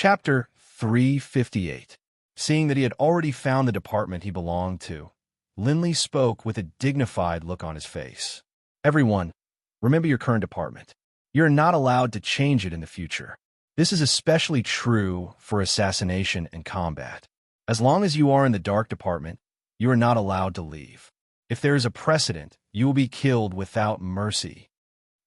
Chapter 358. Seeing that he had already found the department he belonged to, Linley spoke with a dignified look on his face. Everyone, remember your current department. You're not allowed to change it in the future. This is especially true for assassination and combat. As long as you are in the dark department, you are not allowed to leave. If there is a precedent, you will be killed without mercy.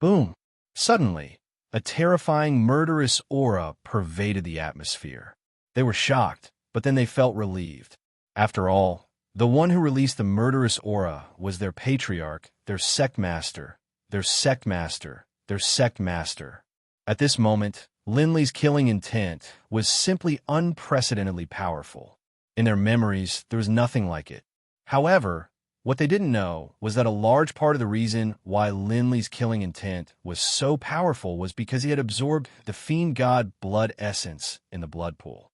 Boom! Suddenly, a terrifying, murderous aura pervaded the atmosphere. They were shocked, but then they felt relieved. After all, the one who released the murderous aura was their patriarch, their sect master, their sect master, their sect master. At this moment, Linley's killing intent was simply unprecedentedly powerful. In their memories, there was nothing like it. However, what they didn't know was that a large part of the reason why Linley's killing intent was so powerful was because he had absorbed the fiend god blood essence in the blood pool.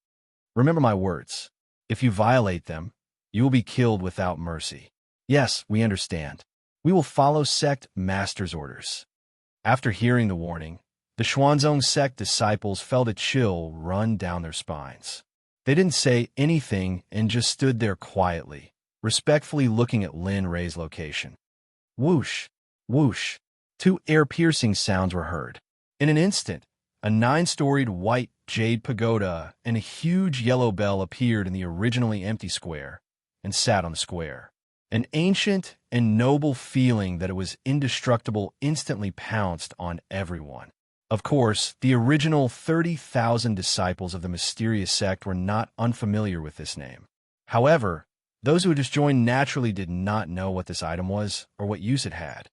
Remember my words. If you violate them, you will be killed without mercy. Yes, we understand. We will follow Sect Master's orders. After hearing the warning, the Xuanzong Sect disciples felt a chill run down their spines. They didn't say anything and just stood there quietly, respectfully looking at Lin Rei's location. Whoosh, whoosh. Two air-piercing sounds were heard. In an instant, a 9-storied white jade pagoda and a huge yellow bell appeared in the originally empty square and sat on the square. An ancient and noble feeling that it was indestructible instantly pounced on everyone. Of course, the original 30,000 disciples of the mysterious sect were not unfamiliar with this name. However, those who had just joined naturally did not know what this item was or what use it had.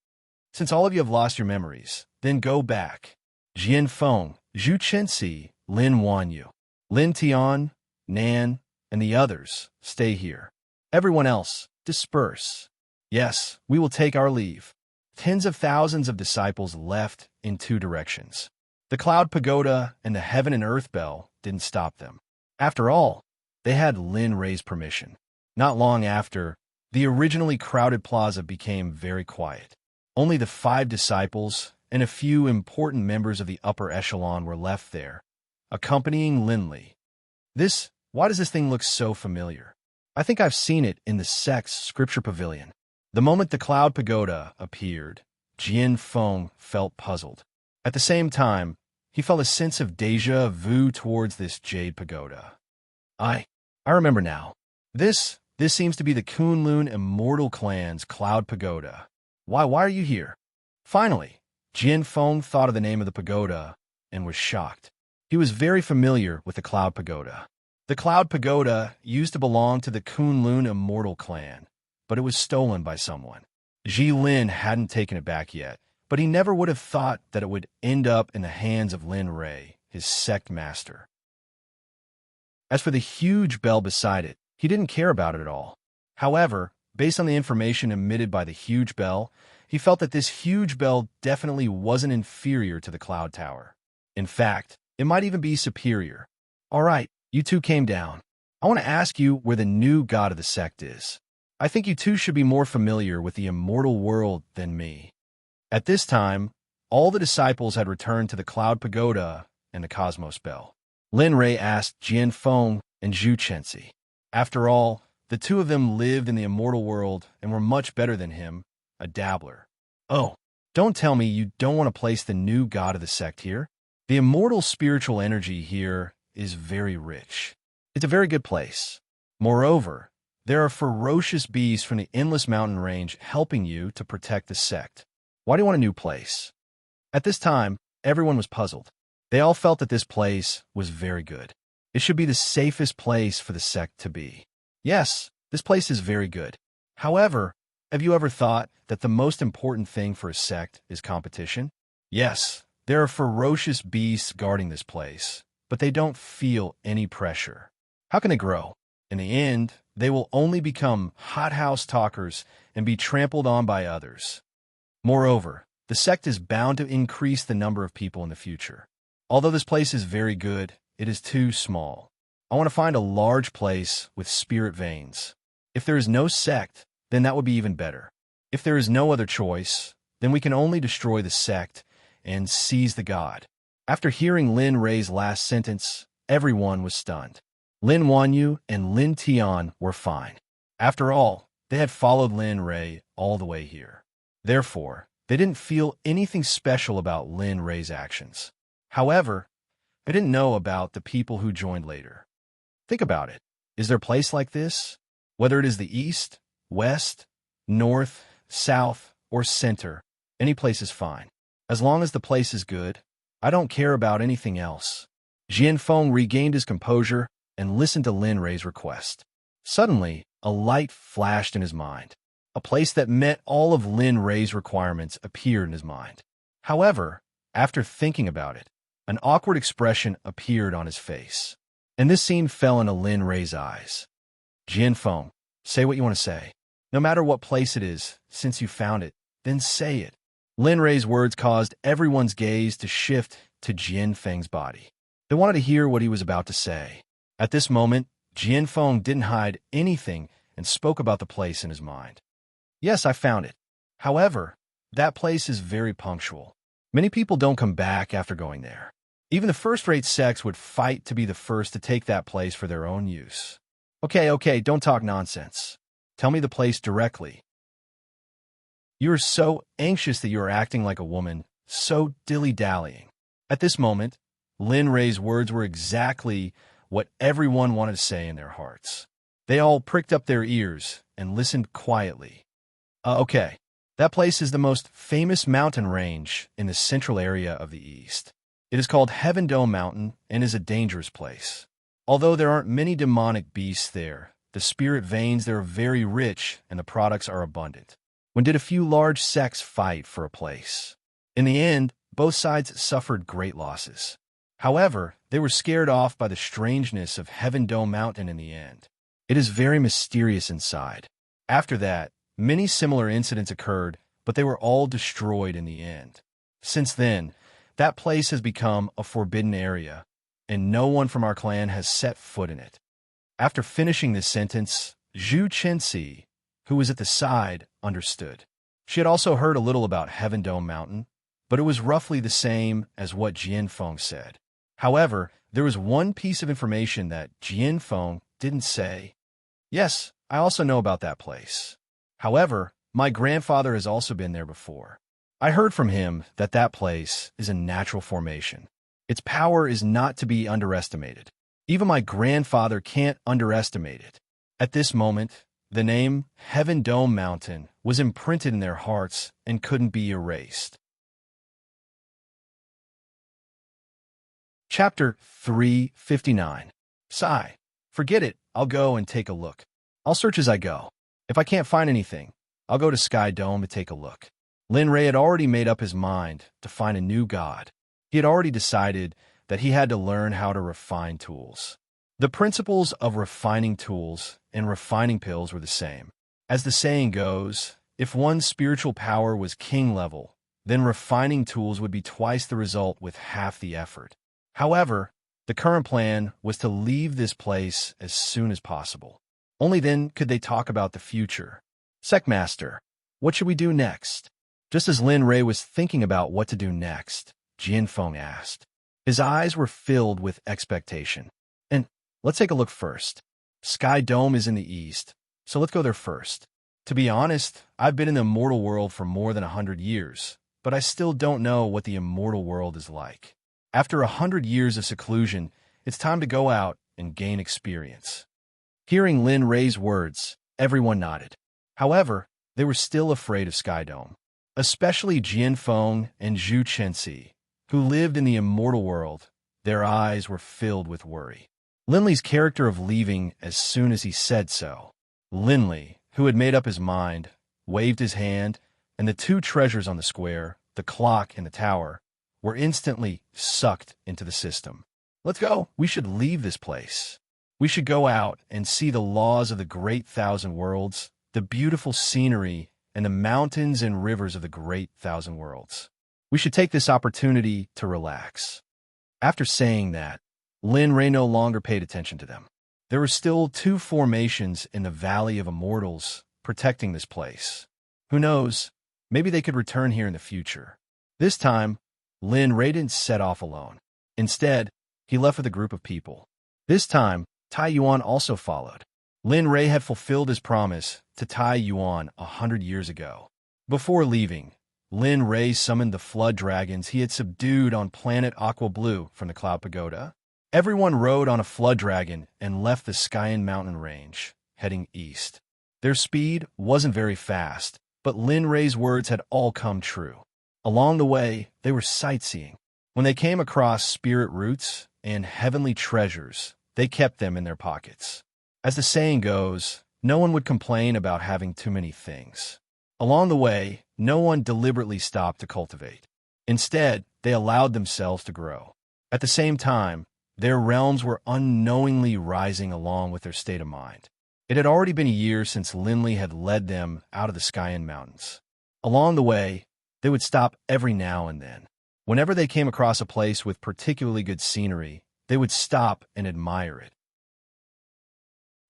Since all of you have lost your memories, then go back. Jian Feng, Zhu Chenxi, Lin Wanyu, Lin Tian, Nan, and the others stay here. Everyone else, disperse. Yes, we will take our leave. Tens of thousands of disciples left in 2 directions. The Cloud Pagoda and the Heaven and Earth Bell didn't stop them. After all, they had Lin Rei's permission. Not long after, the originally crowded plaza became very quiet. Only the 5 disciples and a few important members of the upper echelon were left there, accompanying Linley. Why does this thing look so familiar? I think I've seen it in the Sect's scripture pavilion. The moment the Cloud Pagoda appeared, Jian Feng felt puzzled. At the same time, he felt a sense of déjà vu towards this jade pagoda. I remember now. This seems to be the Kunlun Immortal Clan's Cloud Pagoda. Why are you here? Finally, Jian Feng thought of the name of the pagoda and was shocked. He was very familiar with the Cloud Pagoda. The Cloud Pagoda used to belong to the Kunlun Immortal Clan, but it was stolen by someone. Ji Lin hadn't taken it back yet, but he never would have thought that it would end up in the hands of Lin Rei, his sect master. As for the huge bell beside it, he didn't care about it at all. However, based on the information emitted by the huge bell, he felt that this huge bell definitely wasn't inferior to the Cloud Tower. In fact, it might even be superior. All right, you two came down. I want to ask you where the new god of the sect is. I think you two should be more familiar with the immortal world than me. At this time, all the disciples had returned to the Cloud Pagoda and the Cosmos Bell. Lin Rei asked Jian Feng and Zhu Chenxi. After all, the 2 of them lived in the immortal world and were much better than him, a dabbler. Oh, don't tell me you don't want to place the new god of the sect here. The immortal spiritual energy here is very rich. It's a very good place. Moreover, there are ferocious beasts from the Endless Mountain Range helping you to protect the sect. Why do you want a new place? At this time, everyone was puzzled. They all felt that this place was very good. It should be the safest place for the sect to be. Yes, this place is very good. However, have you ever thought that the most important thing for a sect is competition? Yes, there are ferocious beasts guarding this place, but they don't feel any pressure. How can they grow? In the end, they will only become hothouse talkers and be trampled on by others. Moreover, the sect is bound to increase the number of people in the future. Although this place is very good, it is too small. I want to find a large place with spirit veins. If there is no sect, then that would be even better. If there is no other choice, then we can only destroy the sect and seize the god. After hearing Lin Rei's last sentence, everyone was stunned. Lin Wanyu and Lin Tian were fine. After all, they had followed Lin Rei all the way here. Therefore, they didn't feel anything special about Lin Rei's actions. However, they didn't know about the people who joined later. Think about it. Is there a place like this? Whether it is the east, west, north, south, or center, any place is fine. As long as the place is good, I don't care about anything else. Jianfeng regained his composure and listened to Lin Rei's request. Suddenly, a light flashed in his mind. A place that met all of Lin Rei's requirements appeared in his mind. However, after thinking about it, an awkward expression appeared on his face. And this scene fell into Lin Rei's eyes. Jianfeng, say what you want to say. No matter what place it is, since you found it, then say it. Lin Rei's words caused everyone's gaze to shift to Jianfeng's body. They wanted to hear what he was about to say. At this moment, Jianfeng didn't hide anything and spoke about the place in his mind. Yes, I found it. However, that place is very punctual. Many people don't come back after going there. Even the first-rate sects would fight to be the first to take that place for their own use. Okay, don't talk nonsense. Tell me the place directly. You are so anxious that you are acting like a woman, so dilly-dallying. At this moment, Lin Rei's words were exactly what everyone wanted to say in their hearts. They all pricked up their ears and listened quietly. Okay, that place is the most famous mountain range in the central area of the East. It is called Heaven Dome Mountain and is a dangerous place. Although there aren't many demonic beasts there, the spirit veins there are very rich and the products are abundant. When did a few large sects fight for a place? In the end, both sides suffered great losses. However, they were scared off by the strangeness of Heaven Dome Mountain in the end. It is very mysterious inside. After that, many similar incidents occurred, but they were all destroyed in the end. Since then, that place has become a forbidden area, and no one from our clan has set foot in it. After finishing this sentence, Zhu Chenxi, who was at the side, understood. She had also heard a little about Heaven Dome Mountain, but it was roughly the same as what Jianfeng said. However, there was one piece of information that Jianfeng didn't say. Yes, I also know about that place. However, my grandfather has also been there before. I heard from him that that place is a natural formation. Its power is not to be underestimated. Even my grandfather can't underestimate it. At this moment, the name Heaven Dome Mountain was imprinted in their hearts and couldn't be erased. Chapter 359. Sigh. Forget it, I'll go and take a look. I'll search as I go. If I can't find anything, I'll go to Sky Dome to take a look. Lin Rei had already made up his mind to find a new god. He had already decided that he had to learn how to refine tools. The principles of refining tools and refining pills were the same. As the saying goes, if one's spiritual power was king level, then refining tools would be twice the result with half the effort. However, the current plan was to leave this place as soon as possible. Only then could they talk about the future. Sect Master, what should we do next? Just as Lin Rei was thinking about what to do next, Jianfeng asked. His eyes were filled with expectation. And let's take a look first. Sky Dome is in the east, so let's go there first. To be honest, I've been in the immortal world for more than 100 years, but I still don't know what the immortal world is like. After 100 years of seclusion, it's time to go out and gain experience. Hearing Lin Rei's words, everyone nodded. However, they were still afraid of Sky Dome, especially Jianfeng and Zhu Chenxi, who lived in the immortal world. Their eyes were filled with worry. Linley's character of leaving as soon as he said so. Linley, who had made up his mind, waved his hand, and the two treasures on the square, the clock and the tower, were instantly sucked into the system. Let's go. We should leave this place. We should go out and see the laws of the great thousand worlds, the beautiful scenery, and the mountains and rivers of the great thousand worlds. We should take this opportunity to relax. After saying that, Lin Rei no longer paid attention to them. There were still two formations in the Valley of Immortals protecting this place. Who knows, maybe they could return here in the future. This time, Lin Rei didn't set off alone. Instead, he left with a group of people. This time, Tai Yuan also followed. Lin Rei had fulfilled his promise to Tai Yuan 100 years ago. Before leaving, Lin Rei summoned the flood dragons he had subdued on planet Aqua Blue from the Cloud Pagoda. Everyone rode on a flood dragon and left the Skyen mountain range, heading east. Their speed wasn't very fast, but Lin Rei's words had all come true. Along the way, they were sightseeing. When they came across spirit roots and heavenly treasures, they kept them in their pockets. As the saying goes, no one would complain about having too many things. Along the way, no one deliberately stopped to cultivate. Instead, they allowed themselves to grow. At the same time, their realms were unknowingly rising along with their state of mind. It had already been a year since Linley had led them out of the Skyen Mountains. Along the way, they would stop every now and then. Whenever they came across a place with particularly good scenery, they would stop and admire it.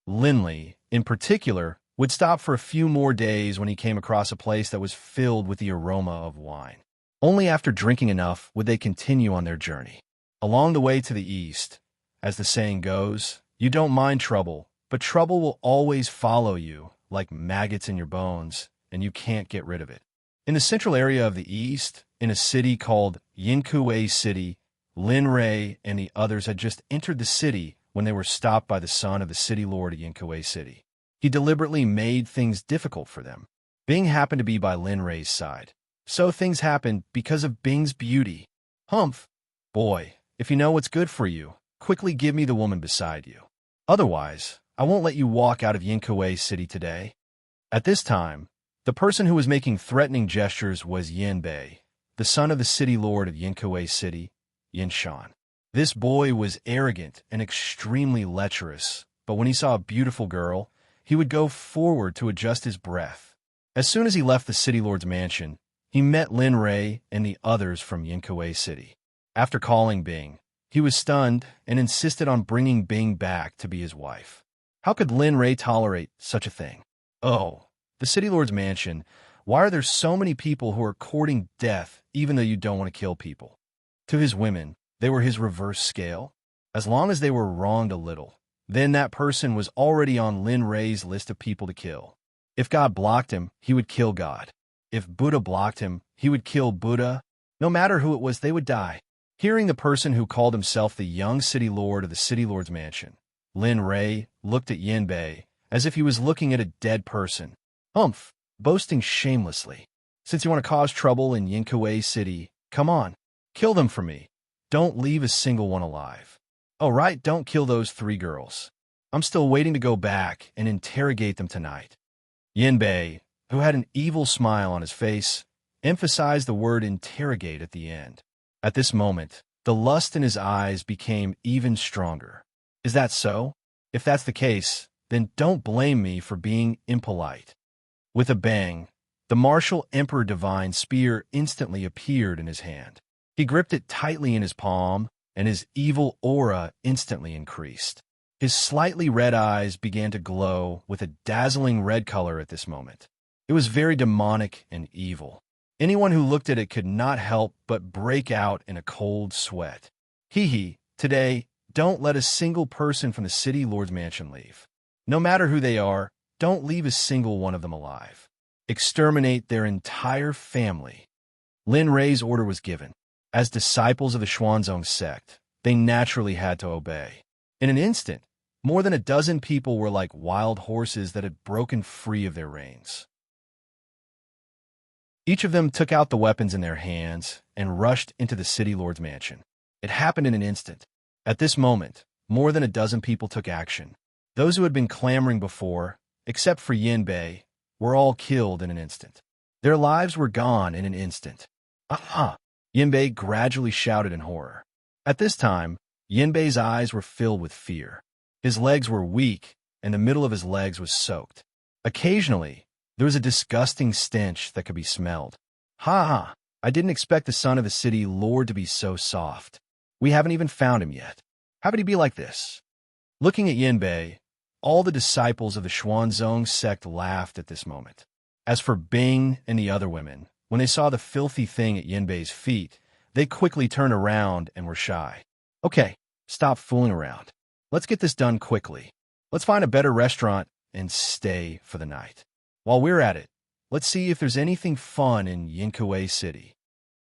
Linley, in particular, would stop for a few more days when he came across a place that was filled with the aroma of wine. Only after drinking enough would they continue on their journey. Along the way to the east, as the saying goes, you don't mind trouble, but trouble will always follow you, like maggots in your bones, and you can't get rid of it. In the central area of the east, in a city called Yinkue City, Lin Rei and the others had just entered the city when they were stopped by the son of the city lord of Yinkue City. He deliberately made things difficult for them. Bing happened to be by Lin Rei's side. So things happened because of Bing's beauty. Humph! Boy, if you know what's good for you, quickly give me the woman beside you. Otherwise, I won't let you walk out of Yinkue City today. At this time, the person who was making threatening gestures was Yin Bei, the son of the city lord of Yinkue City, Yin Shan. This boy was arrogant and extremely lecherous, but when he saw a beautiful girl, he would go forward to adjust his breath. As soon as he left the city lord's mansion, he met Lin Rei and the others from Yinkue City. After calling Bing, he was stunned and insisted on bringing Bing back to be his wife. How could Lin Rei tolerate such a thing? Oh, the city lord's mansion. Why are there so many people who are courting death even though you don't want to kill people? To his women, they were his reverse scale. As long as they were wronged a little, then that person was already on Lin Rei's list of people to kill. If God blocked him, he would kill God. If Buddha blocked him, he would kill Buddha. No matter who it was, they would die. Hearing the person who called himself the young city lord of the city lord's mansion, Lin Rei looked at Yin Bei as if he was looking at a dead person. Humph! Boasting shamelessly. Since you want to cause trouble in Yinkue City, come on, kill them for me. Don't leave a single one alive. Oh, right, don't kill those 3 girls. I'm still waiting to go back and interrogate them tonight. Yin Bei, who had an evil smile on his face, emphasized the word interrogate at the end. At this moment, the lust in his eyes became even stronger. Is that so? If that's the case, then don't blame me for being impolite. With a bang, the martial Emperor Divine spear instantly appeared in his hand. He gripped it tightly in his palm, and his evil aura instantly increased. His slightly red eyes began to glow with a dazzling red color at this moment. It was very demonic and evil. Anyone who looked at it could not help but break out in a cold sweat. Hee, today, don't let a single person from the city lord's mansion leave. No matter who they are, don't leave a single one of them alive. Exterminate their entire family. Lin Rei's order was given. As disciples of the Xuanzong sect, they naturally had to obey. In an instant, more than a dozen people were like wild horses that had broken free of their reins. Each of them took out the weapons in their hands and rushed into the city lord's mansion. It happened in an instant. At this moment, more than a dozen people took action. Those who had been clamoring before, except for Yin Bei, were all killed in an instant. Their lives were gone in an instant. Yin Bei gradually shouted in horror. At this time, Yin Bei's eyes were filled with fear. His legs were weak, and the middle of his legs was soaked. Occasionally, there was a disgusting stench that could be smelled. I didn't expect the son of the city lord to be so soft. We haven't even found him yet. How could he be like this? Looking at Yin Bei, all the disciples of the Xuanzong sect laughed at this moment. As for Bing and the other women, when they saw the filthy thing at Yin Bei's feet, they quickly turned around and were shy. Okay, Stop fooling around. Let's get this done quickly. Let's find a better restaurant and stay for the night. While we're at it, let's see if there's anything fun in Yinkue City.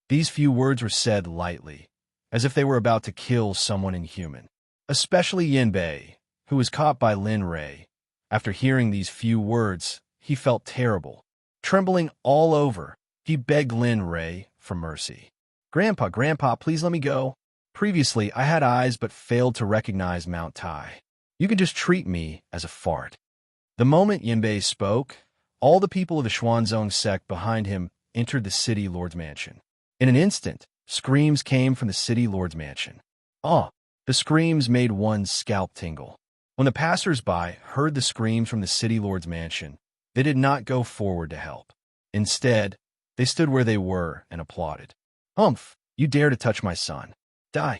These few words were said lightly, as if they were about to kill someone inhuman. Especially Yinbei, who was caught by Lin Rei. After hearing these few words, he felt terrible. Trembling all over, he begged Lin Rei for mercy. Grandpa, please let me go. Previously, I had eyes but failed to recognize Mount Tai. You can just treat me as a fart. The moment Yinbei spoke, all the people of the Xuanzong sect behind him entered the city lord's mansion. In an instant, screams came from the city lord's mansion. The screams made one's scalp tingle. When the passers-by heard the screams from the city lord's mansion, they did not go forward to help. Instead, they stood where they were and applauded. "Humph, you dare to touch my son. Die."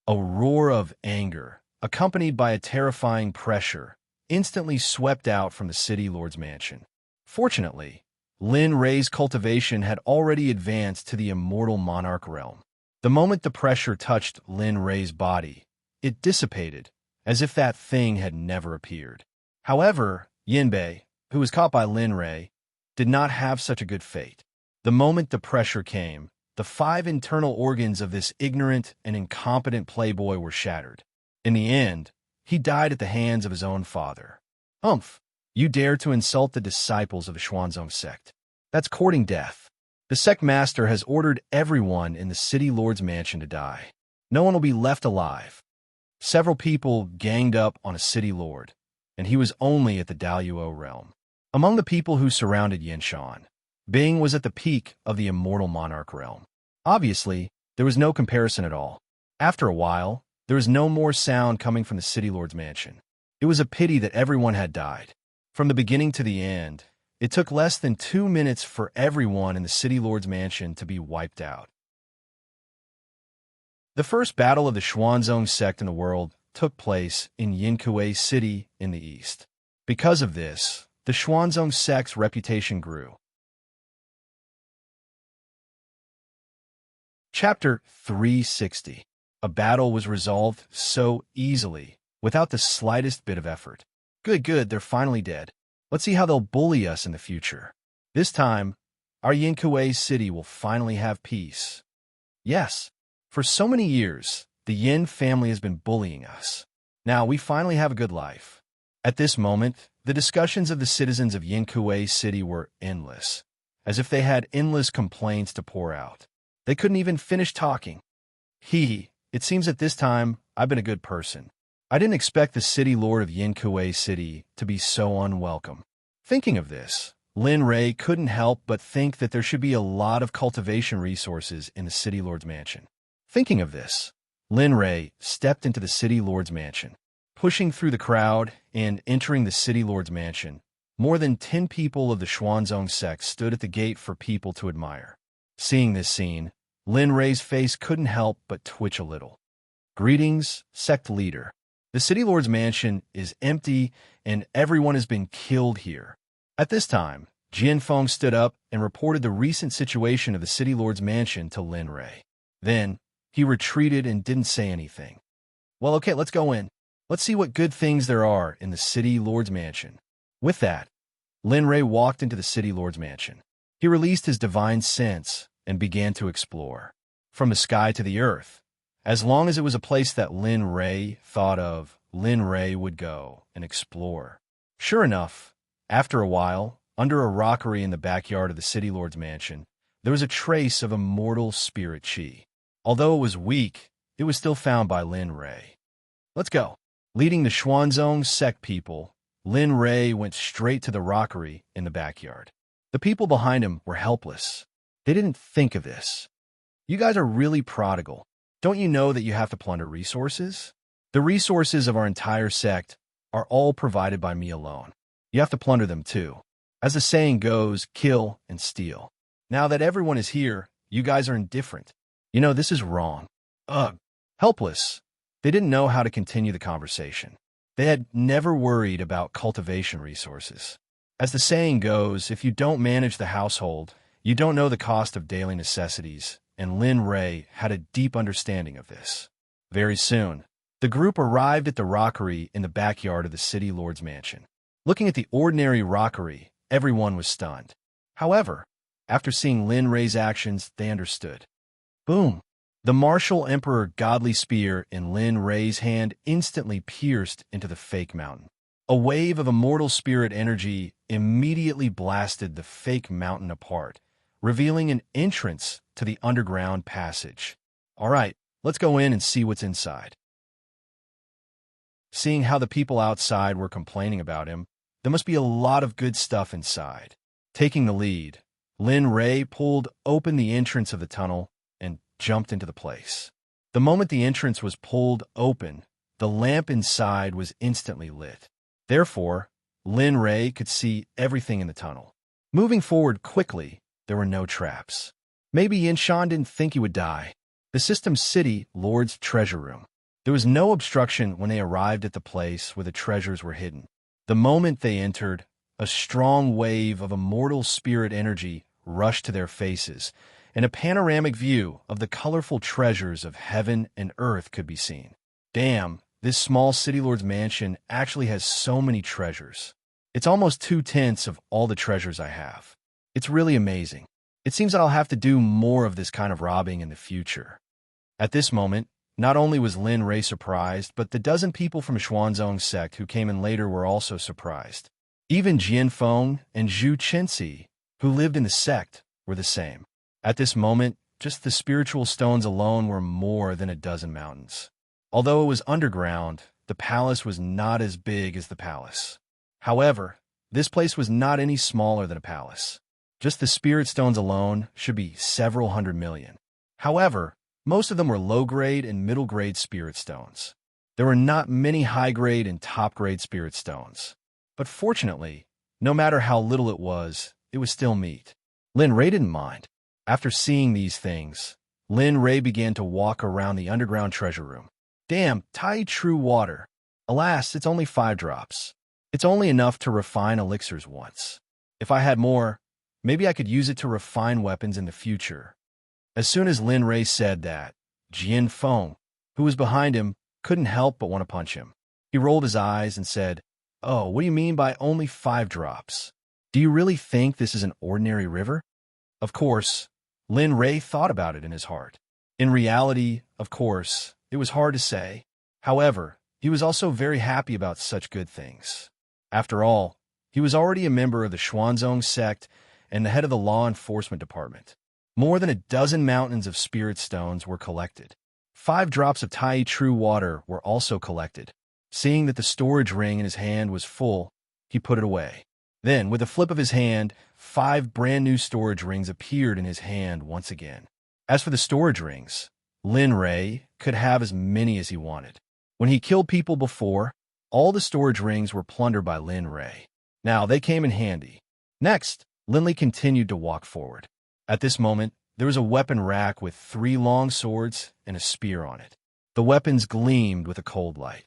A roar of anger, accompanied by a terrifying pressure, instantly swept out from the city lord's mansion. Fortunately, Lin Rei's cultivation had already advanced to the immortal monarch realm. The moment the pressure touched Lin Rei's body, it dissipated, as if that thing had never appeared. However, Yinbei, who was caught by Lin Rei, did not have such a good fate. The moment the pressure came, the 5 internal organs of this ignorant and incompetent playboy were shattered. In the end, he died at the hands of his own father. "Humph, you dare to insult the disciples of the Xuanzong sect. That's courting death. The sect master has ordered everyone in the city lord's mansion to die. No one will be left alive." Several people ganged up on a city lord, and he was only at the Daluo realm. Among the people who surrounded Yinshan, Bing was at the peak of the immortal monarch realm. Obviously, there was no comparison at all. After a while, there was no more sound coming from the city lord's mansion. It was a pity that everyone had died. From the beginning to the end, it took less than 2 minutes for everyone in the city lord's mansion to be wiped out. The first battle of the Xuanzong sect in the world took place in Yinkue City in the east. Because of this, the Xuanzong sect's reputation grew. Chapter 360. A battle was resolved so easily, without the slightest bit of effort. Good, they're finally dead. Let's see how they'll bully us in the future. This time, our Yinkue City will finally have peace. Yes, for so many years, the Yin family has been bullying us. Now we finally have a good life. At this moment, the discussions of the citizens of Yinkue City were endless, as if they had endless complaints to pour out. They couldn't even finish talking. It seems at this time I've been a good person. I didn't expect the city lord of Yinkue City to be so unwelcome. Thinking of this, Lin Rei couldn't help but think that there should be a lot of cultivation resources in the city lord's mansion. Thinking of this, Lin Rei stepped into the city lord's mansion. Pushing through the crowd and entering the city lord's mansion, more than 10 people of the Xuanzong sect stood at the gate for people to admire. Seeing this scene, Lin Rei's face couldn't help but twitch a little. "Greetings, sect leader. The city lord's mansion is empty and everyone has been killed here." At this time, Jianfeng stood up and reported the recent situation of the city lord's mansion to Lin Rei. Then, he retreated and didn't say anything. "Well, okay, let's go in. Let's see what good things there are in the city lord's mansion." With that, Lin Rei walked into the city lord's mansion. He released his divine sense and began to explore. From the sky to the earth, as long as it was a place that Lin Rei thought of, Lin Rei would go and explore. Sure enough, after a while, under a rockery in the backyard of the city lord's mansion, there was a trace of immortal spirit chi. Although it was weak, it was still found by Lin Rei. "Let's go." Leading the Xuanzong sect people, Lin Rei went straight to the rockery in the backyard. The people behind him were helpless. They didn't think of this. "You guys are really prodigal. Don't you know that you have to plunder resources? The resources of our entire sect are all provided by me alone. You have to plunder them too. As the saying goes, kill and steal. Now that everyone is here, you guys are indifferent. You know, this is wrong." Ugh. Helpless, they didn't know how to continue the conversation. They had never worried about cultivation resources. As the saying goes, if you don't manage the household, you don't know the cost of daily necessities, and Lin Rei had a deep understanding of this. Very soon, The group arrived at the rockery in the backyard of the city lord's mansion. Looking at the ordinary rockery, everyone was stunned. However, after seeing Lin Ray's actions, they understood. Boom! The martial emperor godly spear in Lin Ray's hand instantly pierced into the fake mountain. A wave of immortal spirit energy immediately blasted the fake mountain apart, revealing an entrance to the underground passage. All right, let's go in and see what's inside. Seeing how the people outside were complaining about him, there must be a lot of good stuff inside. Taking the lead, Lin Ray pulled open the entrance of the tunnel and jumped into the place. The moment the entrance was pulled open, the lamp inside was instantly lit. Therefore, Lin Ray could see everything in the tunnel. Moving forward quickly, there were no traps. Maybe Yinshan didn't think he would die. The System City Lord's treasure room. There was no obstruction when they arrived at the place where the treasures were hidden. The moment they entered, a strong wave of immortal spirit energy rushed to their faces, and a panoramic view of the colorful treasures of heaven and earth could be seen. Damn, this small city lord's mansion actually has so many treasures. It's almost 2/10 of all the treasures I have. It's really amazing. It seems I'll have to do more of this kind of robbing in the future. At this moment, not only was Lin Ray surprised, but the dozen people from Xuanzong Sect who came in later were also surprised. Even Jian Feng and Zhu Chenxi, who lived in the sect, were the same. At this moment, just the spiritual stones alone were more than a dozen mountains. Although it was underground, the palace was not as big as the palace. However, this place was not any smaller than a palace. Just the spirit stones alone should be several hundred million. However, most of them were low-grade and middle-grade spirit stones. There were not many high-grade and top-grade spirit stones. But fortunately, no matter how little it was still meat. Lin Ray didn't mind. After seeing these things, Lin Ray began to walk around the underground treasure room. Damn, Tai True water. Alas, it's only 5 drops. It's only enough to refine elixirs once. If I had more, maybe I could use it to refine weapons in the future. As soon as Lin Ray said that, Jian Feng, who was behind him, couldn't help but want to punch him. He rolled his eyes and said, "Oh, what do you mean by only 5 drops? Do you really think this is an ordinary river?" Of course, Lin Ray thought about it in his heart. In reality, of course, it was hard to say. However, he was also very happy about such good things. After all, he was already a member of the Xuanzong Sect and the head of the law enforcement department. More than a dozen mountains of spirit stones were collected. 5 drops of Tai True water were also collected. Seeing that the storage ring in his hand was full, he put it away. Then, with a flip of his hand, 5 brand new storage rings appeared in his hand once again. As for the storage rings, Lin Ray could have as many as he wanted. When he killed people before, all the storage rings were plundered by Lin Ray. Now they came in handy. Next, Lin Li continued to walk forward. At this moment, there was a weapon rack with 3 long swords and a spear on it. The weapons gleamed with a cold light.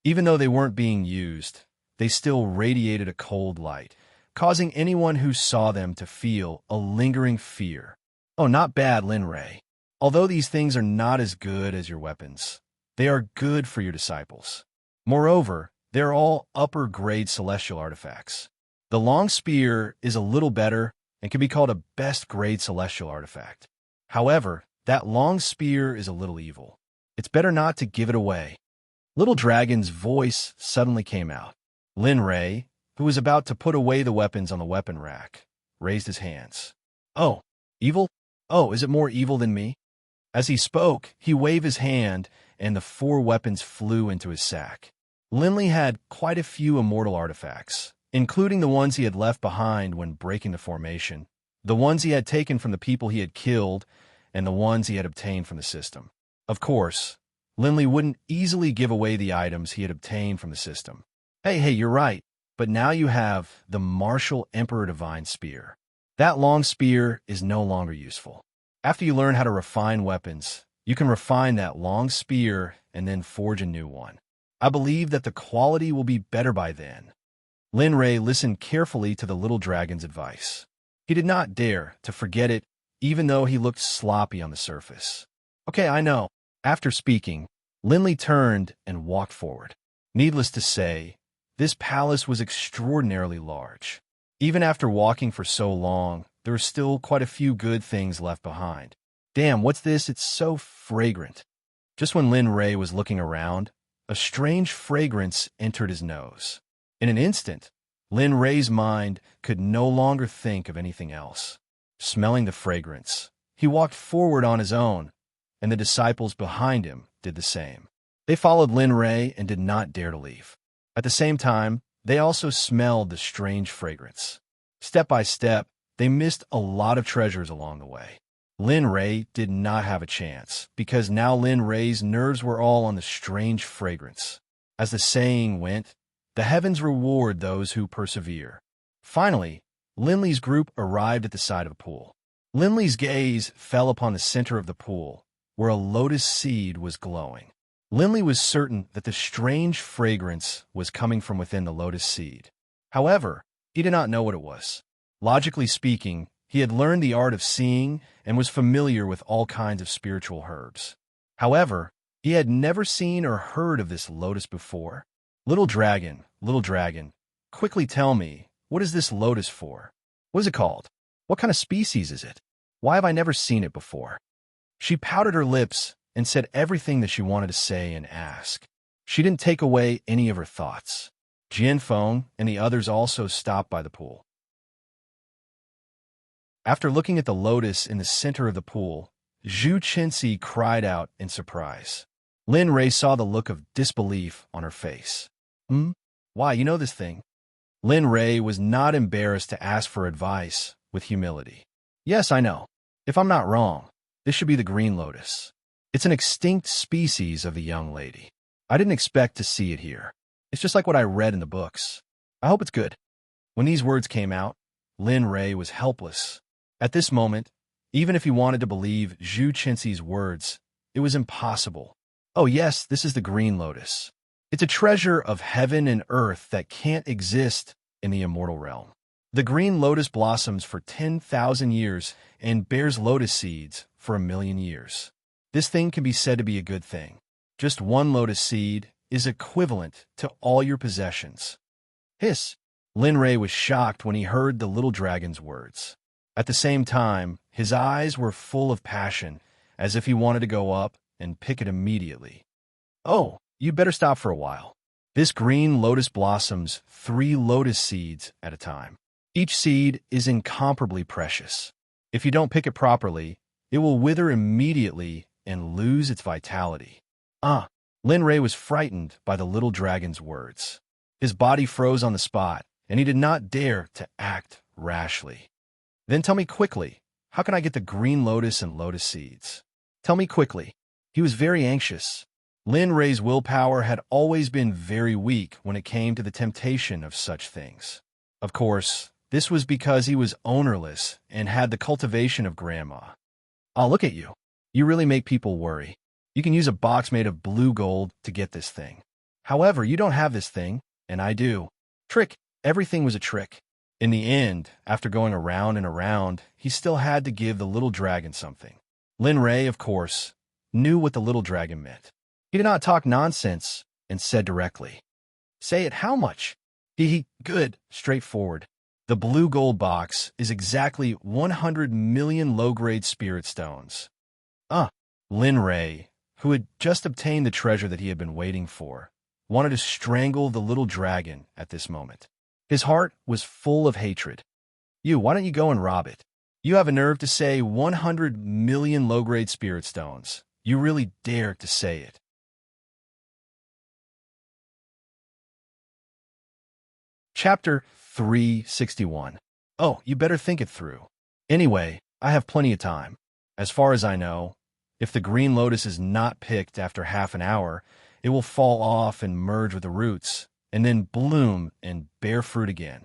Even though they weren't being used, they still radiated a cold light, causing anyone who saw them to feel a lingering fear. Oh, not bad, Lin Ray. Although these things are not as good as your weapons, they are good for your disciples. Moreover, they're all upper-grade celestial artifacts. The long spear is a little better and can be called a best-grade celestial artifact. However, that long spear is a little evil. It's better not to give it away. Little Dragon's voice suddenly came out. Lin Ray, who was about to put away the weapons on the weapon rack, raised his hands. "Oh, evil? Oh, is it more evil than me?" As he spoke, he waved his hand, and the 4 weapons flew into his sack. Lin Li had quite a few immortal artifacts, including the ones he had left behind when breaking the formation, the ones he had taken from the people he had killed, and the ones he had obtained from the system. Of course, Lin Li wouldn't easily give away the items he had obtained from the system. Hey, you're right, but now you have the Martial Emperor Divine Spear. That long spear is no longer useful. After you learn how to refine weapons, you can refine that long spear and then forge a new one. I believe that the quality will be better by then. Lin Ray listened carefully to the little dragon's advice. He did not dare to forget it, even though he looked sloppy on the surface. Okay, I know. After speaking, Linley turned and walked forward. Needless to say, this palace was extraordinarily large. Even after walking for so long, there were still quite a few good things left behind. Damn, what's this? It's so fragrant. Just when Lin Ray was looking around, a strange fragrance entered his nose. In an instant, Lin Ray's mind could no longer think of anything else. Smelling the fragrance, he walked forward on his own, and the disciples behind him did the same. They followed Lin Ray and did not dare to leave. At the same time, they also smelled the strange fragrance. Step by step, they missed a lot of treasures along the way. Lin Ray did not have a chance, because now Lin Ray's nerves were all on the strange fragrance. As the saying went, the heavens reward those who persevere. Finally, Linley's group arrived at the side of the pool. Linley's gaze fell upon the center of the pool, where a lotus seed was glowing. Linley was certain that the strange fragrance was coming from within the lotus seed. However, he did not know what it was. Logically speaking, he had learned the art of seeing and was familiar with all kinds of spiritual herbs. However, he had never seen or heard of this lotus before. Little dragon, quickly tell me, what is this lotus for? What is it called? What kind of species is it? Why have I never seen it before? She pouted her lips and said everything that she wanted to say and ask. She didn't take away any of her thoughts. Jian Feng and the others also stopped by the pool. After looking at the lotus in the center of the pool, Zhu Qinxi cried out in surprise. Lin Ray saw the look of disbelief on her face. Why, you know this thing? Lin Ray was not embarrassed to ask for advice with humility. Yes, I know. If I'm not wrong, this should be the green lotus. It's an extinct species of the young lady. I didn't expect to see it here. It's just like what I read in the books. I hope it's good. When these words came out, Lin Ray was helpless. At this moment, even if he wanted to believe Zhu Qinxi's words, it was impossible. Oh yes, this is the green lotus. It's a treasure of heaven and earth that can't exist in the immortal realm. The green lotus blossoms for 10,000 years and bears lotus seeds for 1,000,000 years. This thing can be said to be a good thing. Just one lotus seed is equivalent to all your possessions. Hiss! Lin Ray was shocked when he heard the little dragon's words. At the same time, his eyes were full of passion, as if he wanted to go up and pick it immediately. Oh, you better stop for a while. This green lotus blossoms 3 lotus seeds at a time. Each seed is incomparably precious. If you don't pick it properly, it will wither immediately and lose its vitality. Lin Ray was frightened by the little dragon's words. His body froze on the spot, and he did not dare to act rashly. Then tell me quickly, how can I get the green lotus and lotus seeds? Tell me quickly. He was very anxious. Lin Ray's willpower had always been very weak when it came to the temptation of such things. Of course, this was because he was ownerless and had the cultivation of grandma. Oh, look at you. You really make people worry. You can use a box made of blue gold to get this thing. However, you don't have this thing, and I do. Trick. Everything was a trick. In the end, after going around and around, he still had to give the little dragon something. Lin Ray, of course, knew what the little dragon meant. He did not talk nonsense and said directly, "Say it, how much?" Good, straightforward. The blue gold box is exactly 100 million low-grade spirit stones. Lin Ray, who had just obtained the treasure that he had been waiting for, wanted to strangle the little dragon at this moment. His heart was full of hatred. Why don't you go and rob it? You have a nerve to say 100 million low-grade spirit stones. You really dare to say it. Chapter 361. Oh, you better think it through. Anyway, I have plenty of time. As far as I know, if the green lotus is not picked after half an hour, it will fall off and merge with the roots, and then bloom and bear fruit again.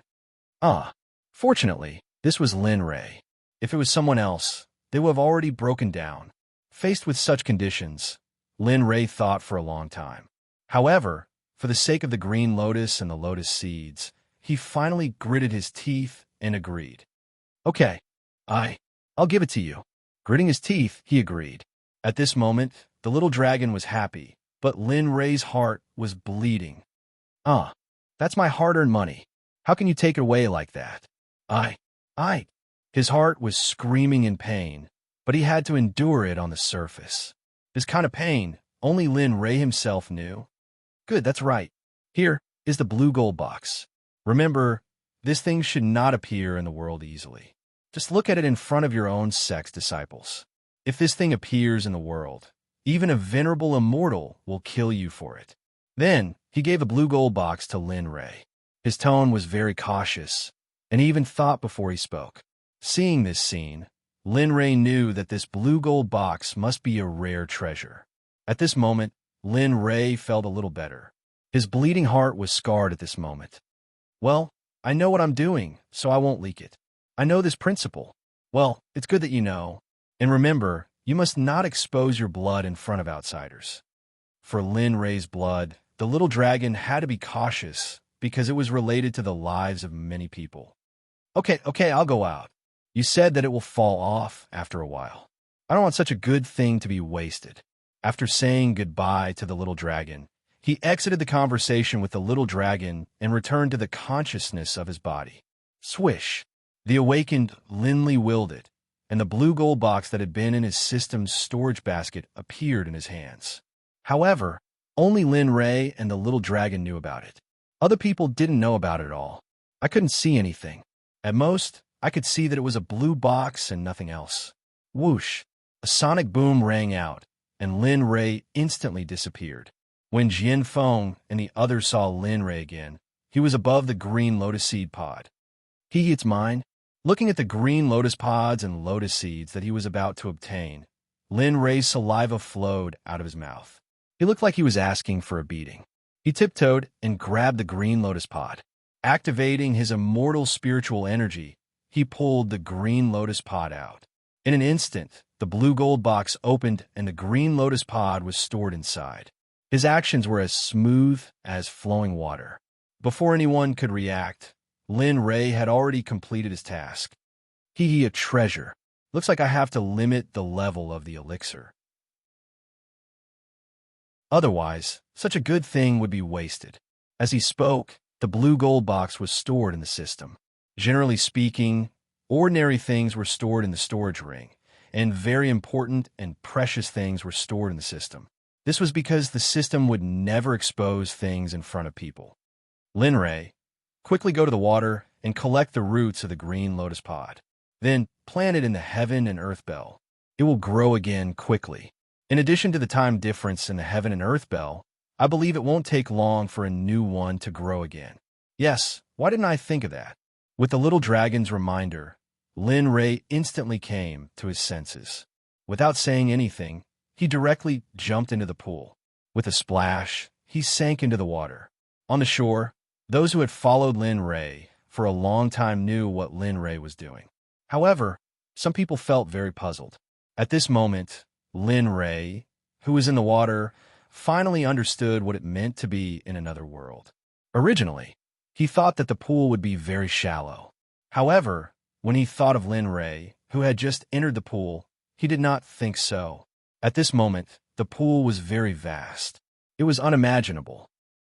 Fortunately, this was Lin Ray. If it was someone else, they would have already broken down. Faced with such conditions, Lin Ray thought for a long time. However, for the sake of the green lotus and the lotus seeds, he finally gritted his teeth and agreed. Okay, I'll give it to you. Gritting his teeth, he agreed. At this moment, the little dragon was happy, but Lin Ray's heart was bleeding. Ah, that's my hard-earned money. How can you take it away like that? I. His heart was screaming in pain, but he had to endure it on the surface. This kind of pain only Lin Ray himself knew. Good, that's right. Here is the blue gold box. Remember, this thing should not appear in the world easily. Just look at it in front of your own Sect's disciples. If this thing appears in the world, even a venerable immortal will kill you for it. Then he gave a blue gold box to Lin Ray. His tone was very cautious, and he even thought before he spoke. Seeing this scene, Lin Ray knew that this blue gold box must be a rare treasure. At this moment, Lin Ray felt a little better. His bleeding heart was scarred at this moment. Well, I know what I'm doing, so I won't leak it. I know this principle. Well, it's good that you know. And remember, you must not expose your blood in front of outsiders. For Lin Ray's blood, the little dragon had to be cautious because it was related to the lives of many people. Okay, I'll go out. You said that it will fall off after a while. I don't want such a good thing to be wasted. After saying goodbye to the little dragon, he exited the conversation with the little dragon and returned to the consciousness of his body. Swish! The awakened Linley willed it, and the blue gold box that had been in his system's storage basket appeared in his hands. However, only Lin Ray and the little dragon knew about it. Other people didn't know about it at all. I couldn't see anything. At most, I could see that it was a blue box and nothing else. Whoosh! A sonic boom rang out, and Lin Ray instantly disappeared. When Jian Feng and the others saw Lin Ray again, he was above the green lotus seed pod. It's mine. Looking at the green lotus pods and lotus seeds that he was about to obtain, Lin Ray's saliva flowed out of his mouth. He looked like he was asking for a beating. He tiptoed and grabbed the green lotus pod. Activating his immortal spiritual energy, he pulled the green lotus pod out. In an instant, the blue gold box opened and the green lotus pod was stored inside. His actions were as smooth as flowing water. Before anyone could react, Lin Ray had already completed his task. A treasure. Looks like I have to limit the level of the elixir. Otherwise, such a good thing would be wasted. As he spoke, the blue gold box was stored in the system. Generally speaking, ordinary things were stored in the storage ring, and very important and precious things were stored in the system. This was because the system would never expose things in front of people. Lin Ray, quickly go to the water and collect the roots of the green lotus pod. Then plant it in the heaven and earth bell. It will grow again quickly. In addition to the time difference in the heaven and earth bell, I believe it won't take long for a new one to grow again. Yes, why didn't I think of that? With the little dragon's reminder, Lin Ray instantly came to his senses. Without saying anything, he directly jumped into the pool. With a splash, he sank into the water. On the shore, those who had followed Lin Ray for a long time knew what Lin Ray was doing. However, some people felt very puzzled. At this moment, Lin Ray, who was in the water, finally understood what it meant to be in another world. Originally, he thought that the pool would be very shallow. However, when he thought of Lin Ray, who had just entered the pool, he did not think so. At this moment, the pool was very vast. It was unimaginable.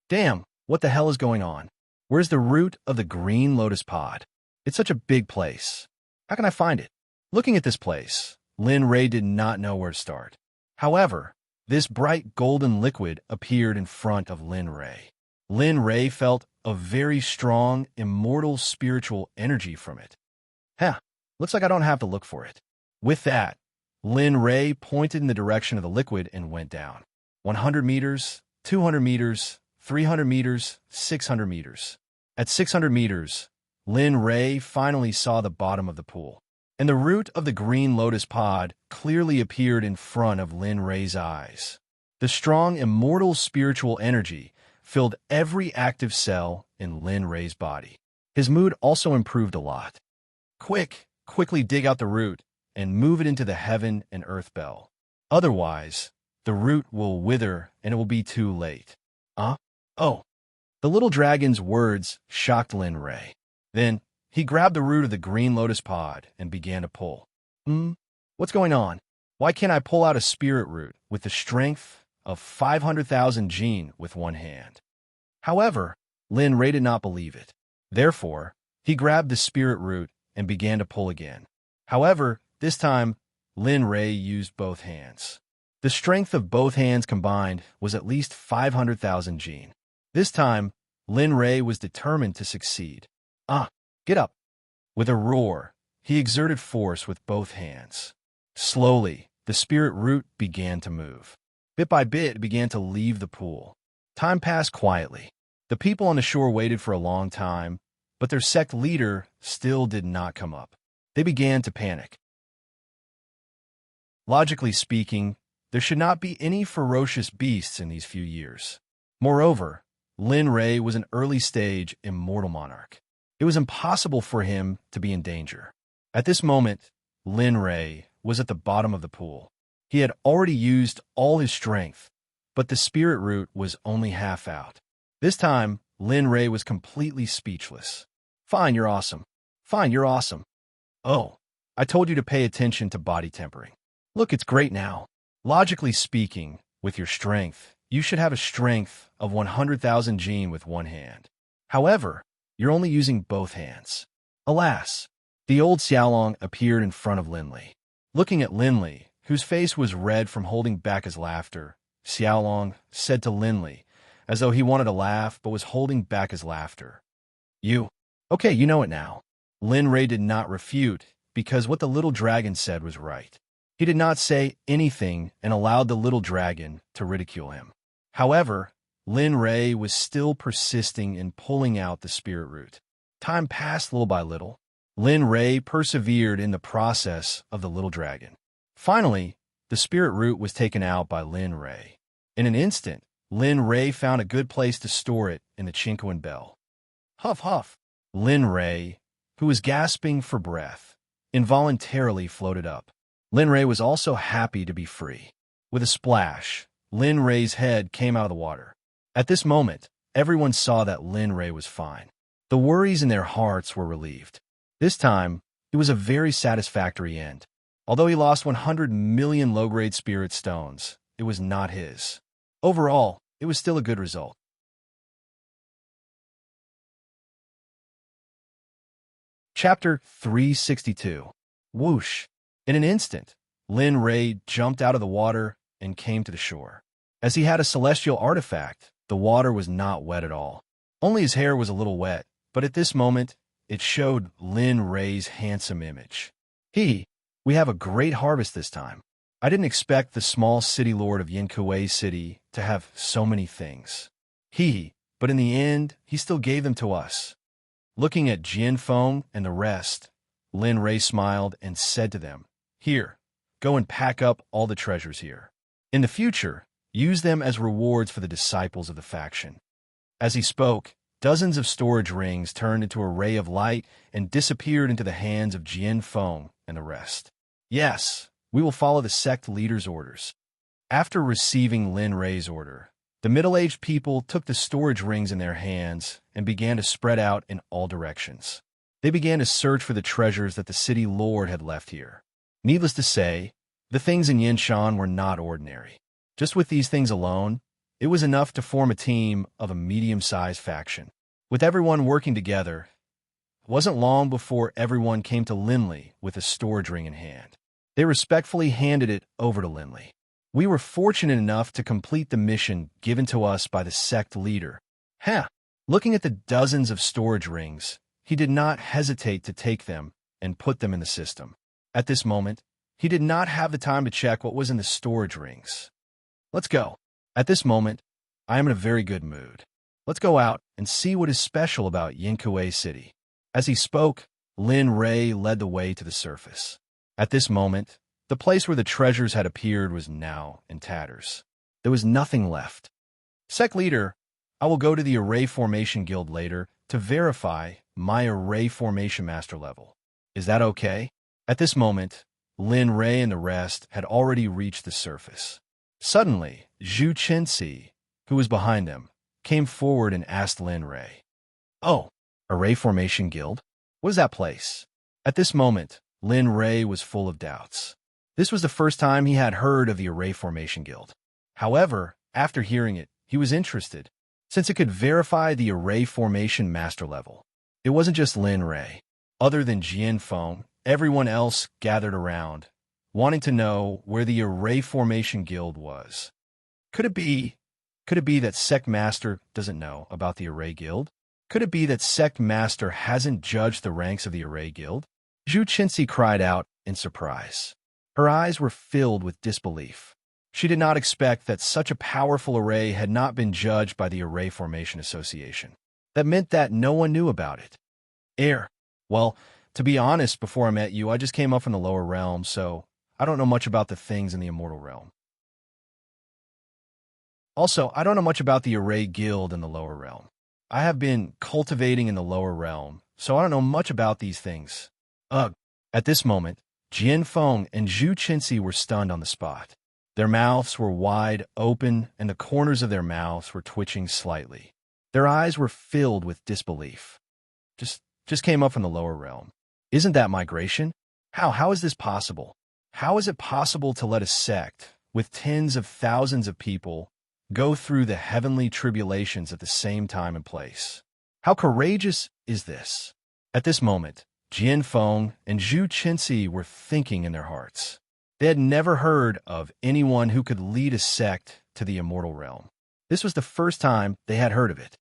Damn, what the hell is going on? Where's the root of the green lotus pod? It's such a big place. How can I find it? Looking at this place, Lin Ray did not know where to start. However, this bright golden liquid appeared in front of Lin Ray. Lin Ray felt a very strong, immortal spiritual energy from it. Looks like I don't have to look for it. With that, Lin Ray pointed in the direction of the liquid and went down. 100 meters, 200 meters, 300 meters, 600 meters. At 600 meters, Lin Ray finally saw the bottom of the pool, and the root of the green lotus pod clearly appeared in front of Lin Ray's eyes. The strong, immortal spiritual energy filled every active cell in Lin Ray's body. His mood also improved a lot. Quickly dig out the root and move it into the heaven and earth bell. Otherwise, the root will wither and it will be too late. Oh. The little dragon's words shocked Lin Ray. Then, he grabbed the root of the green lotus pod and began to pull. What's going on? Why can't I pull out a spirit root with the strength of 500,000 Jin with one hand. However, Lin Rei did not believe it. Therefore, he grabbed the spirit root and began to pull again. However, this time, Lin Rei used both hands. The strength of both hands combined was at least 500,000 Jin. This time, Lin Rei was determined to succeed. Get up! With a roar, he exerted force with both hands. Slowly, the spirit root began to move. Bit by bit, it began to leave the pool. Time passed quietly. The people on the shore waited for a long time, but their sect leader still did not come up. They began to panic. Logically speaking, there should not be any ferocious beasts in these few years. Moreover, Lin Rei was an early-stage immortal monarch. It was impossible for him to be in danger. At this moment, Lin Rei was at the bottom of the pool. He had already used all his strength, but the spirit root was only half out. This time, Lin Rei was completely speechless. Fine, you're awesome. Fine, you're awesome. Oh, I told you to pay attention to body tempering. Look, it's great now. Logically speaking, with your strength, you should have a strength of 100,000 Jin with one hand. However, you're only using both hands. Alas, the old Xiaolong appeared in front of Lin Li. Looking at Lin Li, whose face was red from holding back his laughter, Xiaolong said to Lin Li, as though he wanted to laugh but was holding back his laughter. Okay, you know it now. Lin Rei did not refute, because what the little dragon said was right. He did not say anything and allowed the little dragon to ridicule him. However, Lin Rei was still persisting in pulling out the spirit root. Time passed little by little. Lin Rei persevered in the process of the little dragon. Finally, the spirit root was taken out by Lin Rei. In an instant, Lin Rei found a good place to store it in the Chinquin bell. Huff, huff. Lin Rei, who was gasping for breath, involuntarily floated up. Lin Rei was also happy to be free. With a splash, Lin Rei's head came out of the water. At this moment, everyone saw that Lin Rei was fine. The worries in their hearts were relieved. This time, it was a very satisfactory end. Although he lost 100 million low-grade spirit stones, it was not his. Overall, it was still a good result. Chapter 362. Whoosh! In an instant, Lin Rei jumped out of the water and came to the shore. As he had a celestial artifact, the water was not wet at all. Only his hair was a little wet, but at this moment, it showed Lin Rei's handsome image. We have a great harvest this time. I didn't expect the small city lord of Yankuei City to have so many things. But in the end, he still gave them to us. Looking at Jian Feng and the rest, Lin Rei smiled and said to them, Here, go and pack up all the treasures here. In the future, use them as rewards for the disciples of the faction. As he spoke, dozens of storage rings turned into a ray of light and disappeared into the hands of Jian Feng and the rest. Yes, we will follow the sect leader's orders. After receiving Lin Rei's order, the middle-aged people took the storage rings in their hands and began to spread out in all directions. They began to search for the treasures that the city lord had left here. Needless to say, the things in Yinshan were not ordinary. Just with these things alone, it was enough to form a team of a medium-sized faction. With everyone working together, it wasn't long before everyone came to Lin Li with a storage ring in hand. They respectfully handed it over to Lin Li. We were fortunate enough to complete the mission given to us by the sect leader. Looking at the dozens of storage rings, he did not hesitate to take them and put them in the system. At this moment, he did not have the time to check what was in the storage rings. Let's go. At this moment, I am in a very good mood. Let's go out and see what is special about Yankuei City. As he spoke, Lin Rei led the way to the surface. At this moment, the place where the treasures had appeared was now in tatters. There was nothing left. Sect leader, I will go to the Array Formation Guild later to verify my Array Formation Master level. Is that okay? At this moment, Lin Rei and the rest had already reached the surface. Suddenly, Zhu Chenxi, who was behind them, came forward and asked Lin Rei, Oh, Array Formation Guild? What is that place? At this moment, Lin Rei was full of doubts. This was the first time he had heard of the Array Formation Guild. However, after hearing it, he was interested, since it could verify the Array Formation Master level. It wasn't just Lin Ray. Other than Jian Feng, everyone else gathered around, wanting to know where the Array Formation Guild was. Could it be that Sect Master doesn't know about the Array Guild? Could it be that Sect Master hasn't judged the ranks of the Array Guild? Zhu Qinxi cried out in surprise. Her eyes were filled with disbelief. She did not expect that such a powerful array had not been judged by the Array Formation Association. That meant that no one knew about it. Well, to be honest, before I met you, I just came up from the lower realm, so I don't know much about the things in the immortal realm. Also, I don't know much about the Array Guild in the lower realm. I have been cultivating in the lower realm, so I don't know much about these things. Ugh. At this moment, Jian Feng and Zhu Qinxi were stunned on the spot. Their mouths were wide open, and the corners of their mouths were twitching slightly. Their eyes were filled with disbelief. Just came up from the lower realm. Isn't that migration? How is this possible? How is it possible to let a sect, with tens of thousands of people, go through the heavenly tribulations at the same time and place? How courageous is this? At this moment, Jian Feng and Zhu Qinxi were thinking in their hearts. They had never heard of anyone who could lead a sect to the immortal realm. This was the first time they had heard of it.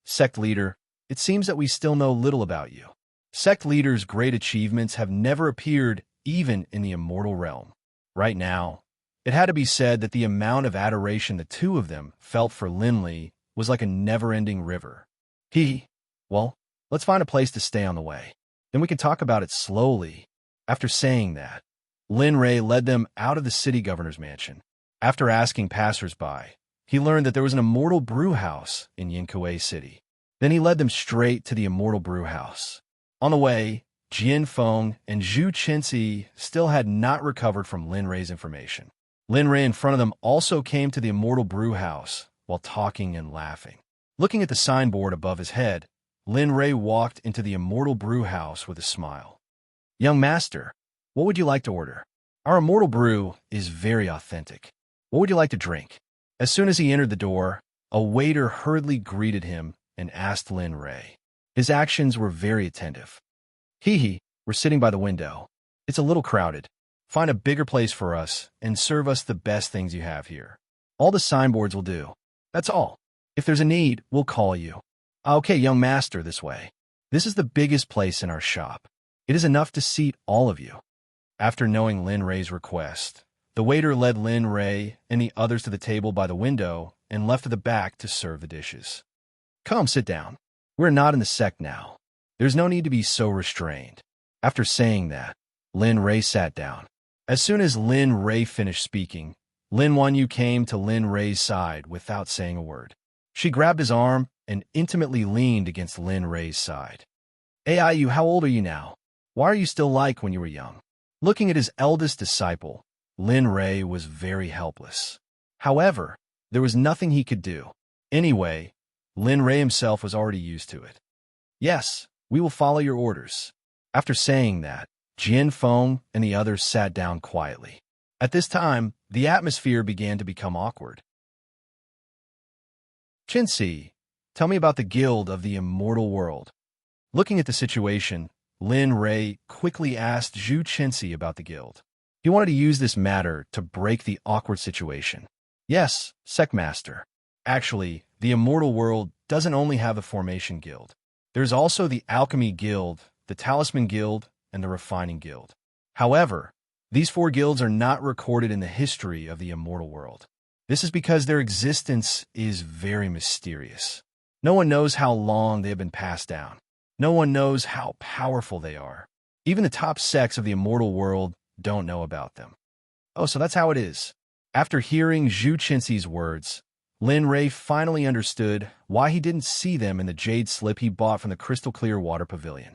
Sect leader, it seems that we still know little about you. Sect leaders' great achievements have never appeared even in the immortal realm. Right now, it had to be said that the amount of adoration the two of them felt for Linli was like a never-ending river. Well, let's find a place to stay on the way. Then we can talk about it slowly. After saying that, Lin Ray led them out of the city governor's mansion. After asking passers-by, he learned that there was an immortal brew house in Yinkuei City. Then he led them straight to the immortal brew house. On the way, Jian Feng and Zhu Qinxi still had not recovered from Lin Ray's information. Lin Ray in front of them also came to the immortal brew house while talking and laughing. Looking at the signboard above his head, Lin Ray walked into the immortal brew house with a smile. Young master, what would you like to order? Our immortal brew is very authentic. What would you like to drink? As soon as he entered the door, a waiter hurriedly greeted him and asked Lin Ray. His actions were very attentive. We're sitting by the window. It's a little crowded. Find a bigger place for us and serve us the best things you have here. All the signboards will do. That's all. If there's a need, we'll call you. Okay, young master, this way. This is the biggest place in our shop. It is enough to seat all of you. After knowing Lin Ray's request, the waiter led Lin Ray and the others to the table by the window and left at the back to serve the dishes. Come, sit down. We're not in the sect now. There's no need to be so restrained. After saying that, Lin Ray sat down. As soon as Lin Ray finished speaking, Lin Wanyu came to Lin Ray's side without saying a word. She grabbed his arm and intimately leaned against Lin Ray's side. Aiyu, how old are you now? Why are you still like when you were young? Looking at his eldest disciple, Lin Ray was very helpless. However, there was nothing he could do. Anyway, Lin Ray himself was already used to it. Yes, we will follow your orders. After saying that, Jian Feng and the others sat down quietly. At this time, the atmosphere began to become awkward. Qinxi, tell me about the guild of the immortal world. Looking at the situation, Lin Ray quickly asked Zhu Qinxi about the guild. He wanted to use this matter to break the awkward situation. Yes, Sect Master. Actually, the immortal world doesn't only have a formation guild. There's also the alchemy guild, the talisman guild, and the refining guild. However, these four guilds are not recorded in the history of the immortal world. This is because their existence is very mysterious. No one knows how long they have been passed down. No one knows how powerful they are. Even the top sects of the immortal world don't know about them. Oh, so that's how it is. After hearing Zhu Qinxi's words, Lin Ray finally understood why he didn't see them in the jade slip he bought from the crystal clear water pavilion.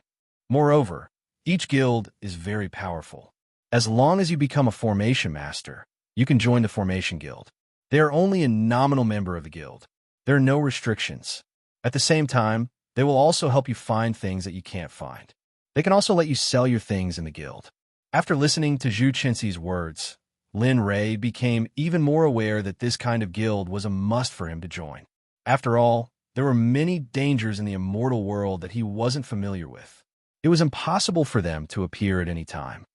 Moreover, each guild is very powerful. As long as you become a formation master, you can join the formation guild. They are only a nominal member of the guild. There are no restrictions. At the same time, they will also help you find things that you can't find. They can also let you sell your things in the guild. After listening to Zhu Qinxi's words, Lin Rei became even more aware that this kind of guild was a must for him to join. After all, there were many dangers in the immortal world that he wasn't familiar with. It was impossible for them to appear at any time.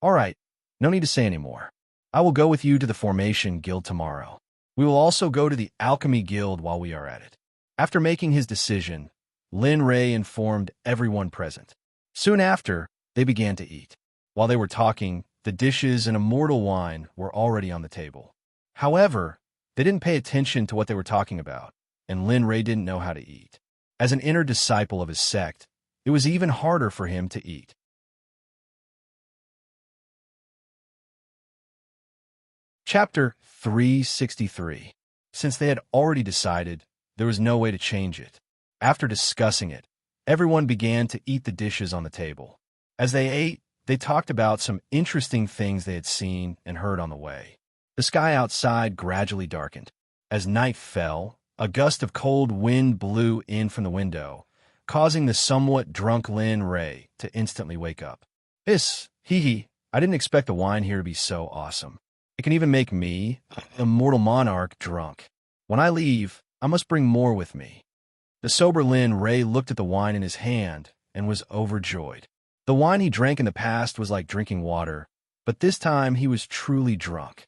All right, no need to say any more. I will go with you to the Formation Guild tomorrow. We will also go to the Alchemy Guild while we are at it. After making his decision, Lin Rei informed everyone present. Soon after, they began to eat. While they were talking, the dishes and immortal wine were already on the table. However, they didn't pay attention to what they were talking about, and Lin Rei didn't know how to eat. As an inner disciple of his sect, it was even harder for him to eat. Chapter 363. Since they had already decided, there was no way to change it. After discussing it, everyone began to eat the dishes on the table. As they ate, they talked about some interesting things they had seen and heard on the way. The sky outside gradually darkened. As night fell, a gust of cold wind blew in from the window, causing the somewhat drunk Lin Rei to instantly wake up. Hee, I didn't expect the wine here to be so awesome. It can even make me, immortal monarch, drunk. When I leave, I must bring more with me. The sober Lin Rei looked at the wine in his hand and was overjoyed. The wine he drank in the past was like drinking water, but this time he was truly drunk.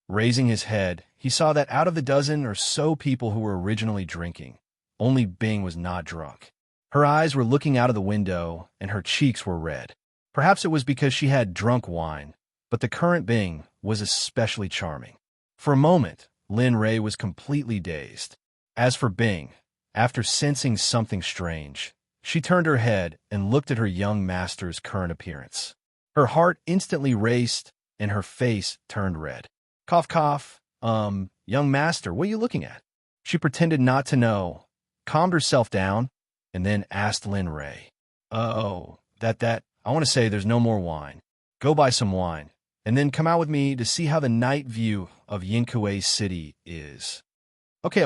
Raising his head, he saw that out of the dozen or so people who were originally drinking, only Bing was not drunk. Her eyes were looking out of the window, and her cheeks were red. Perhaps it was because she had drunk wine, but the current Bing was especially charming. For a moment, Lin Rei was completely dazed. As for Bing, after sensing something strange, she turned her head and looked at her young master's current appearance. Her heart instantly raced, and her face turned red. Cough, cough. Young master, what are you looking at? She pretended not to know, calmed herself down, and then asked Lin Rei. I want to say there's no more wine. Go buy some wine, and then come out with me to see how the night view of Yinkue City is. Okay,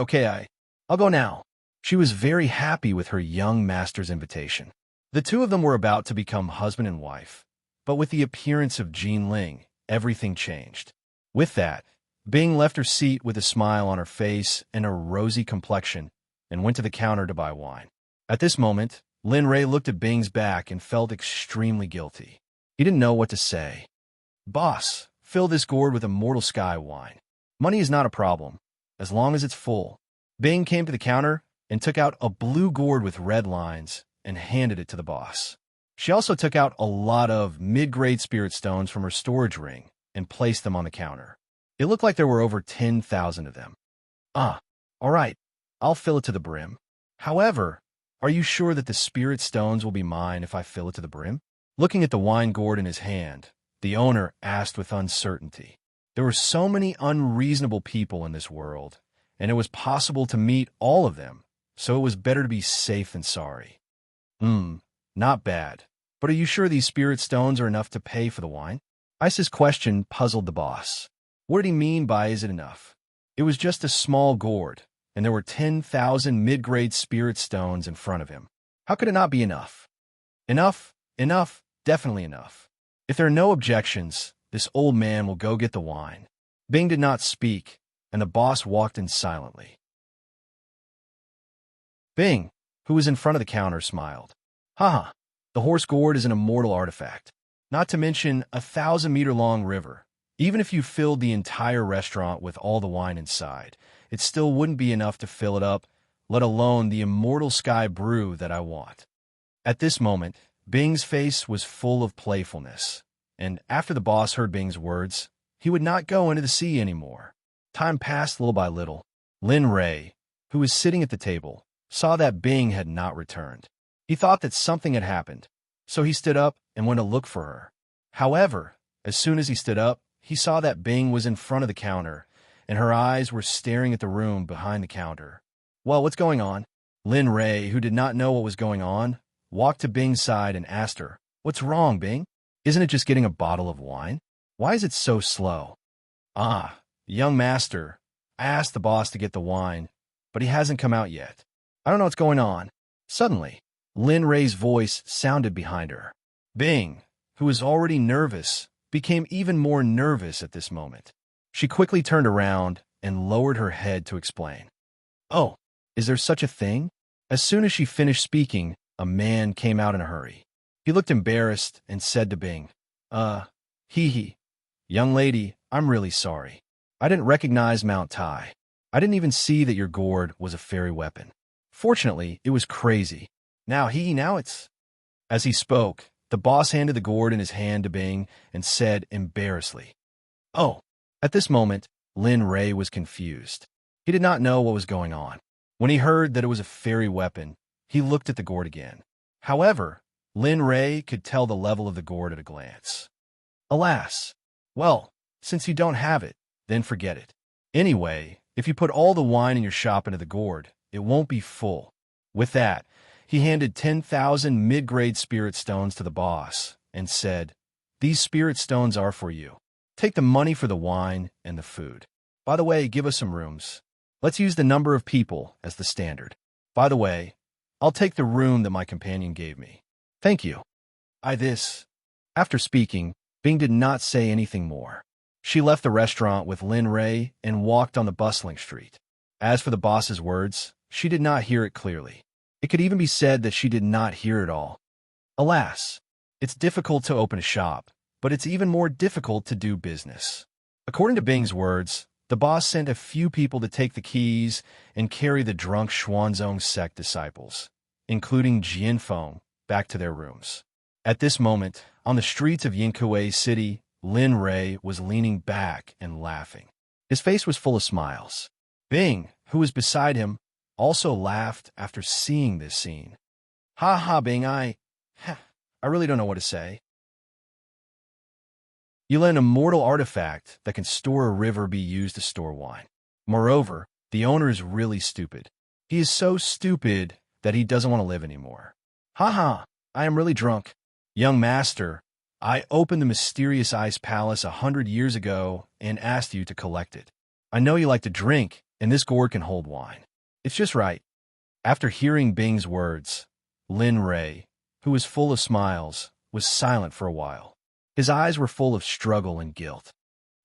I'll go now. She was very happy with her young master's invitation. The two of them were about to become husband and wife, but with the appearance of Jean Ling, everything changed. With that, Bing left her seat with a smile on her face and a rosy complexion and went to the counter to buy wine. At this moment, Lin Rei looked at Bing's back and felt extremely guilty. He didn't know what to say. Boss, fill this gourd with immortal sky wine. Money is not a problem, as long as it's full. Bing came to the counter and took out a blue gourd with red lines and handed it to the boss. She also took out a lot of mid-grade spirit stones from her storage ring and placed them on the counter. It looked like there were over 10,000 of them. All right, I'll fill it to the brim. However, are you sure that the spirit stones will be mine if I fill it to the brim? Looking at the wine gourd in his hand, the owner asked with uncertainty. There were so many unreasonable people in this world, and it was possible to meet all of them, so it was better to be safe than sorry. Not bad. But are you sure these spirit stones are enough to pay for the wine? Ice's question puzzled the boss. What did he mean by is it enough? It was just a small gourd, and there were 10,000 mid-grade spirit stones in front of him. How could it not be enough? Enough, definitely enough. If there are no objections, this old man will go get the wine. Bing did not speak, and the boss walked in silently. Bing, who was in front of the counter, smiled. Haha, the horse gourd is an immortal artifact. Not to mention a 1,000-meter-long river. Even if you filled the entire restaurant with all the wine inside, it still wouldn't be enough to fill it up, let alone the immortal sky brew that I want. At this moment, Bing's face was full of playfulness, and after the boss heard Bing's words, he would not go into the sea anymore. Time passed little by little. Lin Rei, who was sitting at the table, saw that Bing had not returned. He thought that something had happened, so he stood up and went to look for her. However, as soon as he stood up, he saw that Bing was in front of the counter, and her eyes were staring at the room behind the counter. Well, what's going on? Lin Rei, who did not know what was going on, walked to Bing's side and asked her, What's wrong, Bing? Isn't it just getting a bottle of wine? Why is it so slow? Young master, I asked the boss to get the wine, but he hasn't come out yet. I don't know what's going on. Suddenly, Lin Rei's voice sounded behind her. Bing, who was already nervous, became even more nervous at this moment. She quickly turned around and lowered her head to explain. "Oh, is there such a thing?" As soon as she finished speaking, a man came out in a hurry. He looked embarrassed and said to Bing, hee. Young lady, I'm really sorry. I didn't recognize Mount Tai. I didn't even see that your gourd was a fairy weapon. Fortunately, it was crazy. Now it's..." As he spoke, the boss handed the gourd in his hand to Bing and said embarrassedly, "Oh." At this moment, Lin Ray was confused. He did not know what was going on. When he heard that it was a fairy weapon, he looked at the gourd again. However, Lin Ray could tell the level of the gourd at a glance. Alas. Well, since you don't have it, then forget it. Anyway, if you put all the wine in your shop into the gourd, it won't be full. With that, he handed 10,000 mid-grade spirit stones to the boss and said, "These spirit stones are for you. Take the money for the wine and the food. By the way, give us some rooms. Let's use the number of people as the standard. By the way, I'll take the room that my companion gave me. Thank you." After speaking, Bing did not say anything more. She left the restaurant with Lin Ray and walked on the bustling street. As for the boss's words, she did not hear it clearly. It could even be said that she did not hear it all. Alas, it's difficult to open a shop, but it's even more difficult to do business. According to Bing's words, the boss sent a few people to take the keys and carry the drunk Xuanzong Sect disciples, including Jianfeng, back to their rooms. At this moment, on the streets of Yinkuei City, Lin Ray was leaning back and laughing. His face was full of smiles. Bing, who was beside him, also laughed after seeing this scene. "Ha ha, Bing, I really don't know what to say. You let an immortal artifact that can store a river be used to store wine. Moreover, the owner is really stupid. He is so stupid that he doesn't want to live anymore. Ha ha, I am really drunk. Young master, I opened the mysterious ice palace 100 years ago and asked you to collect it. I know you like to drink, and this gourd can hold wine. It's just right." After hearing Bing's words, Lin Ray, who was full of smiles, was silent for a while. His eyes were full of struggle and guilt.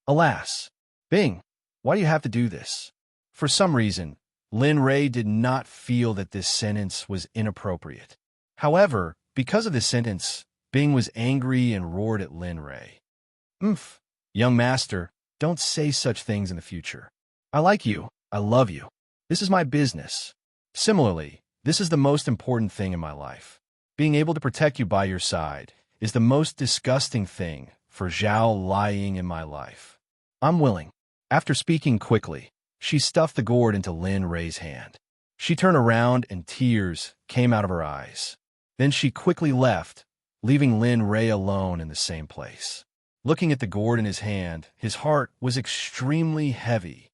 Alas, Bing, why do you have to do this? For some reason, Lin Ray did not feel that this sentence was inappropriate. However, because of this sentence, Bing was angry and roared at Lin Ray. Young master, don't say such things in the future. I like you. I love you. This is my business. Similarly, this is the most important thing in my life. Being able to protect you by your side is the most disgusting thing for Zhao lying in my life. I'm willing." After speaking quickly, she stuffed the gourd into Lin Ray's hand. She turned around and tears came out of her eyes. Then she quickly left, leaving Lin Ray alone in the same place. Looking at the gourd in his hand, his heart was extremely heavy.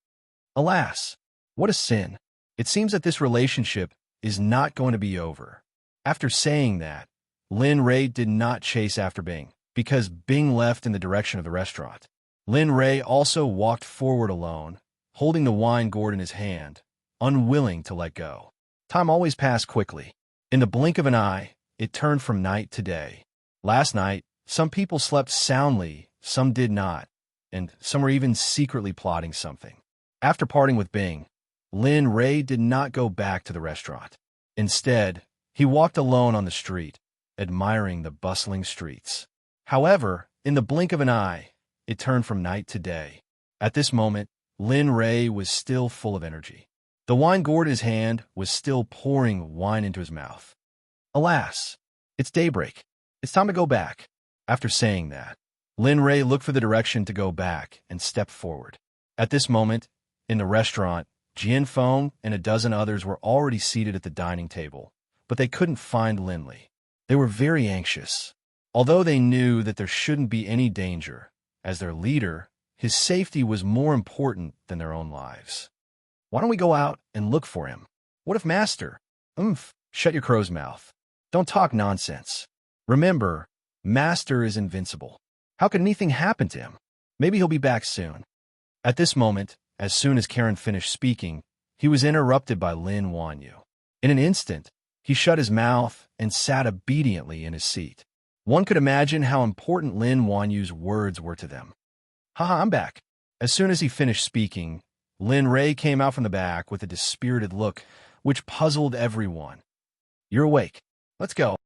Alas, what a sin. It seems that this relationship is not going to be over. After saying that, Lin Ray did not chase after Bing, because Bing left in the direction of the restaurant. Lin Ray also walked forward alone, holding the wine gourd in his hand, unwilling to let go. Time always passed quickly. In the blink of an eye, it turned from night to day. Last night, some people slept soundly, some did not, and some were even secretly plotting something. After parting with Bing, Lin Ray did not go back to the restaurant. Instead, he walked alone on the street, admiring the bustling streets. However, in the blink of an eye, it turned from night to day. At this moment, Lin Ray was still full of energy. The wine gourd in his hand was still pouring wine into his mouth. Alas, it's daybreak. It's time to go back. After saying that, Lin Ray looked for the direction to go back and stepped forward. At this moment, in the restaurant, Jianfeng and a dozen others were already seated at the dining table, but they couldn't find Lin Li. They were very anxious. Although they knew that there shouldn't be any danger, as their leader, his safety was more important than their own lives. "Why don't we go out and look for him? What if Master?" Shut your crow's mouth. Don't talk nonsense. Remember, Master is invincible. How could anything happen to him? Maybe he'll be back soon. At this moment, as soon as Karen finished speaking, he was interrupted by Lin Wanyu. In an instant, he shut his mouth and sat obediently in his seat. One could imagine how important Lin Wanyu's words were to them. Haha, I'm back. As soon as he finished speaking, Lin Ray came out from the back with a dispirited look, which puzzled everyone. You're awake. Let's go.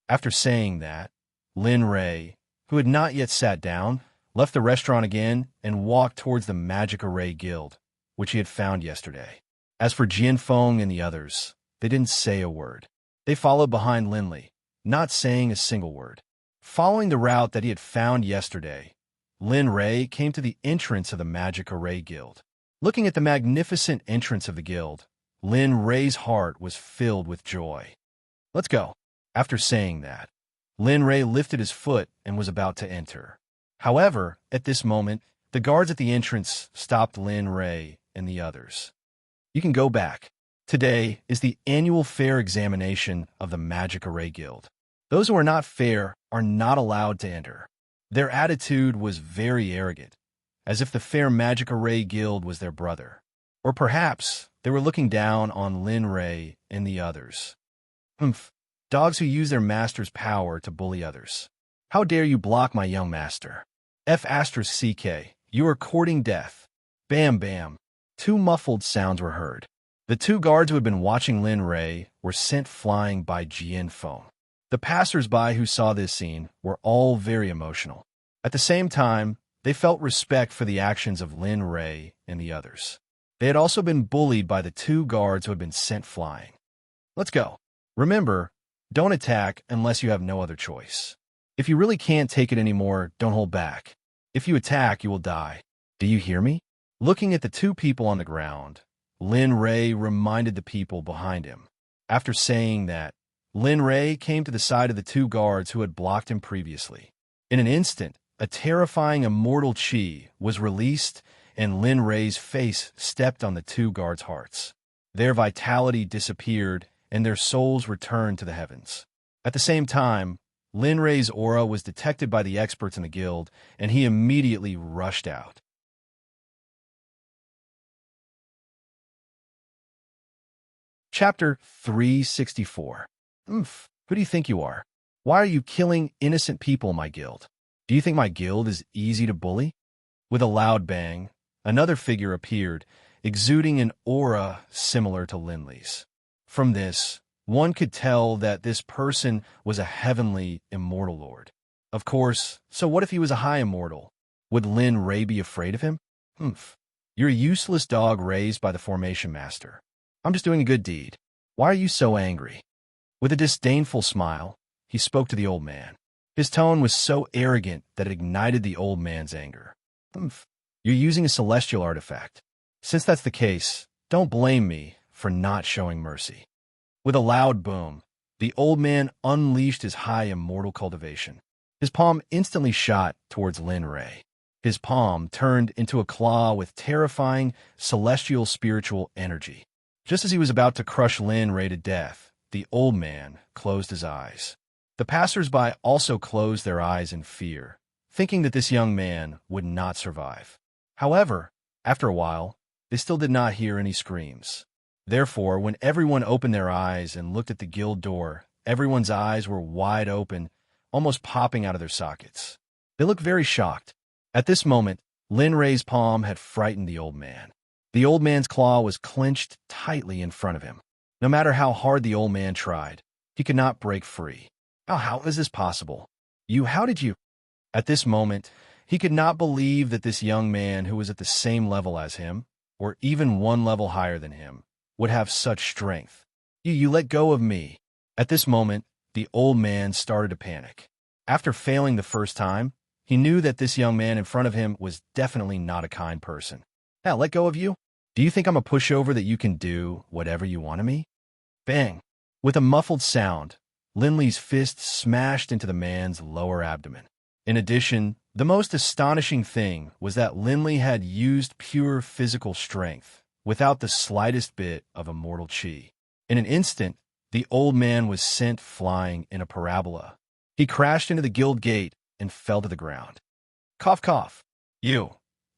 After saying that, Lin Ray, who had not yet sat down, left the restaurant again and walked towards the Magic Array Guild, which he had found yesterday. As for Jian Feng and the others, they didn't say a word. They followed behind Linley, not saying a single word. Following the route that he had found yesterday, Lin Ray came to the entrance of the Magic Array Guild. Looking at the magnificent entrance of the guild, Lin Ray's heart was filled with joy. Let's go. After saying that, Lin Ray lifted his foot and was about to enter. However, at this moment, the guards at the entrance stopped Lin Ray and the others. You can go back. Today is the annual fair examination of the Magic Array Guild. Those who are not fair are not allowed to enter. Their attitude was very arrogant, as if the fair Magic Array Guild was their brother. Or perhaps they were looking down on Lin Ray and the others. Humph. Dogs who use their master's power to bully others. How dare you block my young master? F***CK, you are courting death. Bam bam. Two muffled sounds were heard. The two guards who had been watching Lin Ray were sent flying by Jian Feng. The passers-by who saw this scene were all very emotional. At the same time, they felt respect for the actions of Lin Ray and the others. They had also been bullied by the two guards who had been sent flying. Let's go. Remember, don't attack unless you have no other choice. If you really can't take it anymore, don't hold back. If you attack, you will die. Do you hear me? Looking at the two people on the ground, Lin Ray reminded the people behind him. After saying that, Lin Ray came to the side of the two guards who had blocked him previously. In an instant, a terrifying immortal chi was released and Lin Ray's face stepped on the two guards' hearts. Their vitality disappeared and their souls returned to the heavens. At the same time, Lin Ray's aura was detected by the experts in the guild, and he immediately rushed out. Chapter 364. Who do you think you are? Why are you killing innocent people in my guild? Do you think my guild is easy to bully? With a loud bang, another figure appeared, exuding an aura similar to Linley's. From this, one could tell that this person was a heavenly immortal lord. Of course, so what if he was a high immortal? Would Lin Ray be afraid of him? You're a useless dog raised by the formation master. I'm just doing a good deed. Why are you so angry? With a disdainful smile, he spoke to the old man. His tone was so arrogant that it ignited the old man's anger. You're using a celestial artifact. Since that's the case, don't blame me for not showing mercy. With a loud boom, the old man unleashed his high immortal cultivation. His palm instantly shot towards Lin Ray. His palm turned into a claw with terrifying celestial spiritual energy. Just as he was about to crush Lin Ray to death, the old man closed his eyes. The passers-by also closed their eyes in fear, thinking that this young man would not survive. However, after a while, they still did not hear any screams. Therefore, when everyone opened their eyes and looked at the guild door, everyone's eyes were wide open, almost popping out of their sockets. They looked very shocked. At this moment, Lin Ray's palm had frightened the old man. The old man's claw was clenched tightly in front of him. No matter how hard the old man tried, he could not break free. How is this possible? How did you? At this moment, he could not believe that this young man who was at the same level as him, or even one level higher than him, would have such strength. You let go of me. At this moment, the old man started to panic. After failing the first time, he knew that this young man in front of him was definitely not a kind person. Let go of you? Do you think I'm a pushover that you can do whatever you want of me? Bang! With a muffled sound, Linley's fist smashed into the man's lower abdomen. In addition, the most astonishing thing was that Linley had used pure physical strength, without the slightest bit of immortal chi. In an instant, the old man was sent flying in a parabola. He crashed into the guild gate and fell to the ground. Cough, cough.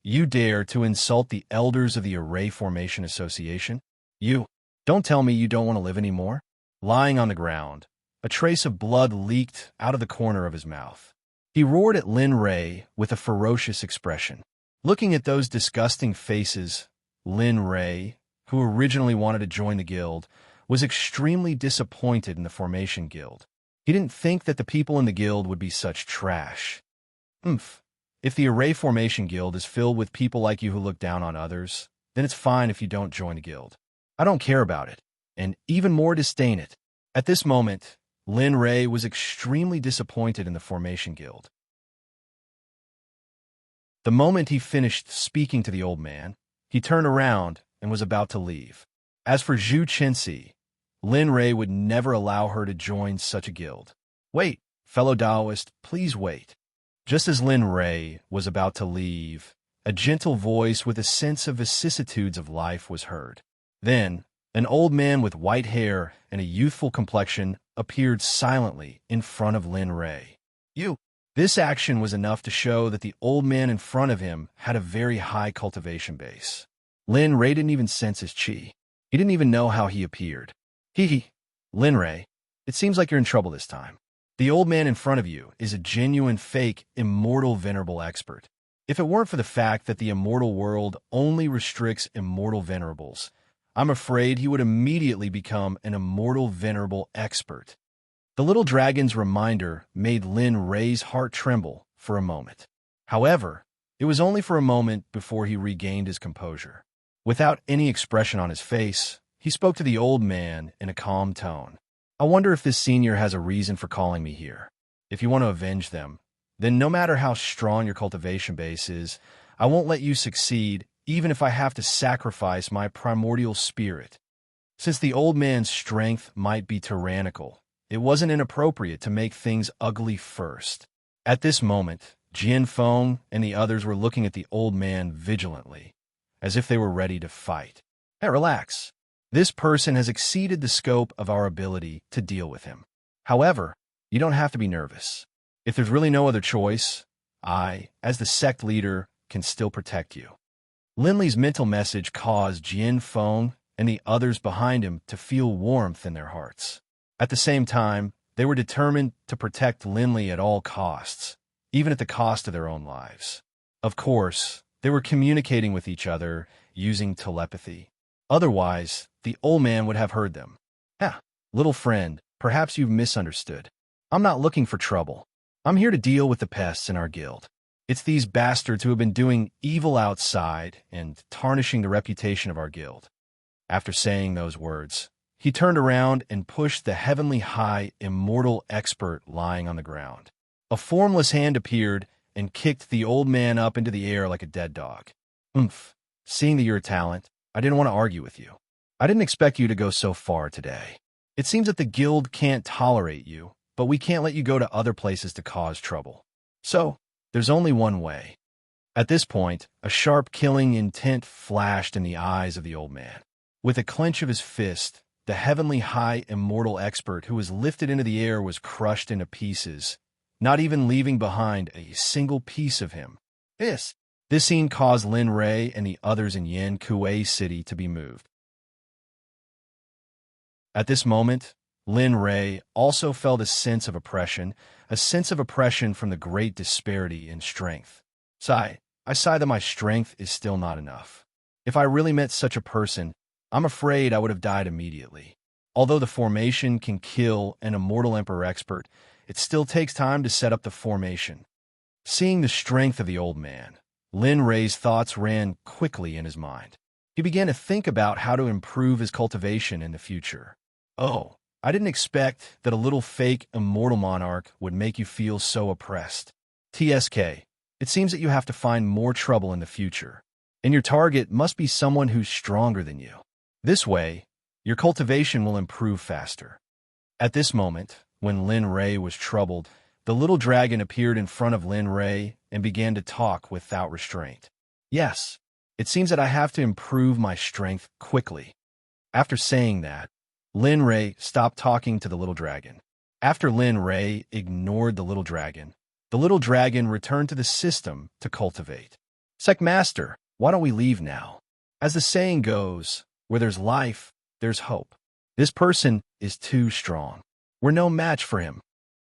You dare to insult the elders of the Array Formation Association? Don't tell me you don't want to live anymore? Lying on the ground, A trace of blood leaked out of the corner of his mouth. He roared at Lin Ray with a ferocious expression. Looking at those disgusting faces, Lin Ray, who originally wanted to join the guild, was extremely disappointed in the Formation Guild. He didn't think that the people in the guild would be such trash. If the Array Formation Guild is filled with people like you who look down on others, then it's fine if you don't join the guild. I don't care about it, and even more disdain it. At this moment, Lin Ray was extremely disappointed in the Formation Guild. The moment he finished speaking to the old man, he turned around and was about to leave. As for Zhu Chenxi, Lin Ray would never allow her to join such a guild. Wait, fellow Taoist, please wait. Just as Lin Ray was about to leave, a gentle voice with a sense of vicissitudes of life was heard. Then, an old man with white hair and a youthful complexion appeared silently in front of Lin Ray. This action was enough to show that the old man in front of him had a very high cultivation base. Lin Ray didn't even sense his chi. He didn't even know how he appeared. Lin Ray, it seems like you're in trouble this time. The old man in front of you is a genuine fake, immortal venerable expert. If it weren't for the fact that the immortal world only restricts immortal venerables, I'm afraid he would immediately become an immortal venerable expert. The little dragon's reminder made Lin Ray's heart tremble for a moment. However, it was only for a moment before he regained his composure. Without any expression on his face, he spoke to the old man in a calm tone. I wonder if this senior has a reason for calling me here. If you want to avenge them, then no matter how strong your cultivation base is, I won't let you succeed, even if I have to sacrifice my primordial spirit. Since the old man's strength might be tyrannical, it wasn't inappropriate to make things ugly first. At this moment, Jian Feng and the others were looking at the old man vigilantly, as if they were ready to fight. Hey, relax. This person has exceeded the scope of our ability to deal with him. However, you don't have to be nervous. If there's really no other choice, I, as the sect leader, can still protect you. Linley's mental message caused Jian Feng and the others behind him to feel warmth in their hearts. At the same time, they were determined to protect Linley at all costs, even at the cost of their own lives. Of course, they were communicating with each other using telepathy. Otherwise, the old man would have heard them. Little friend, perhaps you've misunderstood. I'm not looking for trouble. I'm here to deal with the pests in our guild. It's these bastards who have been doing evil outside and tarnishing the reputation of our guild. After saying those words, he turned around and pushed the heavenly high, immortal expert lying on the ground. A formless hand appeared and kicked the old man up into the air like a dead dog. Seeing that you're a talent, I didn't want to argue with you. I didn't expect you to go so far today. It seems that the guild can't tolerate you, but we can't let you go to other places to cause trouble. So, there's only one way. At this point, a sharp killing intent flashed in the eyes of the old man. With a clench of his fist, the heavenly high immortal expert who was lifted into the air was crushed into pieces, not even leaving behind a single piece of him. This scene caused Lin Ray and the others in Yan Kuei City to be moved. At this moment, Lin Ray also felt a sense of oppression from the great disparity in strength. I sigh that my strength is still not enough. If I really met such a person, I'm afraid I would have died immediately. Although the formation can kill an immortal emperor expert, it still takes time to set up the formation. Seeing the strength of the old man, Lin Ray's thoughts ran quickly in his mind. He began to think about how to improve his cultivation in the future. I didn't expect that a little fake immortal monarch would make you feel so oppressed. TSK, it seems that you have to find more trouble in the future, and your target must be someone who's stronger than you. This way, your cultivation will improve faster. At this moment, when Lin Ray was troubled, the little dragon appeared in front of Lin Ray and began to talk without restraint. Yes, it seems that I have to improve my strength quickly. After saying that, Lin Ray stopped talking to the little dragon. After Lin Ray ignored the little dragon returned to the system to cultivate. Sect Master, why don't we leave now? As the saying goes, where there's life, there's hope. This person is too strong. were no match for him.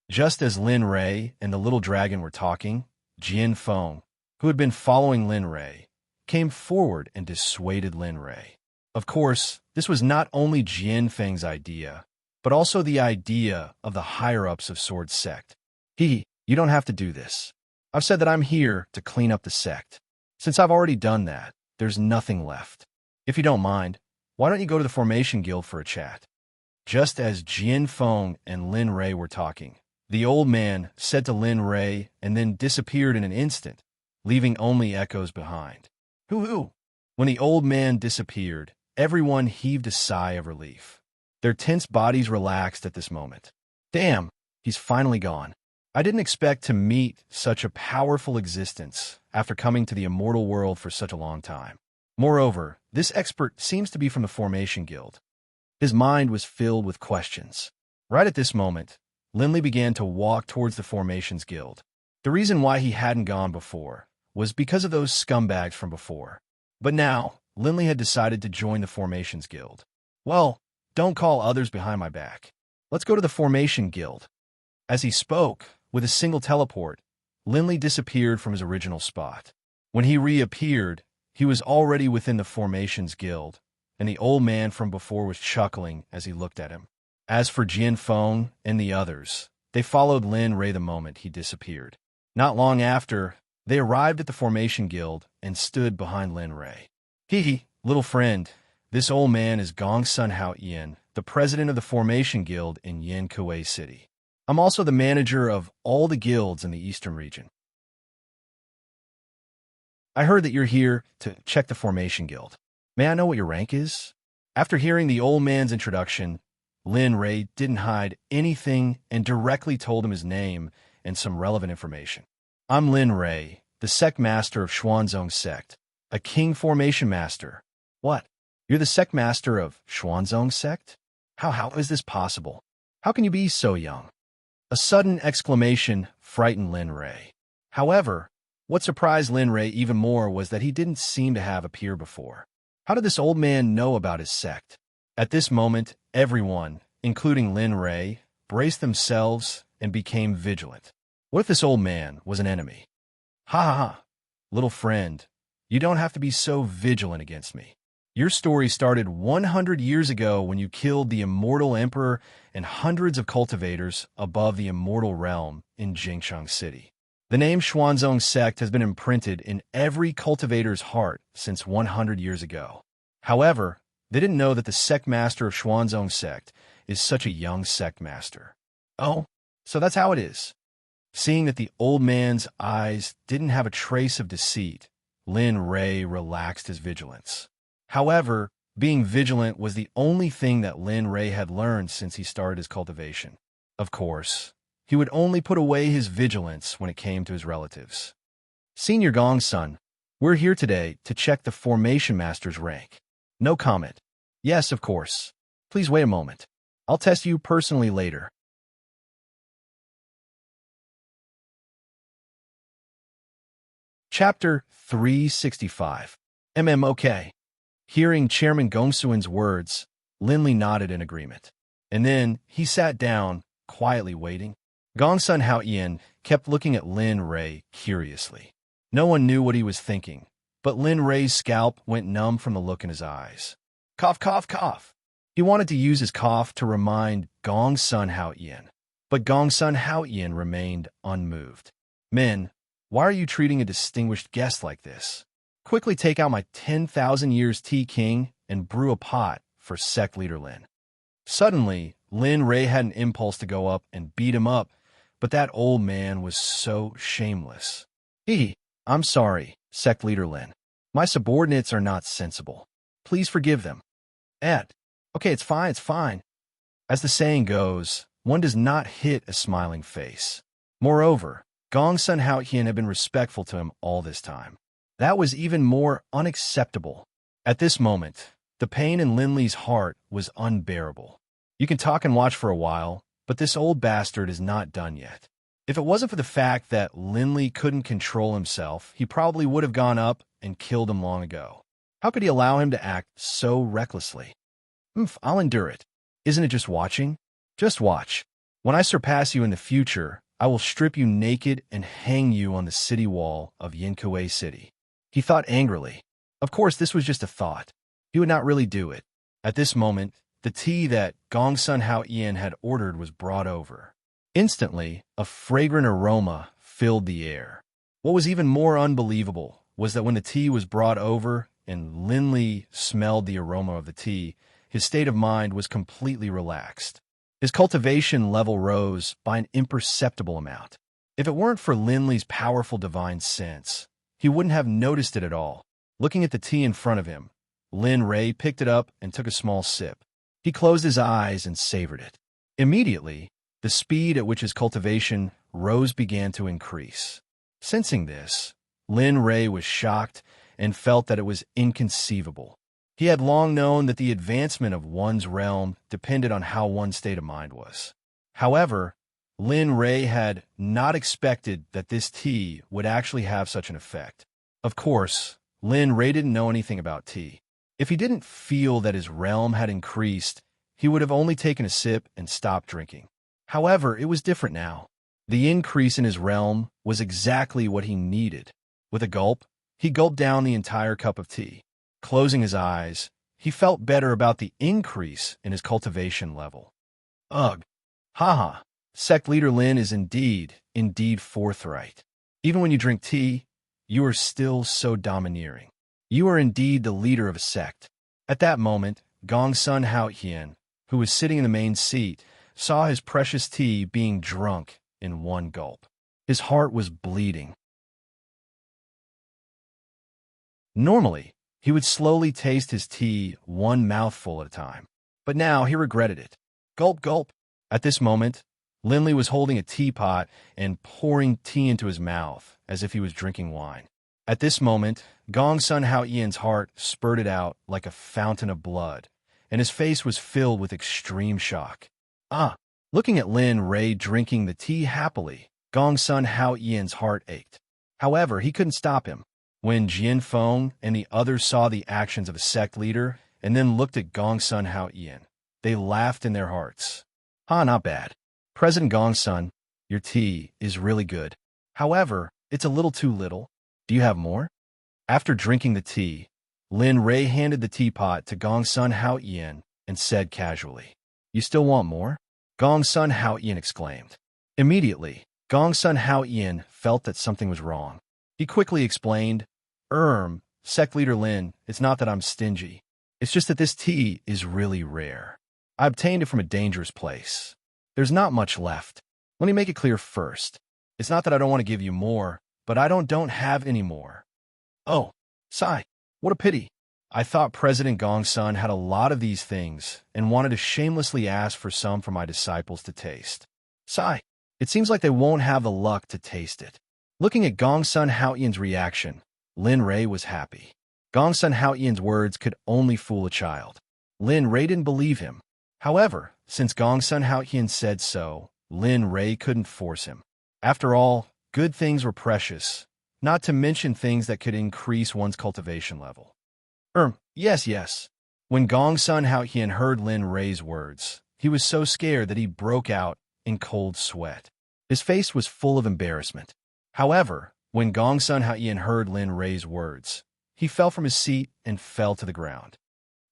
Just as Lin Rei and the little dragon were talking, Jian Feng, who had been following Lin Rei, came forward and dissuaded Lin Rei. Of course, this was not only Jian Feng's idea, but also the idea of the higher-ups of Sword Sect. You don't have to do this. I've said that I'm here to clean up the sect. Since I've already done that, there's nothing left. If you don't mind, why don't you go to the Formation Guild for a chat? Just as Jian Feng and Lin Rei were talking, the old man said to Lin Rei and then disappeared in an instant, leaving only echoes behind. Hoo-hoo! When the old man disappeared, everyone heaved a sigh of relief. Their tense bodies relaxed at this moment. Damn, he's finally gone. I didn't expect to meet such a powerful existence after coming to the immortal world for such a long time. Moreover, this expert seems to be from the Formation Guild. His mind was filled with questions. Right at this moment, Linley began to walk towards the Formations Guild. The reason why he hadn't gone before was because of those scumbags from before. But now, Linley had decided to join the Formations Guild. Well, don't call others behind my back. Let's go to the Formation Guild. As he spoke, with a single teleport, Linley disappeared from his original spot. When he reappeared, he was already within the Formations Guild, and the old man from before was chuckling as he looked at him. As for Jian Feng and the others, they followed Lin Rei the moment he disappeared. Not long after, they arrived at the Formation Guild and stood behind Lin Rei. Little friend, this old man is Gongsun Hao Yin, the president of the Formation Guild in Yankuei City. I'm also the manager of all the guilds in the Eastern region. I heard that you're here to check the Formation Guild. May I know what your rank is? After hearing the old man's introduction, Lin Rei didn't hide anything and directly told him his name and some relevant information. I'm Lin Rei, the Sect Master of Xuanzong Sect, a King Formation Master. What? You're the Sect Master of Xuanzong Sect? How is this possible? How can you be so young? A sudden exclamation frightened Lin Rei. However, what surprised Lin Rei even more was that he didn't seem to have appeared before. How did this old man know about his sect? At this moment, everyone, including Lin Rei, braced themselves and became vigilant. What if this old man was an enemy? Ha! Little friend, you don't have to be so vigilant against me. Your story started 100 years ago when you killed the immortal emperor and hundreds of cultivators above the immortal realm in Jingshang City. The name Xuanzong Sect has been imprinted in every cultivator's heart since 100 years ago. However, they didn't know that the Sect Master of Xuanzong Sect is such a young Sect Master. Oh, so that's how it is. Seeing that the old man's eyes didn't have a trace of deceit, Lin Rei relaxed his vigilance. However, being vigilant was the only thing that Lin Rei had learned since he started his cultivation. Of course, he would only put away his vigilance when it came to his relatives. Senior Gongsun, we're here today to check the Formation Master's rank. No comment. Yes, of course. Please wait a moment. I'll test you personally later. Chapter 365. Okay. Hearing Chairman Gongsuan's words, Linley nodded in agreement. And then he sat down, quietly waiting. Gongsun Hao Yin kept looking at Lin Rei curiously. No one knew what he was thinking, but Lin Rei's scalp went numb from the look in his eyes. Cough, cough, cough. He wanted to use his cough to remind Gongsun Hao Yin, but Gongsun Hao Yin remained unmoved. Men, why are you treating a distinguished guest like this? Quickly take out my 10,000 years tea king and brew a pot for Sect Leader Lin. Suddenly, Lin Rei had an impulse to go up and beat him up, but that old man was so shameless. I'm sorry, Sect Leader Lin. My subordinates are not sensible. Please forgive them. Okay, it's fine. As the saying goes, one does not hit a smiling face. Moreover, Gongsun Hao Yin had been respectful to him all this time. That was even more unacceptable. At this moment, the pain in Linley's heart was unbearable. You can talk and watch for a while, but this old bastard is not done yet. If it wasn't for the fact that Linley couldn't control himself, he probably would have gone up and killed him long ago. How could he allow him to act so recklessly? I'll endure it. Isn't it just watching? Just watch. When I surpass you in the future, I will strip you naked and hang you on the city wall of Yinkue City. He thought angrily. Of course, this was just a thought. He would not really do it. At this moment, the tea that Gongsun Haoyan had ordered was brought over. Instantly, a fragrant aroma filled the air. What was even more unbelievable was that when the tea was brought over and Linley smelled the aroma of the tea, his state of mind was completely relaxed. His cultivation level rose by an imperceptible amount. If it weren't for Linley's powerful divine sense, he wouldn't have noticed it at all. Looking at the tea in front of him, Lin Ray picked it up and took a small sip. He closed his eyes and savored it. Immediately, the speed at which his cultivation rose began to increase. Sensing this, Lin Ray was shocked and felt that it was inconceivable. He had long known that the advancement of one's realm depended on how one's state of mind was. However, Lin Ray had not expected that this tea would actually have such an effect. Of course, Lin Ray didn't know anything about tea. If he didn't feel that his realm had increased, he would have only taken a sip and stopped drinking. However, it was different now. The increase in his realm was exactly what he needed. With a gulp, he gulped down the entire cup of tea. Closing his eyes, he felt better about the increase in his cultivation level. Ugh. Haha. Sect leader Lin is indeed forthright. Even when you drink tea, you are still so domineering. You are indeed the leader of a sect. At that moment, Gongsun Haoyan, who was sitting in the main seat, saw his precious tea being drunk in one gulp. His heart was bleeding. Normally, he would slowly taste his tea one mouthful at a time, but now he regretted it. Gulp, gulp. At this moment, Linley was holding a teapot and pouring tea into his mouth as if he was drinking wine. At this moment, Gongsun Haoyan's heart spurted out like a fountain of blood, and his face was filled with extreme shock. Looking at Lin Ray drinking the tea happily, Gongsun Haoyan's heart ached. However, he couldn't stop him. When Jian Feng and the others saw the actions of a sect leader and then looked at Gongsun Haoyan, they laughed in their hearts. Not bad. President Gongsun, your tea is really good. However, it's a little too little. Do you have more? After drinking the tea, Lin Ray handed the teapot to Gongsun Haoyan and said casually, "You still want more?" Gongsun Haoyan exclaimed. Immediately, Gongsun Haoyan felt that something was wrong. He quickly explained, Sect leader Lin, it's not that I'm stingy. It's just that this tea is really rare. I obtained it from a dangerous place. There's not much left. Let me make it clear first. It's not that I don't want to give you more, but I don't have any more. Oh, sigh. What a pity. I thought President Gongsun had a lot of these things and wanted to shamelessly ask for some for my disciples to taste. Sigh. It seems like they won't have the luck to taste it. Looking at Gongsun Haoyan's reaction, Lin Ray was happy. Gongsun Haoyan's words could only fool a child. Lin Ray didn't believe him. However, since Gongsun Haoyan said so, Lin Ray couldn't force him. After all, good things were precious, not to mention things that could increase one's cultivation level. Yes. When Gongsun Haoyan heard Lin Ray's words, he was so scared that he broke out in cold sweat. His face was full of embarrassment. However, when Gongsun Haoyan heard Lin Ray's words, he fell from his seat and fell to the ground.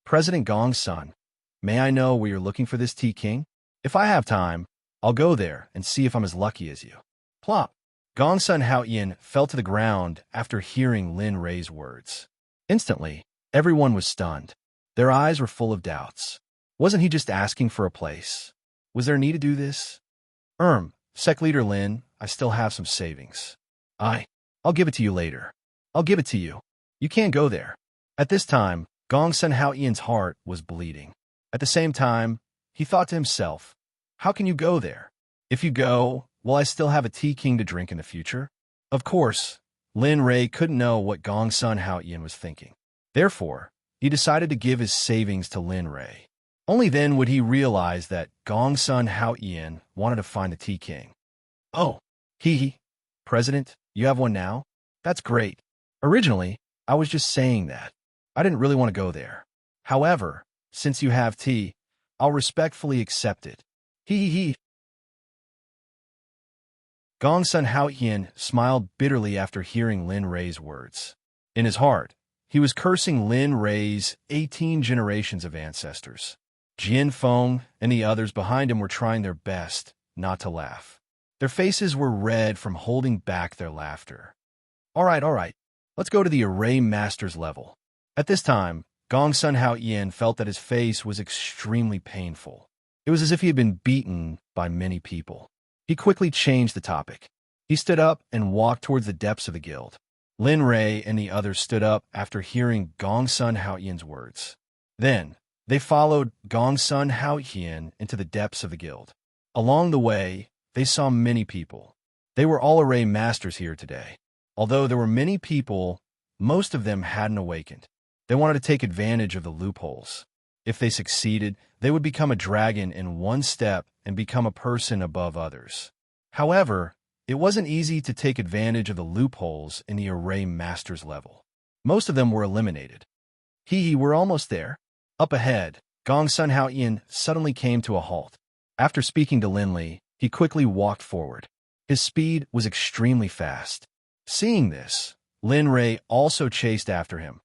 President Gongsun, may I know where you're looking for this tea king? If I have time, I'll go there and see if I'm as lucky as you. Plop. Gongsun Haoyan fell to the ground after hearing Lin Ray's words. Instantly, everyone was stunned. Their eyes were full of doubts. Wasn't he just asking for a place? Was there a need to do this? Sect leader Lin, I still have some savings. I'll give it to you later. I'll give it to you. You can't go there. At this time, Gongsun Haoyan's heart was bleeding. At the same time, he thought to himself, how can you go there? If you go, will I still have a tea king to drink in the future? Of course, Lin Ray couldn't know what Gongsun Haoyan was thinking. Therefore, he decided to give his savings to Lin Ray. Only then would he realize that Gongsun Haoyan wanted to find the tea king. Oh, President, you have one now? That's great. Originally, I was just saying that. I didn't really want to go there. However, since you have tea, I'll respectfully accept it. Gongsun Haoyan smiled bitterly after hearing Lin Rei's words. In his heart, he was cursing Lin Rei's 18 generations of ancestors. Jian Feng and the others behind him were trying their best not to laugh. Their faces were red from holding back their laughter. All right. Let's go to the Array Master's level. At this time, Gongsun Haoyan felt that his face was extremely painful. It was as if he had been beaten by many people. He quickly changed the topic. He stood up and walked towards the depths of the guild. Lin Rei and the others stood up after hearing Gongsun Haoyan's words. Then, they followed Gongsun Haoyan into the depths of the guild. Along the way, they saw many people. They were all Array Masters here today. Although there were many people, most of them hadn't awakened. They wanted to take advantage of the loopholes. If they succeeded, they would become a dragon in one step and become a person above others. However, it wasn't easy to take advantage of the loopholes in the Array Masters level. Most of them were eliminated. We're almost there. Up ahead, Gongsun Haoyan suddenly came to a halt. After speaking to Linli, he quickly walked forward. His speed was extremely fast. Seeing this, Lin Rei also chased after him,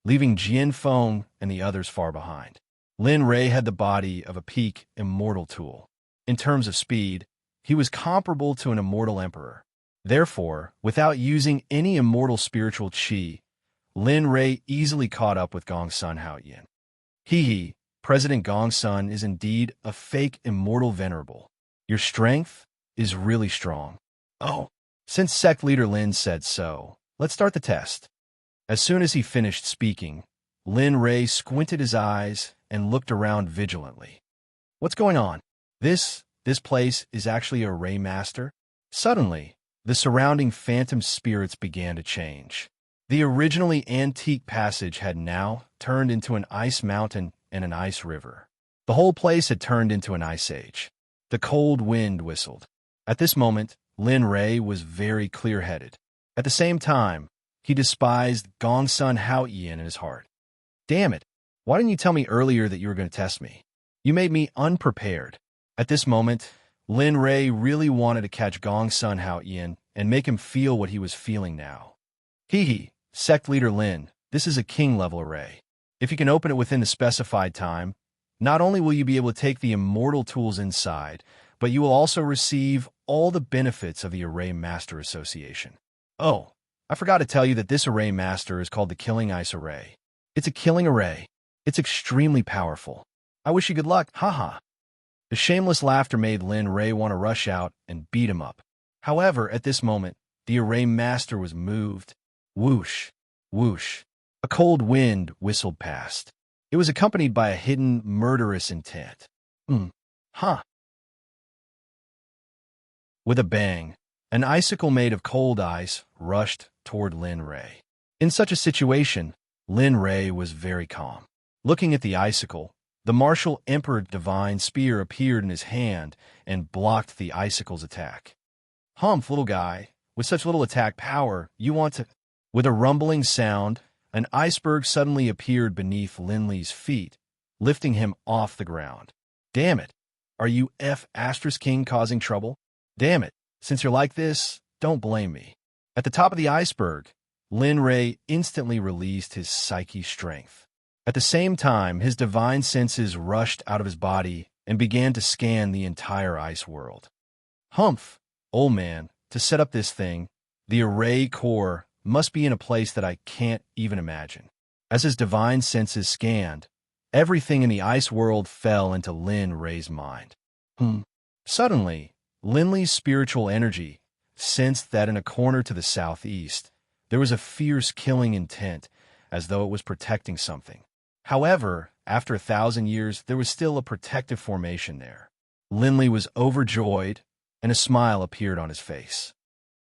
leaving Jian Feng and the others far behind. Lin Rei had the body of a peak immortal tool. In terms of speed, he was comparable to an immortal emperor. Therefore, without using any immortal spiritual qi, Lin Rei easily caught up with Gongsun Haoyan. President Gongsun is indeed a fake immortal venerable. Your strength is really strong. Oh, since Sect leader Lin said so, let's start the test. As soon as he finished speaking, Lin Rei squinted his eyes and looked around vigilantly. What's going on? This place is actually a Array Master? Suddenly, the surrounding phantom spirits began to change. The originally antique passage had now turned into an ice mountain and an ice river. The whole place had turned into an ice age. The cold wind whistled. At this moment, Lin Rei was very clear-headed. At the same time, he despised Gongsun Haoyan in his heart. Damn it, why didn't you tell me earlier that you were going to test me? You made me unprepared. At this moment, Lin Rei really wanted to catch Gongsun Haoyan and make him feel what he was feeling now. Sect leader Lin, this is a king-level array. If you can open it within the specified time, not only will you be able to take the immortal tools inside, but you will also receive all the benefits of the Array Master Association. Oh, I forgot to tell you that this Array Master is called the Killing Ice Array. It's a killing array. It's extremely powerful. I wish you good luck, haha. The shameless laughter made Lin Rei want to rush out and beat him up. However, at this moment, the Array Master was moved. Whoosh, whoosh. A cold wind whistled past. It was accompanied by a hidden, murderous intent. With a bang, an icicle made of cold ice rushed toward Lin Rei. In such a situation, Lin Rei was very calm. Looking at the icicle, the martial emperor divine spear appeared in his hand and blocked the icicle's attack. Humph, little guy, with such little attack power, you want to... With a rumbling sound, an iceberg suddenly appeared beneath Linli's feet, lifting him off the ground. Damn it, are you King causing trouble? Damn it, since you're like this, don't blame me. At the top of the iceberg, Lin Rei instantly released his psyche strength. At the same time, his divine senses rushed out of his body and began to scan the entire ice world. Humph, old man, to set up this thing, the array core must be in a place that I can't even imagine. As his divine senses scanned, everything in the ice world fell into Lin Rei's mind. Suddenly, Linli's spiritual energy sensed that in a corner to the southeast, there was a fierce killing intent, as though it was protecting something. However, after 1,000 years, there was still a protective formation there. Linli was overjoyed, and a smile appeared on his face.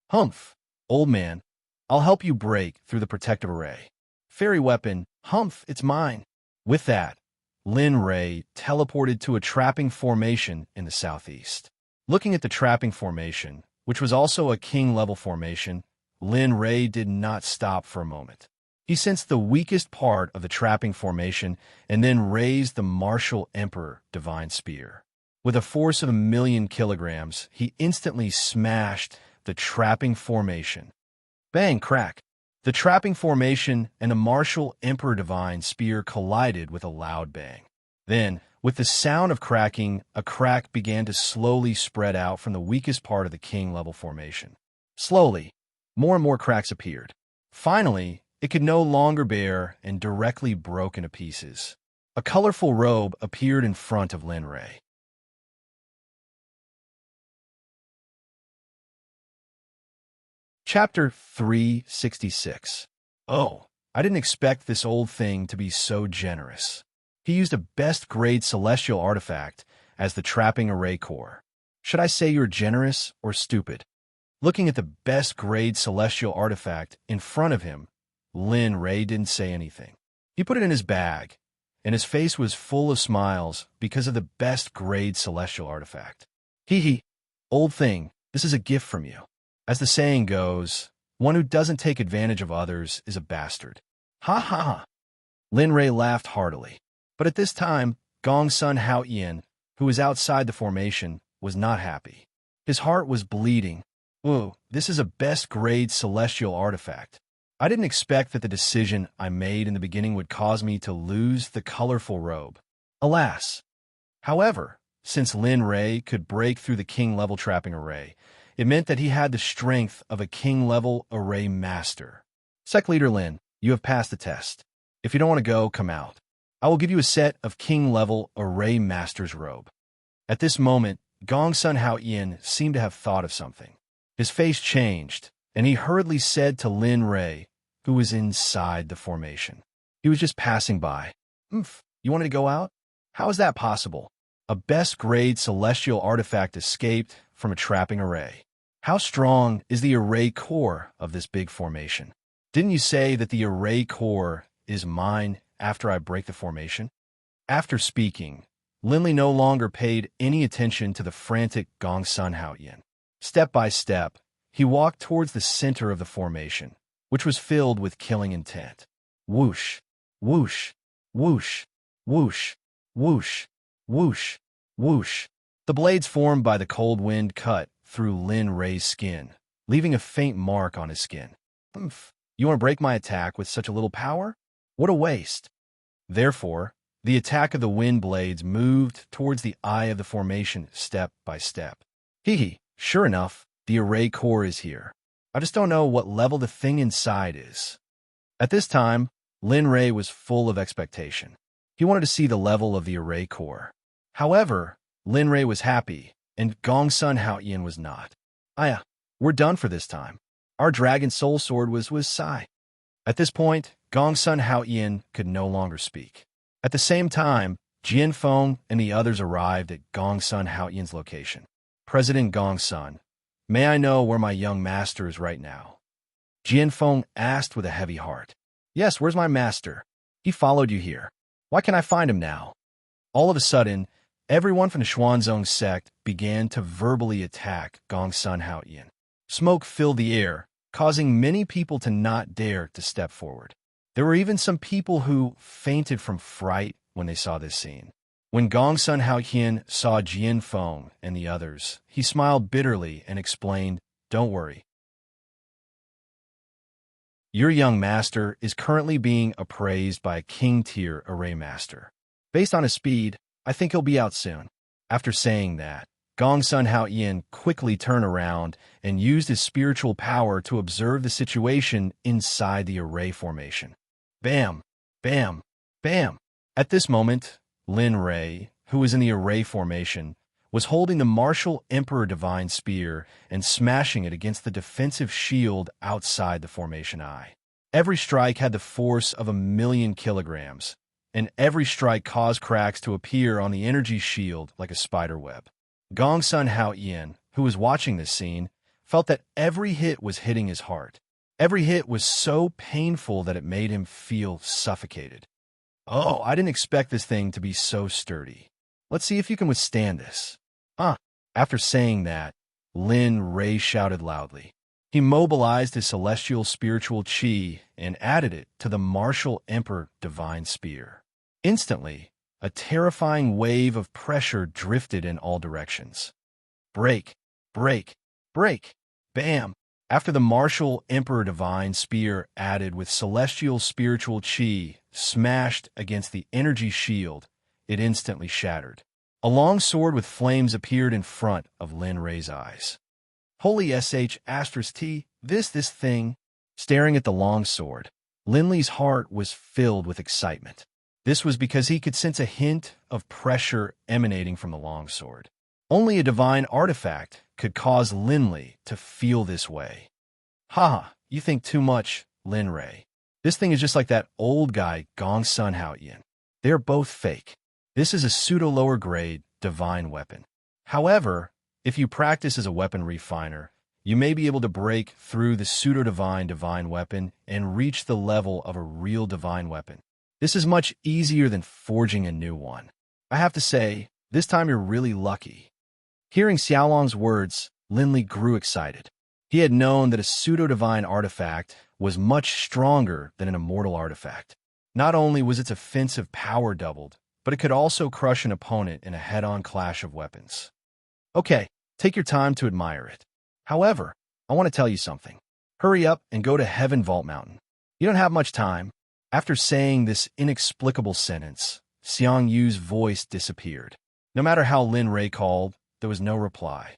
Humph, old man, I'll help you break through the protective array. Fairy weapon, Humph, it's mine. With that, Lin Rei teleported to a trapping formation in the southeast. Looking at the trapping formation, which was also a king-level formation, Lin Rei did not stop for a moment. He sensed the weakest part of the trapping formation and then raised the martial emperor divine spear. With a force of 1,000,000 kilograms, he instantly smashed the trapping formation. Bang, crack. The trapping formation and the martial Emperor Divine spear collided with a loud bang. Then, with the sound of cracking, a crack began to slowly spread out from the weakest part of the king-level formation. Slowly, more and more cracks appeared. Finally, it could no longer bear and directly broke into pieces. A colorful robe appeared in front of Lin Rei. Chapter 366. Oh, I didn't expect this old thing to be so generous. He used a best-grade celestial artifact as the trapping array core. Should I say you're generous or stupid? Looking at the best-grade celestial artifact in front of him, Lin Rei didn't say anything. He put it in his bag, and his face was full of smiles because of the best-grade celestial artifact. Hee, old thing, this is a gift from you. As the saying goes, one who doesn't take advantage of others is a bastard. Ha ha ha. Lin Rei laughed heartily. But at this time, Gong's son Hao Yin, who was outside the formation, was not happy. His heart was bleeding. Whoa, this is a best-grade celestial artifact. I didn't expect that the decision I made in the beginning would cause me to lose the colorful robe. Alas. However, since Lin Rei could break through the king-level trapping array, it meant that he had the strength of a king-level array master. Sect Leader Lin, you have passed the test. If you don't want to go, come out. I will give you a set of king-level array master's robe. At this moment, Gong's son Hao Yin seemed to have thought of something. His face changed, and he hurriedly said to Lin Rei, who was inside the formation. He was just passing by. You wanted to go out? How is that possible? A best-grade celestial artifact escaped from a trapping array. How strong is the array core of this big formation? Didn't you say that the array core is mine after I break the formation? After speaking, Lin Li no longer paid any attention to the frantic Gong son Hao Yin. Step by step, he walked towards the center of the formation, which was filled with killing intent. Whoosh, whoosh, whoosh, whoosh, whoosh, whoosh, whoosh. The blades formed by the cold wind cut through Lin Rei's skin, leaving a faint mark on his skin. You want to break my attack with such a little power? What a waste. Therefore, the attack of the wind blades moved towards the eye of the formation step by step. Sure enough, the array core is here. I just don't know what level the thing inside is. At this time, Lin Rei was full of expectation. He wanted to see the level of the array core. However, Lin Rei was happy, and Gong's son Hao Yin was not. We're done for this time. Our dragon soul sword was Sai. At this point, Gong's son Hao Yin could no longer speak. At the same time, Jian Feng and the others arrived at Gong's son Hao Yin's location. President Gong's son, may I know where my young master is right now? Jian Feng asked with a heavy heart. Yes, where's my master? He followed you here. Why can't I find him now? All of a sudden, everyone from the Xuanzong sect began to verbally attack Gong's son Hao Yin. Smoke filled the air, causing many people to not dare to step forward. There were even some people who fainted from fright when they saw this scene. When Gong's son Hao Yin saw Jian Feng and the others, he smiled bitterly and explained, "Don't worry. Your young master is currently being appraised by a king-tier array master. Based on his speed, I think he'll be out soon." After saying that, Gong's son Hao Yin quickly turned around and used his spiritual power to observe the situation inside the array formation. Bam! Bam! Bam! At this moment, Lin Rei, who was in the array formation, was holding the martial Emperor Divine Spear and smashing it against the defensive shield outside the formation eye. Every strike had the force of 1,000,000 kilograms, and every strike caused cracks to appear on the energy shield like a spider web. Gong's son Hao Yin, who was watching this scene, felt that every hit was hitting his heart. Every hit was so painful that it made him feel suffocated. Oh, I didn't expect this thing to be so sturdy. Let's see if you can withstand this. After saying that, Lin Rei shouted loudly. He mobilized his celestial spiritual chi and added it to the martial Emperor Divine Spear. Instantly, a terrifying wave of pressure drifted in all directions. Break, break, break. Bam! After the martial Emperor Divine Spear added with celestial spiritual chi smashed against the energy shield, it instantly shattered. A long sword with flames appeared in front of Lin Ray's eyes. Holy sh*t, this thing. Staring at the long sword, Linley's heart was filled with excitement. This was because he could sense a hint of pressure emanating from the longsword. Only a divine artifact could cause Linley to feel this way. Haha, you think too much, Lin Ray. This thing is just like that old guy, Gong Sun Haoyan. They are both fake. This is a pseudo-lower grade divine weapon. However, if you practice as a weapon refiner, you may be able to break through the pseudo-divine weapon and reach the level of a real divine weapon. This is much easier than forging a new one. I have to say, this time you're really lucky. Hearing Xiaolong's words, Linley grew excited. He had known that a pseudo-divine artifact was much stronger than an immortal artifact. Not only was its offensive power doubled, but it could also crush an opponent in a head-on clash of weapons. Okay, take your time to admire it. However, I want to tell you something. Hurry up and go to Heaven Vault Mountain. You don't have much time. After saying this inexplicable sentence, Xiang Yu's voice disappeared. No matter how Lin Ray called, there was no reply.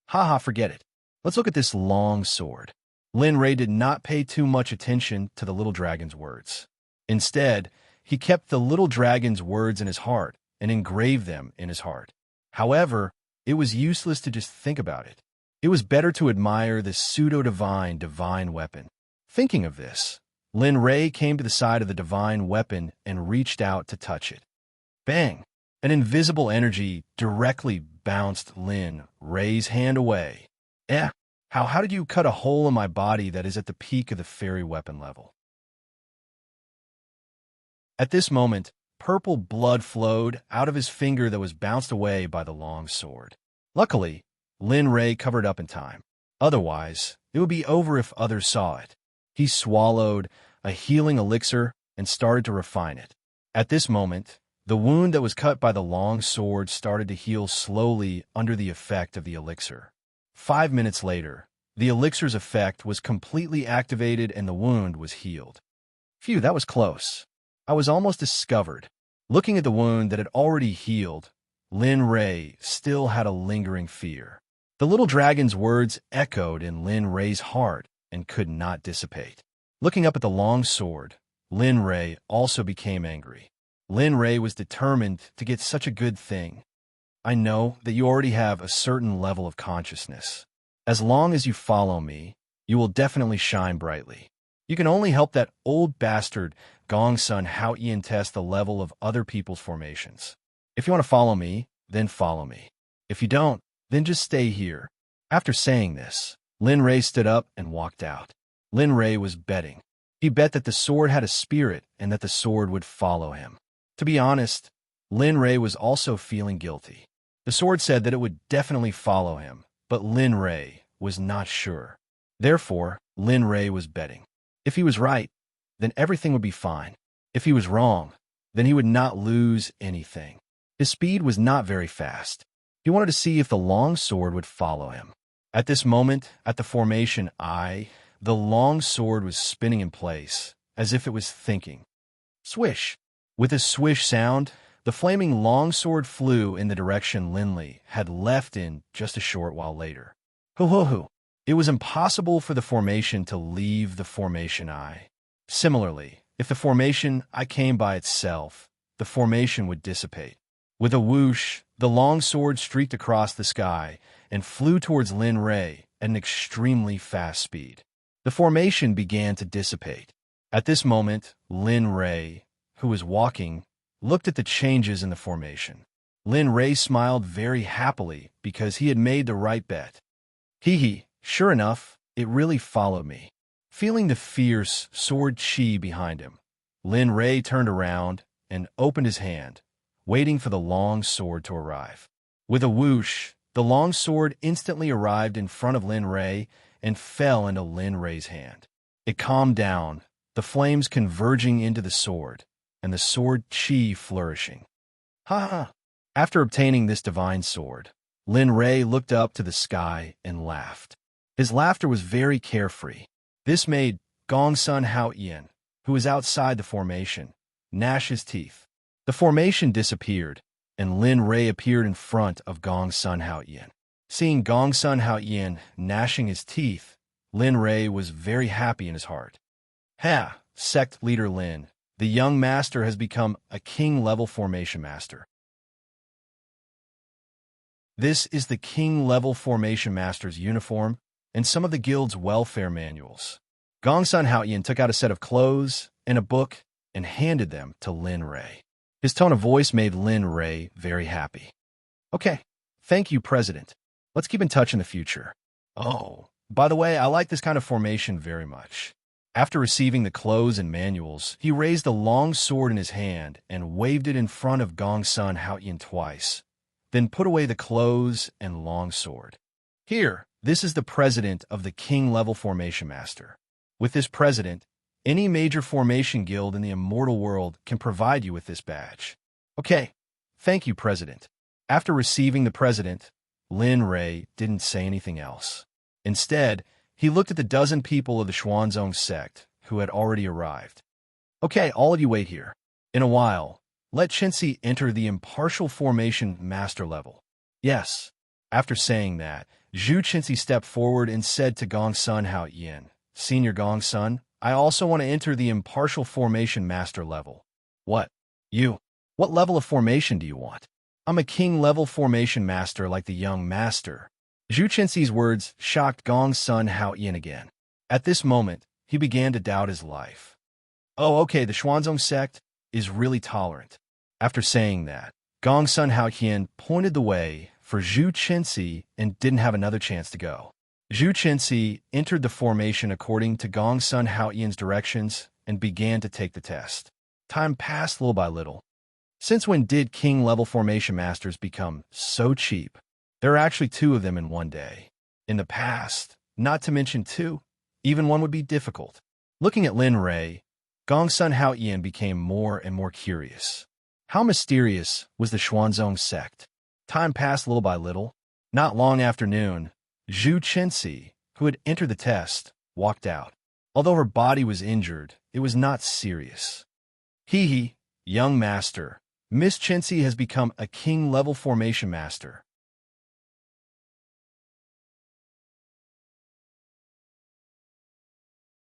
Haha, forget it. Let's look at this long sword. Lin Ray did not pay too much attention to the little dragon's words. Instead, he kept the little dragon's words in his heart and engraved them in his heart. However, it was useless to just think about it. It was better to admire this pseudo-divine weapon. Thinking of this, Lin Ray came to the side of the divine weapon and reached out to touch it. Bang! An invisible energy directly bounced Lin Ray's hand away. How did you cut a hole in my body that is at the peak of the fairy weapon level? At this moment, purple blood flowed out of his finger that was bounced away by the long sword. Luckily, Lin Ray covered up in time. Otherwise, it would be over if others saw it. He swallowed a healing elixir and started to refine it. At this moment, the wound that was cut by the long sword started to heal slowly under the effect of the elixir. 5 minutes later, the elixir's effect was completely activated and the wound was healed. Phew, that was close. I was almost discovered. Looking at the wound that had already healed, Lin Ray still had a lingering fear. The little dragon's words echoed in Lin Ray's heart and could not dissipate. Looking up at the long sword, Lin Ray also became angry. Lin Ray was determined to get such a good thing. I know that you already have a certain level of consciousness. As long as you follow me, you will definitely shine brightly. You can only help that old bastard Gong Sun Haoyan test the level of other people's formations. If you want to follow me, then follow me. If you don't, then just stay here. After saying this, Lin Ray stood up and walked out. Lin Ray was betting. He bet that the sword had a spirit and that the sword would follow him. To be honest, Lin Ray was also feeling guilty. The sword said that it would definitely follow him, but Lin Ray was not sure. Therefore, Lin Ray was betting. If he was right, then everything would be fine. If he was wrong, then he would not lose anything. His speed was not very fast. He wanted to see if the long sword would follow him. At this moment, at the formation I, the long sword was spinning in place, as if it was thinking. Swish! With a swish sound, the flaming long sword flew in the direction Linley had left in just a short while later. Hoo-hoo-hoo! It was impossible for the formation to leave the formation I. Similarly, if the formation I came by itself, the formation would dissipate. With a whoosh, the long sword streaked across the sky and flew towards Lin Ray at an extremely fast speed. The formation began to dissipate. At this moment, Lin Ray, who was walking, looked at the changes in the formation. Lin Ray smiled very happily because he had made the right bet. Hee, sure enough, it really followed me. Feeling the fierce sword chi behind him, Lin Ray turned around and opened his hand, waiting for the long sword to arrive. With a whoosh, the long sword instantly arrived in front of Lin Ray and fell into Lin Ray's hand. It calmed down, the flames converging into the sword, and the sword chi flourishing. Ha ha! After obtaining this divine sword, Lin Ray looked up to the sky and laughed. His laughter was very carefree. This made Gong Sun Hao Ian, who was outside the formation, gnash his teeth. The formation disappeared, and Lin Rei appeared in front of Gong Sun Hao Ian. Seeing Gong Sun Hao Ian gnashing his teeth, Lin Rei was very happy in his heart. Ha! Sect leader Lin, the young master has become a king-level formation master. This is the king-level formation master's uniform and some of the guild's welfare manuals. Gong Sun Hao Ian took out a set of clothes and a book and handed them to Lin Rei. His tone of voice made Lin Rei very happy. Okay, thank you, President. Let's keep in touch in the future. Oh, by the way, I like this kind of formation very much. After receiving the clothes and manuals, he raised a long sword in his hand and waved it in front of Gong Sun Hao Ian twice, then put away the clothes and long sword. Here, this is the president of the king-level formation master. With this president, any major formation guild in the immortal world can provide you with this badge. Okay, thank you, President. After receiving the president, Lin Rei didn't say anything else. Instead, he looked at the dozen people of the Xuanzong sect who had already arrived. Okay, all of you wait here. In a while, let Chinsi enter the impartial formation master level. Yes. After saying that, Zhu Chinsi stepped forward and said to Gong Sun Hao Ian, Senior Gong Sun, I also want to enter the impartial formation master level. What? You? What level of formation do you want? I'm a king-level formation master like the young master. Zhu Chinsi's words shocked Gong Sun Hao Ian again. At this moment, he began to doubt his life. Oh, okay, the Xuanzong sect is really tolerant. After saying that, Gong Sun Hao Ian pointed the way for Zhu Chinsi and didn't have another chance to go. Zhu Chinsi entered the formation according to Gong Sun Hao Ian's directions and began to take the test. Time passed little by little. Since when did king-level formation masters become so cheap? There are actually 2 of them in one day. In the past, not to mention 2, even one would be difficult. Looking at Lin Rei, Gong Sun Hao Ian became more and more curious. How mysterious was the Xuanzong sect? Time passed little by little. Not long after noon, Zhu Chinsi, who had entered the test, walked out. Although her body was injured, it was not serious. Hee, young master, Miss Chinsi has become a king-level formation master.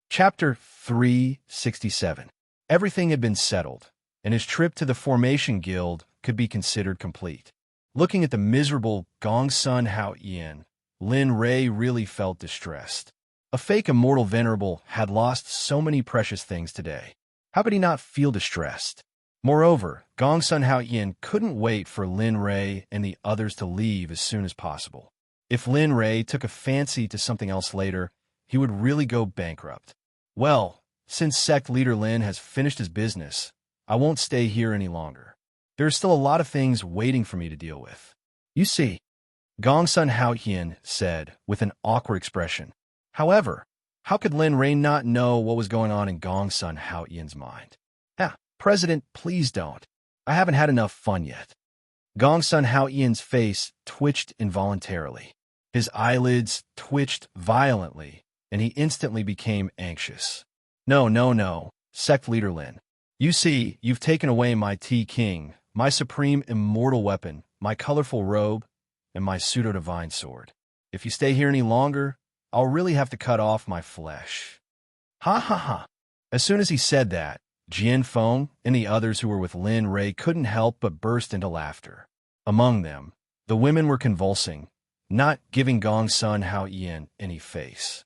Chapter 367. Everything had been settled, and his trip to the Formation Guild could be considered complete. Looking at the miserable Gong Sun Hao Ian, Lin Rei really felt distressed. A fake immortal venerable had lost so many precious things today. How could he not feel distressed? Moreover, Gong Sun Hao Ian couldn't wait for Lin Rei and the others to leave as soon as possible. If Lin Rei took a fancy to something else later, he would really go bankrupt. Well, since Sect leader Lin has finished his business, I won't stay here any longer. There are still a lot of things waiting for me to deal with. You see, Gong Sun Hao Ian said with an awkward expression. However, how could Lin Rei not know what was going on in Gong Sun Hao Ian's mind? President, please don't. I haven't had enough fun yet. Gong Sun Hao Ian's face twitched involuntarily. His eyelids twitched violently, and he instantly became anxious. No, Sect leader Lin. You see, you've taken away my T-King, my supreme immortal weapon, my colorful robe, and my pseudo-divine sword. If you stay here any longer, I'll really have to cut off my flesh. Ha. As soon as he said that, Jian Feng and the others who were with Lin Rei couldn't help but burst into laughter. Among them, the women were convulsing, not giving Gong Sun Hao Ian any face.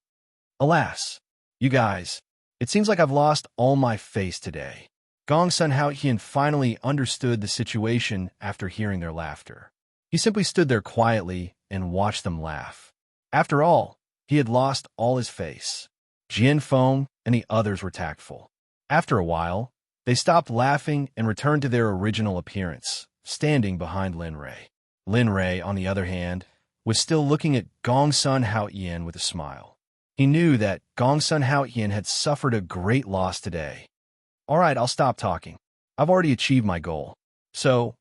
Alas, you guys, it seems like I've lost all my face today. Gong Sun Hao Ian finally understood the situation after hearing their laughter. He simply stood there quietly and watched them laugh. After all, he had lost all his face. Jian Feng and the others were tactful. After a while, they stopped laughing and returned to their original appearance, standing behind Lin Rei. Lin Rei, on the other hand, was still looking at Gong Sun Hao Ian with a smile. He knew that Gong Sun Hao Ian had suffered a great loss today. All right, I'll stop talking. I've already achieved my goal. So,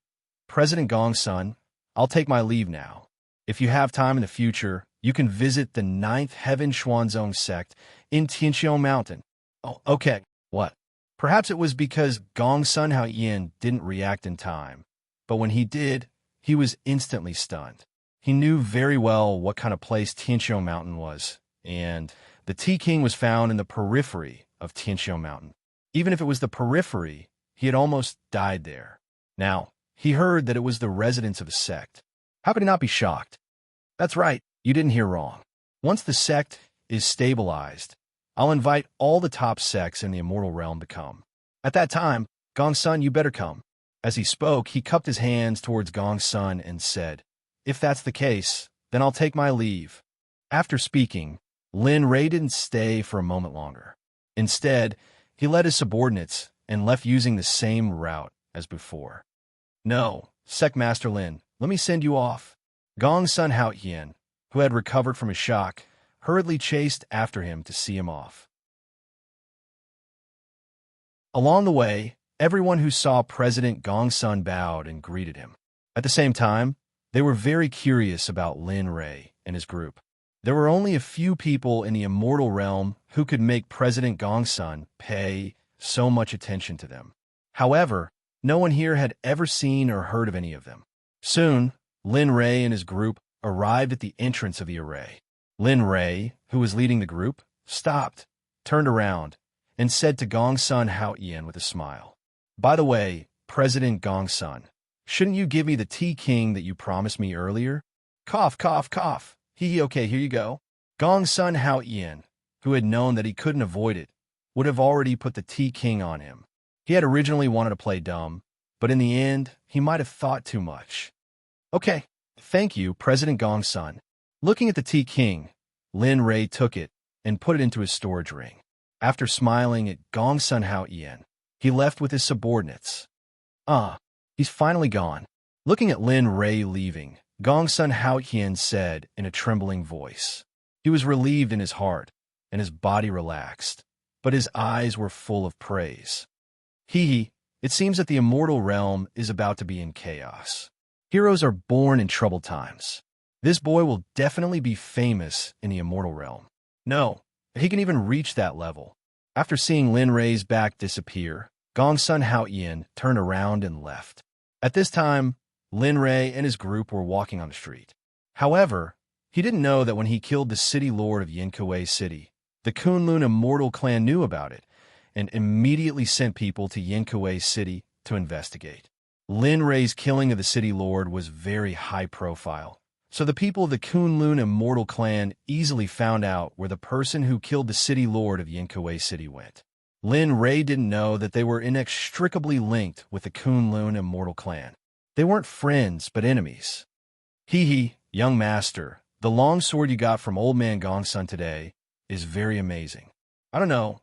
President Gong Sun, I'll take my leave now. If you have time in the future, you can visit the ninth heaven Xuanzong sect in Tianqiao Mountain. Oh, okay. What? Perhaps it was because Gong Sun Hao Yin didn't react in time, but when he did, he was instantly stunned. He knew very well what kind of place Tianqiao Mountain was, and the Tea King was found in the periphery of Tianqiao Mountain. Even if it was the periphery, he had almost died there. Now, he heard that it was the residence of a sect. How could he not be shocked? That's right, you didn't hear wrong. Once the sect is stabilized, I'll invite all the top sects in the immortal realm to come. At that time, Gong Sun, you better come. As he spoke, he cupped his hands towards Gong Sun and said, if that's the case, then I'll take my leave. After speaking, Lin Ray didn't stay for a moment longer. Instead, he led his subordinates and left using the same route as before. No, Sect Master Lin, let me send you off. Gong Sun Hao Yin, who had recovered from his shock, hurriedly chased after him to see him off. Along the way, everyone who saw President Gong Sun bowed and greeted him. At the same time, they were very curious about Lin Ray and his group. There were only a few people in the immortal realm who could make President Gong Sun pay so much attention to them. However, no one here had ever seen or heard of any of them. Soon, Lin Ray and his group arrived at the entrance of the array. Lin Ray, who was leading the group, stopped, turned around, and said to Gong Sun Hao Yin with a smile, by the way, President Gong Sun, shouldn't you give me the Tea King that you promised me earlier? Cough, cough, cough. Okay, here you go. Gong Sun Hao Yin, who had known that he couldn't avoid it, would have already put the Tea King on him. He had originally wanted to play dumb, but in the end, he might have thought too much. Okay, thank you, President Gong Sun. Looking at the Tea King, Lin Ray took it and put it into his storage ring. After smiling at Gong Sun Hao Yin, he left with his subordinates. He's finally gone. Looking at Lin Ray leaving, Gong Sun Hao Yin said in a trembling voice. He was relieved in his heart, and his body relaxed, but his eyes were full of praise. It seems that the immortal realm is about to be in chaos. Heroes are born in troubled times. This boy will definitely be famous in the immortal realm. No, he can even reach that level. After seeing Lin Ray's back disappear, Gong Sun Hao Yin turned around and left. At this time, Lin Ray and his group were walking on the street. However, he didn't know that when he killed the city lord of Yankuei City, the Kunlun immortal clan knew about it and immediately sent people to Yankuei City to investigate. Lin Ray's killing of the city lord was very high profile, so the people of the Kunlun immortal clan easily found out where the person who killed the city lord of Yankuei City went. Lin Ray didn't know that they were inextricably linked with the Kunlun immortal clan. They weren't friends, but enemies. Young master, the long sword you got from old man Gong Sun today is very amazing. I don't know.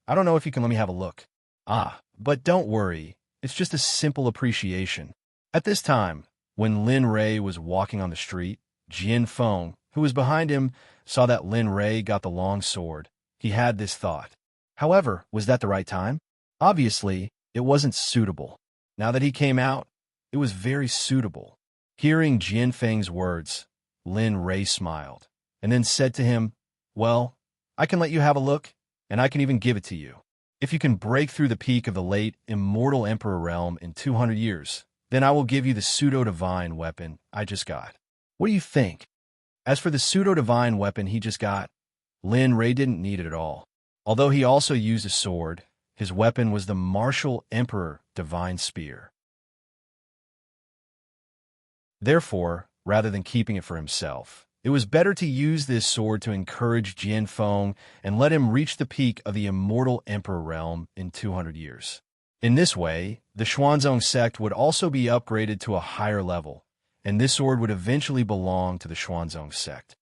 I don't know if you can let me have a look. But don't worry. It's just a simple appreciation. At this time, when Lin Ray was walking on the street, Jian Feng, who was behind him, saw that Lin Ray got the long sword. He had this thought. However, was that the right time? Obviously, it wasn't suitable. Now that he came out, it was very suitable. Hearing Jian Feng's words, Lin Ray smiled, and then said to him, well, I can let you have a look, and I can even give it to you. If you can break through the peak of the late immortal emperor realm in 200 years, then I will give you the pseudo-divine weapon I just got. What do you think? As for the pseudo-divine weapon he just got, Lin Ray didn't need it at all. Although he also used a sword, his weapon was the martial emperor divine spear. Therefore, rather than keeping it for himself, it was better to use this sword to encourage Jian Feng and let him reach the peak of the immortal emperor realm in 200 years. In this way, the Xuanzong sect would also be upgraded to a higher level, and this sword would eventually belong to the Xuanzong sect.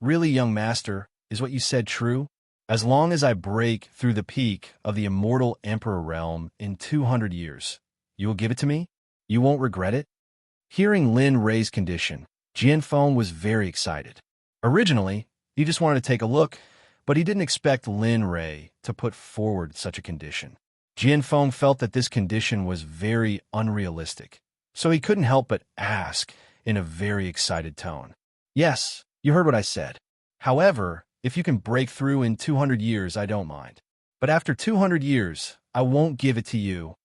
Really, young master, is what you said true? As long as I break through the peak of the immortal emperor realm in 200 years, you will give it to me? You won't regret it? Hearing Lin Ray's condition, Jian Feng was very excited. Originally, he just wanted to take a look, but he didn't expect Lin Ray to put forward such a condition. Jian Feng felt that this condition was very unrealistic, so he couldn't help but ask in a very excited tone. Yes, You heard what I said. However, if you can break through in 200 years, I don't mind. But after 200 years, I won't give it to you.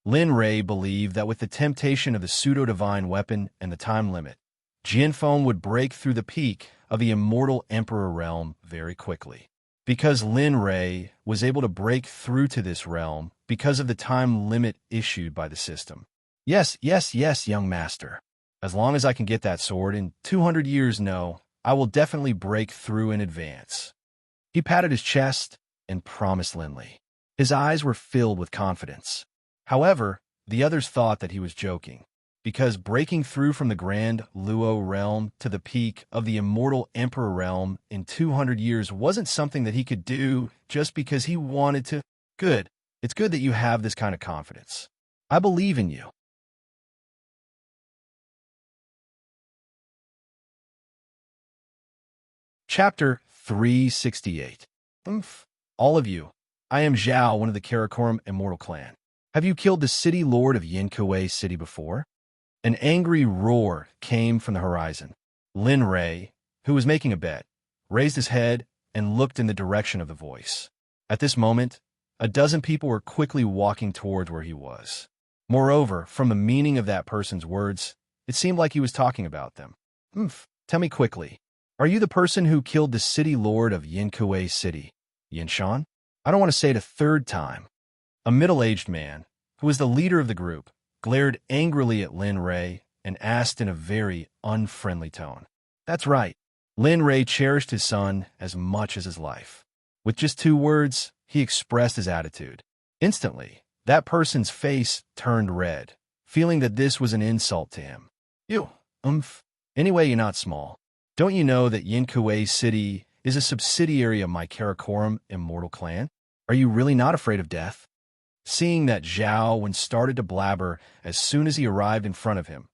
Lin Rei believed that with the temptation of the pseudo-divine weapon and the time limit, Jianfeng would break through the peak of the immortal emperor realm very quickly. Because Lin Rei was able to break through to this realm because of the time limit issued by the system. Yes, yes, yes, young master. As long as I can get that sword in 200 years, no, I will definitely break through in advance. He patted his chest and promised Linley. His eyes were filled with confidence. However, the others thought that he was joking, because breaking through from the Grand Luo realm to the peak of the immortal Emperor realm in 200 years wasn't something that he could do just because he wanted to. Good. It's good that you have this kind of confidence. I believe in you. Chapter 368. All of you. I am Zhao, one of the Karakoram Immortal Clan. Have you killed the city lord of Yinkuei City before? An angry roar came from the horizon. Lin Rei, who was making a bet, raised his head and looked in the direction of the voice. At this moment, a dozen people were quickly walking towards where he was. Moreover, from the meaning of that person's words, it seemed like he was talking about them. Tell me quickly, are you the person who killed the city lord of Yinkuei City, Yinshan? I don't want to say it a third time. A middle-aged man, who was the leader of the group, glared angrily at Lin Rei and asked in a very unfriendly tone. That's right. Lin Rei cherished his son as much as his life. With just 2 words, he expressed his attitude. Instantly, that person's face turned red, feeling that this was an insult to him. You, Anyway, you're not small. Don't you know that Yinkuei City is a subsidiary of my Karakoram Immortal Clan? Are you really not afraid of death? Seeing that Zhao Wen started to blabber as soon as he arrived in front of him,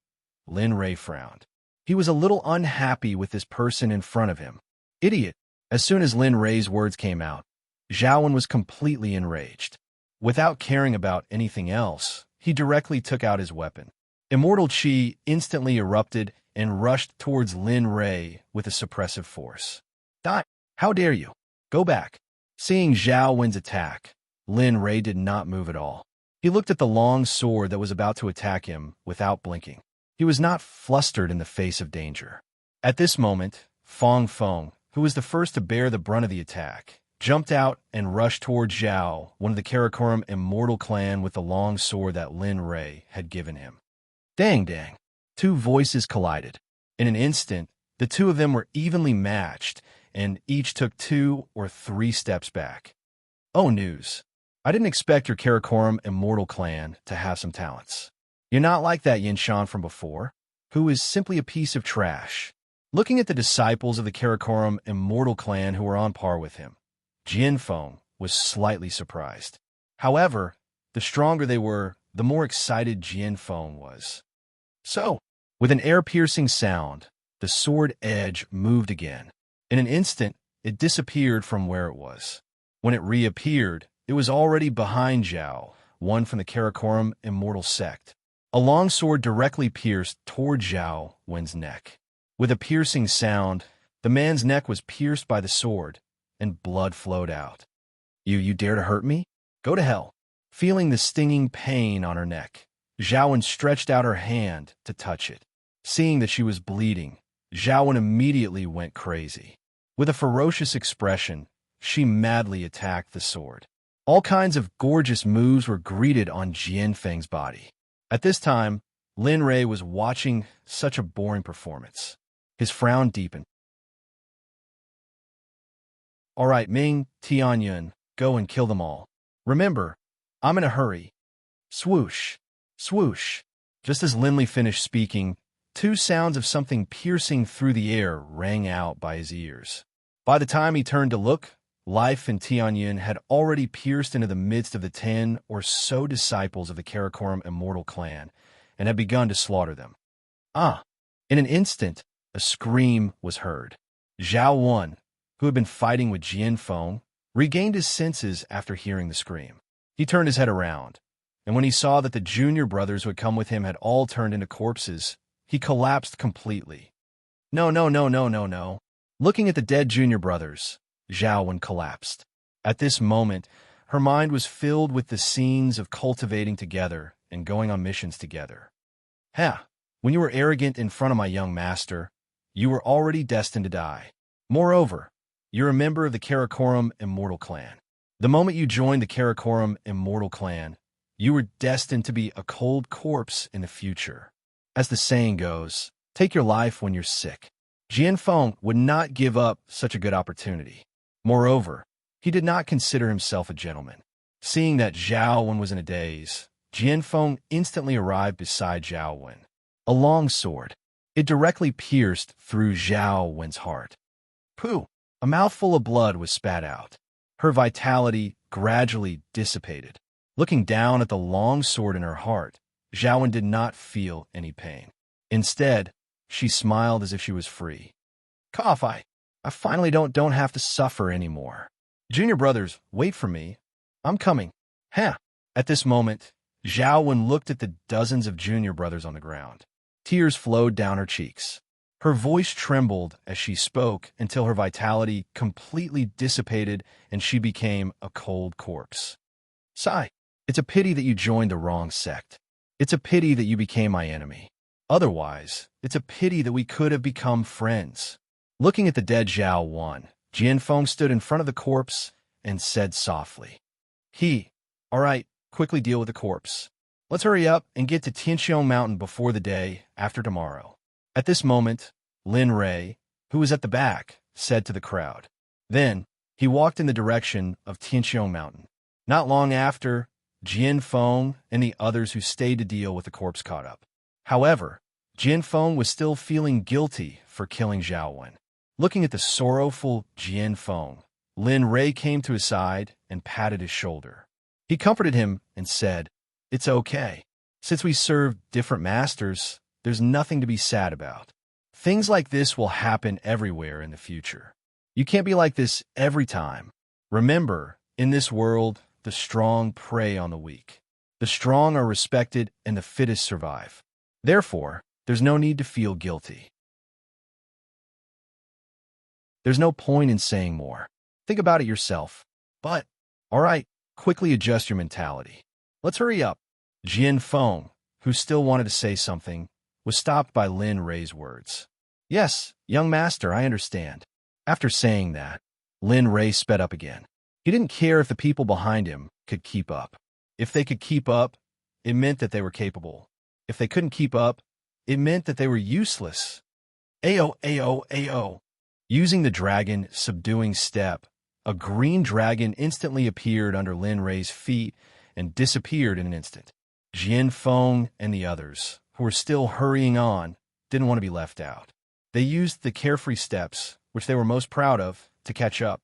Lin Rei frowned. He was a little unhappy with this person in front of him. Idiot! As soon as Lin Rei's words came out, Zhao Wen was completely enraged. Without caring about anything else, he directly took out his weapon. Immortal Qi instantly erupted and rushed towards Lin Rei with a suppressive force. Die! How dare you? Go back! Seeing Zhao Wen's attack, Lin Rei did not move at all. He looked at the long sword that was about to attack him without blinking. He was not flustered in the face of danger. At this moment, Fong Feng, who was the first to bear the brunt of the attack, jumped out and rushed towards Zhao, one of the Karakoram Immortal Clan, with the long sword that Lin Rei had given him. Dang dang. 2 voices collided. In an instant, the 2 of them were evenly matched, and each took 2 or 3 steps back. Oh, news. I didn't expect your Karakoram Immortal Clan to have some talents. You're not like that Yinshan from before, who is simply a piece of trash. Looking at the disciples of the Karakoram Immortal Clan who were on par with him, Jianfeng was slightly surprised. However, the stronger they were, the more excited Jianfeng was. So, with an air-piercing sound, the sword edge moved again. In an instant, it disappeared from where it was. When it reappeared, it was already behind Zhao, one from the Karakoram Immortal Sect. A long sword directly pierced toward Zhao Wen's neck. With a piercing sound, the man's neck was pierced by the sword, and blood flowed out. You dare to hurt me? Go to hell. Feeling the stinging pain on her neck, Zhao Wen stretched out her hand to touch it. Seeing that she was bleeding, Zhao Wen immediately went crazy. With a ferocious expression, she madly attacked the sword. All kinds of gorgeous moves were greeted on Jianfeng's body. At this time, Lin Rei was watching such a boring performance. His frown deepened. All right, Ming, Tianyun, go and kill them all. Remember, I'm in a hurry. Swoosh, swoosh. Just as Linley finished speaking, 2 sounds of something piercing through the air rang out by his ears. By the time he turned to look, Life and Tianyun had already pierced into the midst of the 10 or so disciples of the Karakoram Immortal Clan and had begun to slaughter them. In an instant, a scream was heard. Zhao Wen, who had been fighting with Jianfeng, regained his senses after hearing the scream. He turned his head around, and when he saw that the junior brothers who had come with him had all turned into corpses, he collapsed completely. No. Looking at the dead junior brothers, Zhaowen collapsed. At this moment, her mind was filled with the scenes of cultivating together and going on missions together. When you were arrogant in front of my young master, you were already destined to die. Moreover, you're a member of the Karakoram Immortal Clan. The moment you joined the Karakoram Immortal Clan, you were destined to be a cold corpse in the future. As the saying goes, take your life when you're sick. Jianfeng would not give up such a good opportunity. Moreover, he did not consider himself a gentleman. Seeing that Zhaowen was in a daze, Jianfeng instantly arrived beside Zhaowen. A long sword. It directly pierced through Zhaowen's heart. Pooh! A mouthful of blood was spat out. Her vitality gradually dissipated. Looking down at the long sword in her heart, Zhaowen did not feel any pain. Instead, she smiled as if she was free. Cough, I finally don't have to suffer anymore. Junior brothers, wait for me. I'm coming. At this moment, Zhaowen looked at the dozens of junior brothers on the ground. Tears flowed down her cheeks. Her voice trembled as she spoke until her vitality completely dissipated and she became a cold corpse. Sigh, it's a pity that you joined the wrong sect. It's a pity that you became my enemy. Otherwise, it's a pity that we could have become friends. Looking at the dead Zhaowen, Jianfeng stood in front of the corpse and said softly, All right, quickly deal with the corpse. Let's hurry up and get to Tianxiong Mountain before the day after tomorrow. At this moment, Lin Rei, who was at the back, said to the crowd. Then, he walked in the direction of Tianxiong Mountain. Not long after, Jianfeng and the others who stayed to deal with the corpse caught up. However, Jianfeng was still feeling guilty for killing Zhaowen. Looking at the sorrowful Jianfeng, Lin Rei came to his side and patted his shoulder. He comforted him and said, It's okay. Since we serve different masters, there's nothing to be sad about. Things like this will happen everywhere in the future. You can't be like this every time. Remember, in this world, the strong prey on the weak. The strong are respected and the fittest survive. Therefore, there's no need to feel guilty. There's no point in saying more. Think about it yourself. But, all right, quickly adjust your mentality. Let's hurry up. Jianfeng, who still wanted to say something, was stopped by Lin Rei's words. Yes, young master, I understand. After saying that, Lin Rei sped up again. He didn't care if the people behind him could keep up. If they could keep up, it meant that they were capable. If they couldn't keep up, it meant that they were useless. Ayo. Using the dragon subduing step, a green dragon instantly appeared under Lin Rei's feet and disappeared in an instant. Jianfeng and the others, who were still hurrying on, didn't want to be left out. They used the carefree steps, which they were most proud of, to catch up.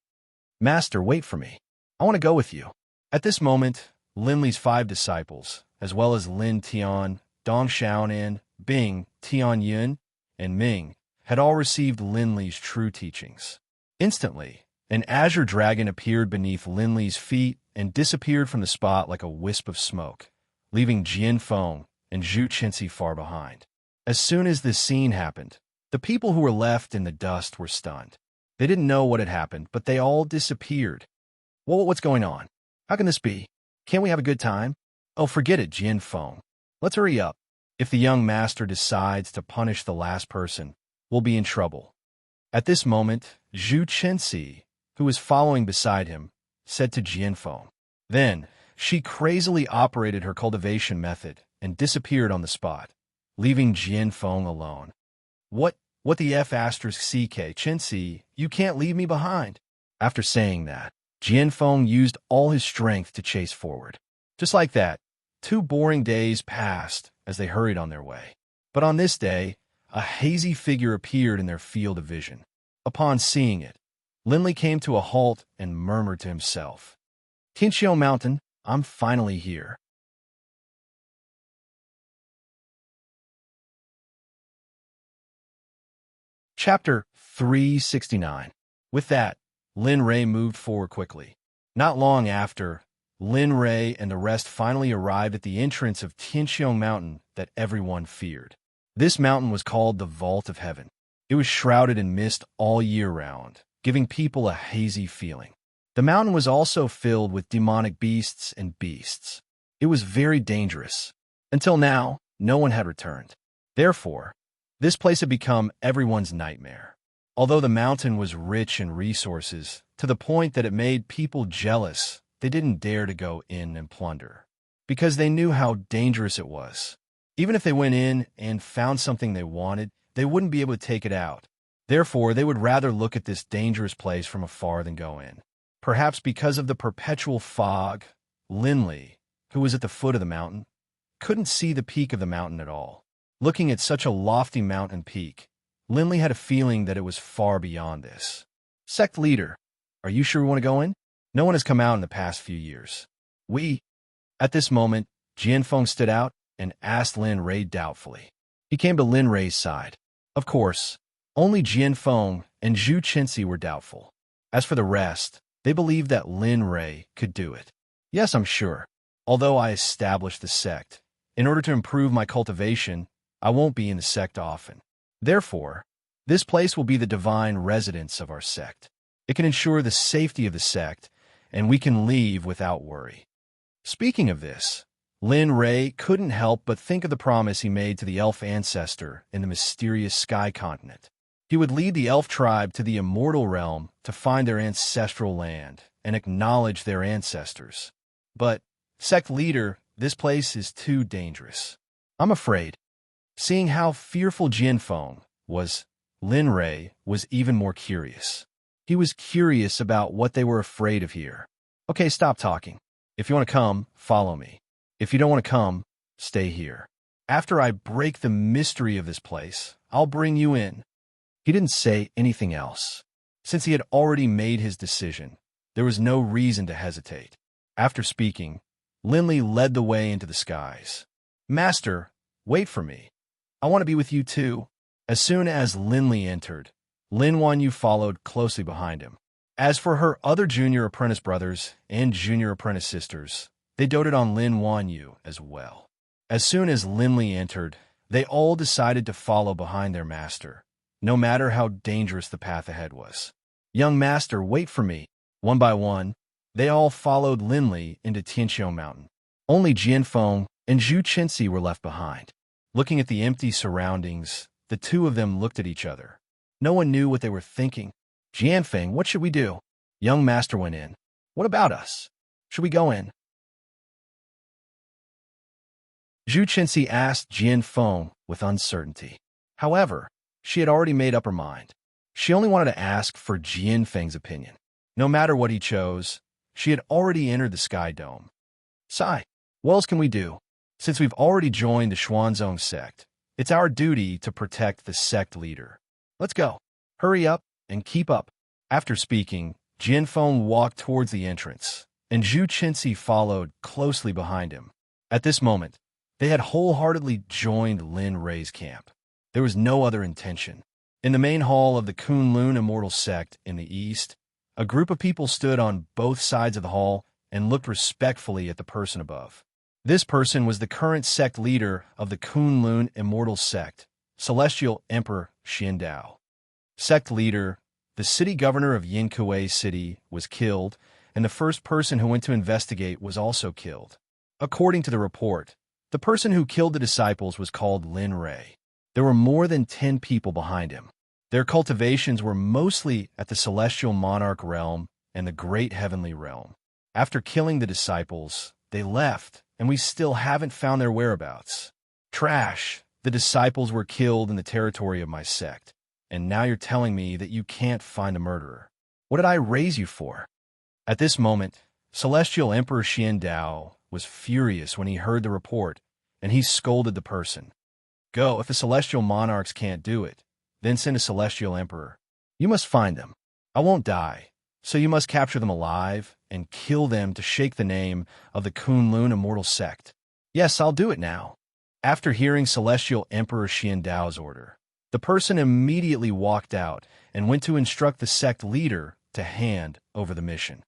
Master, wait for me. I want to go with you. At this moment, Lin Li's 5 disciples, as well as Lin Tian, Dong Xiaonan, Bing, Tian Yun, and Ming, had all received Lin Li's true teachings. Instantly, an azure dragon appeared beneath Lin Li's feet and disappeared from the spot like a wisp of smoke, leaving Jianfeng and Zhu Qinci far behind. As soon as this scene happened, the people who were left in the dust were stunned. They didn't know what had happened, but they all disappeared. What's going on? How can this be? Can't we have a good time? Oh, forget it, Jianfeng. Let's hurry up. If the young master decides to punish the last person, we'll be in trouble. At this moment, Zhu Qinci, who was following beside him, said to Jianfeng. Then, she crazily operated her cultivation method and disappeared on the spot, leaving Jianfeng alone. What the F*** CK, Qinci, you can't leave me behind. After saying that, Jianfeng used all his strength to chase forward. Just like that, 2 boring days passed as they hurried on their way. But on this day, a hazy figure appeared in their field of vision. Upon seeing it, Lin Li came to a halt and murmured to himself, Tianxiong Mountain, I'm finally here. Chapter 369. With that, Lin Rei moved forward quickly. Not long after, Lin Rei and the rest finally arrived at the entrance of Tianxiong Mountain that everyone feared. This mountain was called the Vault of Heaven. It It was shrouded in mist all year round, giving people a hazy feeling. The mountain was also filled with demonic beasts and beasts. It was very dangerous. Until now, no one had returned. Therefore, this place had become everyone's nightmare. Although the mountain was rich in resources, to the point that it made people jealous, they didn't dare to go in and plunder, because they knew how dangerous it was. Even if they went in and found something they wanted, they wouldn't be able to take it out. Therefore, they would rather look at this dangerous place from afar than go in. Perhaps because of the perpetual fog, Linley, who was at the foot of the mountain, couldn't see the peak of the mountain at all. Looking at such a lofty mountain peak, Linley had a feeling that it was far beyond this. Sect leader, are you sure we want to go in? No one has come out in the past few years. At this moment, Jianfeng stood out and asked Lin Ray doubtfully. He came to Lin Ray's side. Of course, only Jianfeng and Zhu Qinzi were doubtful. As for the rest, they believed that Lin Ray could do it. Yes, I'm sure. Although I established the sect, in order to improve my cultivation, I won't be in the sect often. Therefore, this place will be the divine residence of our sect. It can ensure the safety of the sect, and we can leave without worry. Speaking of this, Lin Ray couldn't help but think of the promise he made to the elf ancestor in the mysterious Sky Continent. He would lead the elf tribe to the immortal realm to find their ancestral land and acknowledge their ancestors. But, sect leader, this place is too dangerous. I'm afraid. Seeing how fearful Jianfeng was, Lin Ray was even more curious. He was curious about what they were afraid of here. Okay, stop talking. If you want to come, follow me. If you don't want to come, stay here. After I break the mystery of this place, I'll bring you in. He didn't say anything else. Since he had already made his decision, there was no reason to hesitate. After speaking, Linley led the way into the skies. Master, wait for me. I want to be with you too. As soon as Linley entered, Lin Wanyu followed closely behind him. As for her other junior apprentice brothers and junior apprentice sisters, they doted on Lin Wanyu as well. As soon as Linley entered, they all decided to follow behind their master, no matter how dangerous the path ahead was. Young master, wait for me. One by one, they all followed Linley into Tianqiu Mountain. Only Jianfeng and Zhu Qinzi were left behind. Looking at the empty surroundings, the two of them looked at each other. No one knew what they were thinking. Jianfeng, what should we do? Young master went in. What about us? Should we go in? Zhu Qinzi asked Jianfeng with uncertainty. However, she had already made up her mind. She only wanted to ask for Jianfeng's opinion. No matter what he chose, she had already entered the Sky Dome. Sigh, what else can we do? Since we've already joined the Xuanzong sect, it's our duty to protect the sect leader. Let's go. Hurry up and keep up. After speaking, Jianfeng walked towards the entrance, and Zhu Qinzi followed closely behind him. At this moment, they had wholeheartedly joined Lin Ray's camp. There was no other intention. In the main hall of the Kunlun Immortal Sect in the east, a group of people stood on both sides of the hall and looked respectfully at the person above. This person was the current sect leader of the Kunlun Immortal Sect, Celestial Emperor Xiandao. Sect leader, the city governor of Yinkui City, was killed, and the first person who went to investigate was also killed. According to the report, the person who killed the disciples was called Lin Ray. There were more than 10 people behind him. Their cultivations were mostly at the Celestial Monarch realm and the Great Heavenly realm. After killing the disciples, they left, and we still haven't found their whereabouts. Trash! The disciples were killed in the territory of my sect, and now you're telling me that you can't find the murderer. What did I raise you for? At this moment, Celestial Emperor Xiandao was furious when he heard the report, and he scolded the person. Go, if the Celestial Monarchs can't do it, then send a Celestial Emperor. You must find them. I won't die, so you must capture them alive and kill them to shake the name of the Kunlun Immortal Sect. Yes, I'll do it now. After hearing Celestial Emperor Xiandao's order, the person immediately walked out and went to instruct the sect leader to hand over the mission.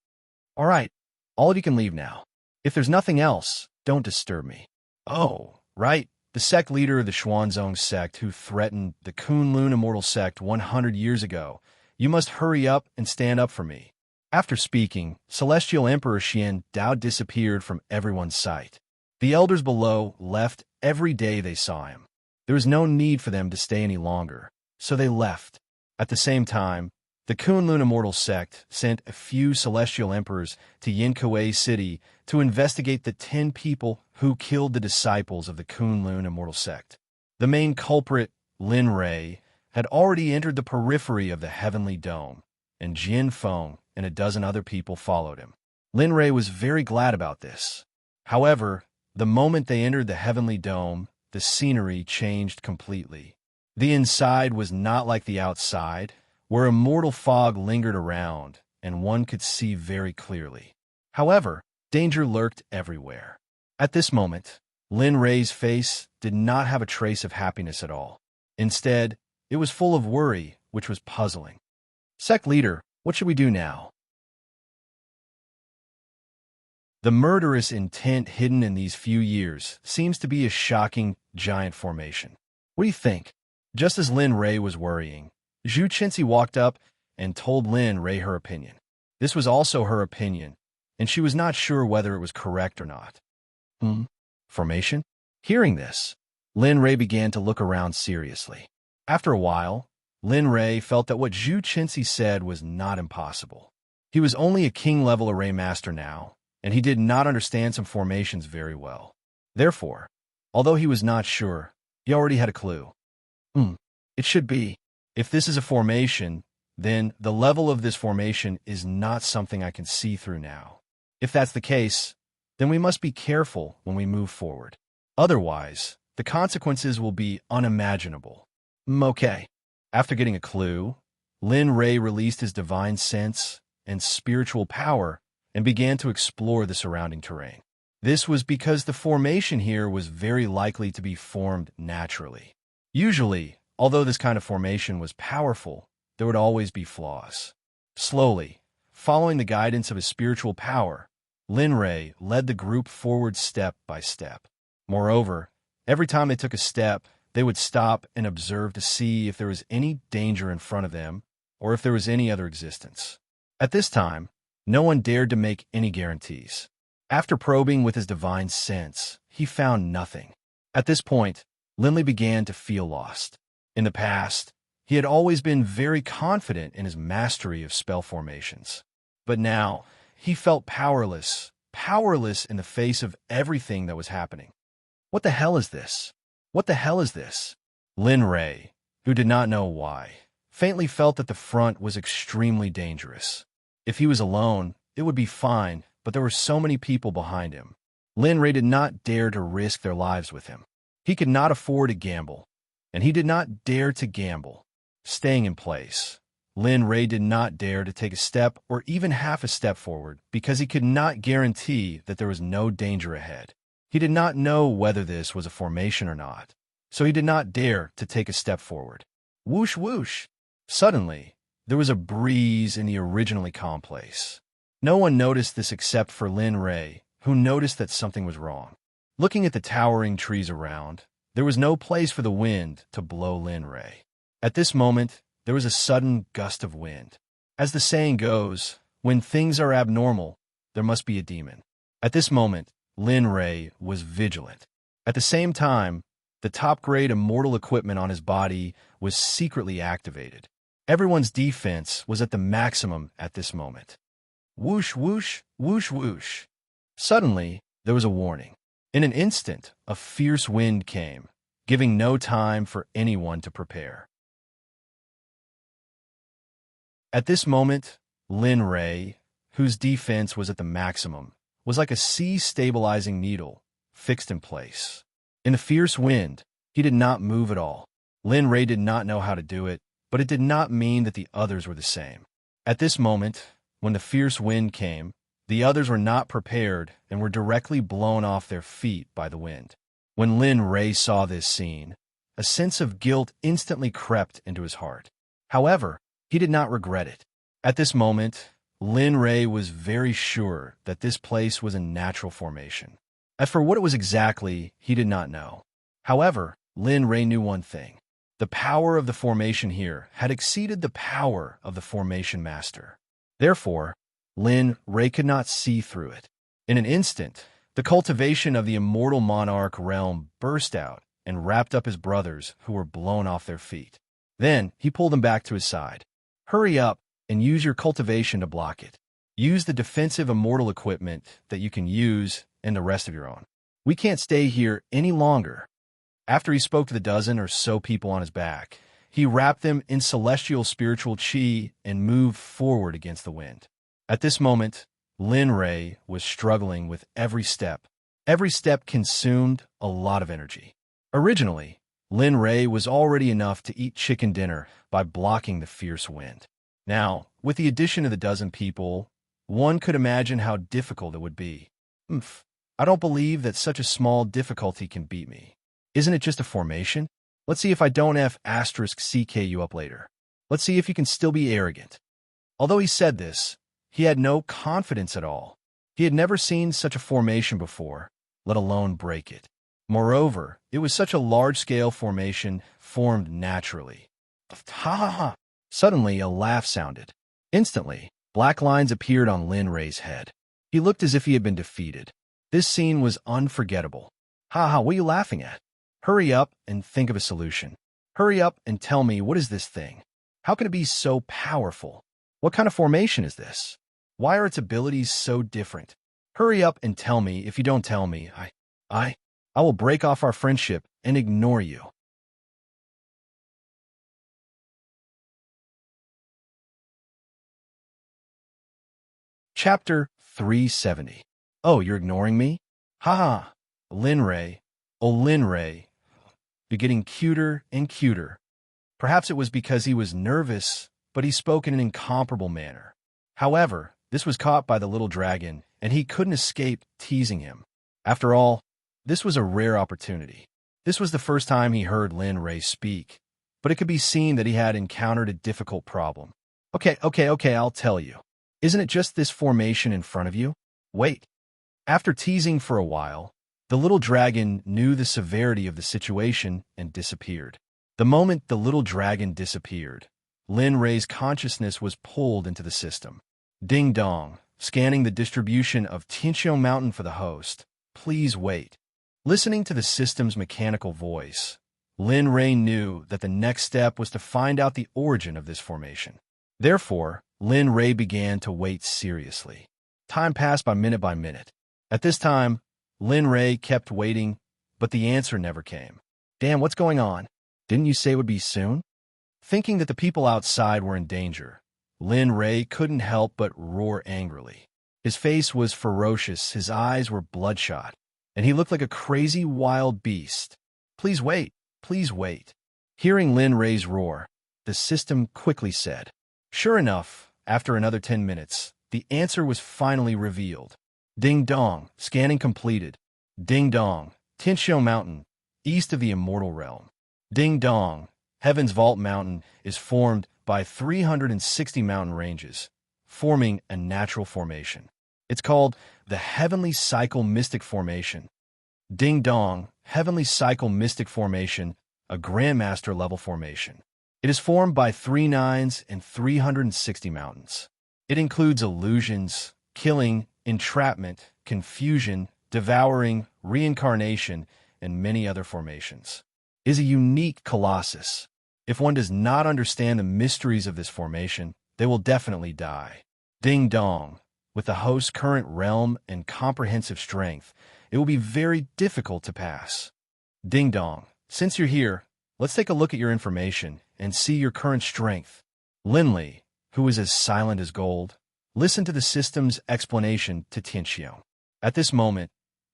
All right, all of you can leave now. If there's nothing else, don't disturb me. Oh, right, the sect leader of the Xuanzong sect who threatened the Kunlun immortal sect 100 years ago. You must hurry up and stand up for me." After speaking, Celestial Emperor Xian Dao disappeared from everyone's sight. The elders below left every day they saw him. There was no need for them to stay any longer, so they left. At the same time, the Kunlun immortal sect sent a few celestial emperors to Yinkuei City to investigate the 10 people who killed the disciples of the Kunlun immortal sect. The main culprit, Lin Rei, had already entered the periphery of the heavenly dome, and Jin Feng and a dozen other people followed him. Lin Rei was very glad about this. However, the moment they entered the heavenly dome, the scenery changed completely. The inside was not like the outside, where a mortal fog lingered around and one could see very clearly. However, danger lurked everywhere. At this moment, Lin Rei's face did not have a trace of happiness at all. Instead, it was full of worry, which was puzzling. "Sect leader, what should we do now?" The murderous intent hidden in these few years seems to be a shocking giant formation. What do you think? Just as Lin Rei was worrying, Zhu Qinzi walked up and told Lin Rei her opinion. This was also her opinion, and she was not sure whether it was correct or not. Formation? Hearing this, Lin Rei began to look around seriously. After a while, Lin Rei felt that what Zhu Qinzi said was not impossible. He was only a king-level array master now, and he did not understand some formations very well. Therefore, although he was not sure, he already had a clue. It should be. If this is a formation, then the level of this formation is not something I can see through now. If that's the case, then we must be careful when we move forward. Otherwise, the consequences will be unimaginable. Okay. After getting a clue, Lin Rei released his divine sense and spiritual power and began to explore the surrounding terrain. This was because the formation here was very likely to be formed naturally. Usually, although this kind of formation was powerful, there would always be flaws. Slowly, following the guidance of his spiritual power, Lin Rei led the group forward step by step. Moreover, every time they took a step, they would stop and observe to see if there was any danger in front of them or if there was any other existence. At this time, no one dared to make any guarantees. After probing with his divine sense, he found nothing. At this point, Linley began to feel lost. In the past, he had always been very confident in his mastery of spell formations. But now, he felt powerless in the face of everything that was happening. What the hell is this? What the hell is this? Lin Rei, who did not know why, faintly felt that the front was extremely dangerous. If he was alone, it would be fine, but there were so many people behind him. Lin Rei did not dare to risk their lives with him. He could not afford to gamble, and he did not dare to gamble. Staying in place, Lin Rei did not dare to take a step or even half a step forward because he could not guarantee that there was no danger ahead. He did not know whether this was a formation or not, so he did not dare to take a step forward. Whoosh whoosh! Suddenly, there was a breeze in the originally calm place. No one noticed this except for Lin Rei, who noticed that something was wrong. Looking at the towering trees around, there was no place for the wind to blow Lin Rei. At this moment, there was a sudden gust of wind. As the saying goes, when things are abnormal, there must be a demon. At this moment, Lin Rei was vigilant. At the same time, the top-grade immortal equipment on his body was secretly activated. Everyone's defense was at the maximum at this moment. Whoosh, whoosh, whoosh, whoosh. Suddenly, there was a warning. In an instant, a fierce wind came, giving no time for anyone to prepare. At this moment, Lin Rei, whose defense was at the maximum, was like a sea-stabilizing needle, fixed in place. In the fierce wind, he did not move at all. Lin Rei did not know how to do it, but it did not mean that the others were the same. At this moment, when the fierce wind came, the others were not prepared and were directly blown off their feet by the wind. When Lin Rei saw this scene, a sense of guilt instantly crept into his heart. However, he did not regret it. At this moment, Lin Rei was very sure that this place was a natural formation. As for what it was exactly, he did not know. However, Lin Ray knew one thing. The power of the formation here had exceeded the power of the formation master. Therefore, Lin Ray could not see through it. In an instant, the cultivation of the immortal monarch realm burst out and wrapped up his brothers, who were blown off their feet. Then, he pulled them back to his side. Hurry up and use your cultivation to block it. Use the defensive immortal equipment that you can use and the rest of your own. We can't stay here any longer. After he spoke to the dozen or so people on his back, he wrapped them in celestial spiritual chi and moved forward against the wind. At this moment, Lin Ray was struggling with every step. Every step consumed a lot of energy. Originally, Lin Ray was already enough to eat chicken dinner by blocking the fierce wind. Now, with the addition of the dozen people, one could imagine how difficult it would be. I don't believe that such a small difficulty can beat me. Isn't it just a formation? Let's see if I don't *CK you up later. Let's see if you can still be arrogant. Although he said this, he had no confidence at all. He had never seen such a formation before, let alone break it. Moreover, it was such a large-scale formation formed naturally. Ha ha ha! Suddenly, a laugh sounded. Instantly, black lines appeared on Lin Ray's head. He looked as if he had been defeated. This scene was unforgettable. Ha ha, what are you laughing at? Hurry up and think of a solution. Hurry up and tell me, what is this thing? How can it be so powerful? What kind of formation is this? Why are its abilities so different? Hurry up and tell me. If you don't tell me, I will break off our friendship and ignore you. Chapter 370. Oh, you're ignoring me? Ha ha. Lin Ray. Oh, Lin Ray. You're getting cuter and cuter. Perhaps it was because he was nervous, but he spoke in an incomparable manner. However, this was caught by the little dragon, and he couldn't escape teasing him. After all, this was a rare opportunity. This was the first time he heard Lin Ray speak, but it could be seen that he had encountered a difficult problem. Okay, I'll tell you. Isn't it just this formation in front of you? Wait. After teasing for a while, the little dragon knew the severity of the situation and disappeared. The moment the little dragon disappeared, Lin Ray's consciousness was pulled into the system. Ding dong, scanning the distribution of Tincio Mountain for the host. Please wait. Listening to the system's mechanical voice, Lin Ray knew that the next step was to find out the origin of this formation. Therefore, Lin Ray began to wait seriously. Time passed by minute. At this time, Lin Ray kept waiting, but the answer never came. Damn, what's going on? Didn't you say it would be soon? Thinking that the people outside were in danger, Lin Ray couldn't help but roar angrily. His face was ferocious, his eyes were bloodshot, and he looked like a crazy wild beast. Please wait, please wait. Hearing Lin Ray's roar, the system quickly said. Sure enough, after another 10 minutes, the answer was finally revealed. Ding dong, scanning completed. Ding dong, Tincio Mountain, east of the immortal realm. Ding dong, Heaven's Vault Mountain is formed by 360 mountain ranges, forming a natural formation. It's called the Heavenly Cycle Mystic Formation. Ding dong, Heavenly Cycle Mystic Formation, a Grandmaster level formation. It is formed by 3 nines and 360 mountains. It includes illusions, killing, entrapment, confusion, devouring, reincarnation, and many other formations. It is a unique colossus. If one does not understand the mysteries of this formation, they will definitely die. Ding dong. With the host's current realm and comprehensive strength, it will be very difficult to pass. Ding dong. Since you're here, let's take a look at your information and see your current strength. Linley, who is as silent as gold, listened to the system's explanation to Tincio. At this moment,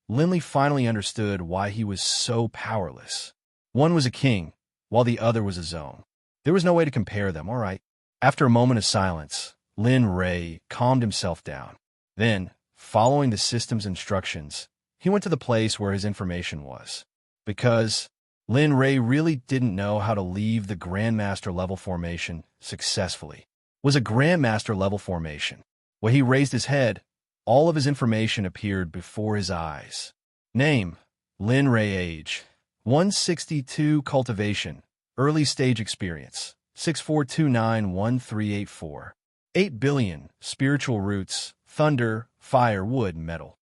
Linley finally understood why he was so powerless. One was a king, while the other was a zone. There was no way to compare them, all right. After a moment of silence, Lin Ray calmed himself down. Then, following the system's instructions, he went to the place where his information was. Because Lin Ray really didn't know how to leave the Grandmaster level formation successfully. It was a Grandmaster level formation. When he raised his head, all of his information appeared before his eyes. Name, Lin Ray. Age, 162 Cultivation, Early Stage Experience, 64291384. 8 billion, Spiritual Roots, Thunder, Fire, Wood, Metal.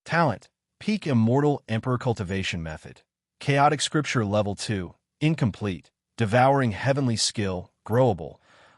Talent, Peak Immortal Emperor Cultivation Method. Chaotic Scripture Level 2, Incomplete. Devouring Heavenly Skill, Growable.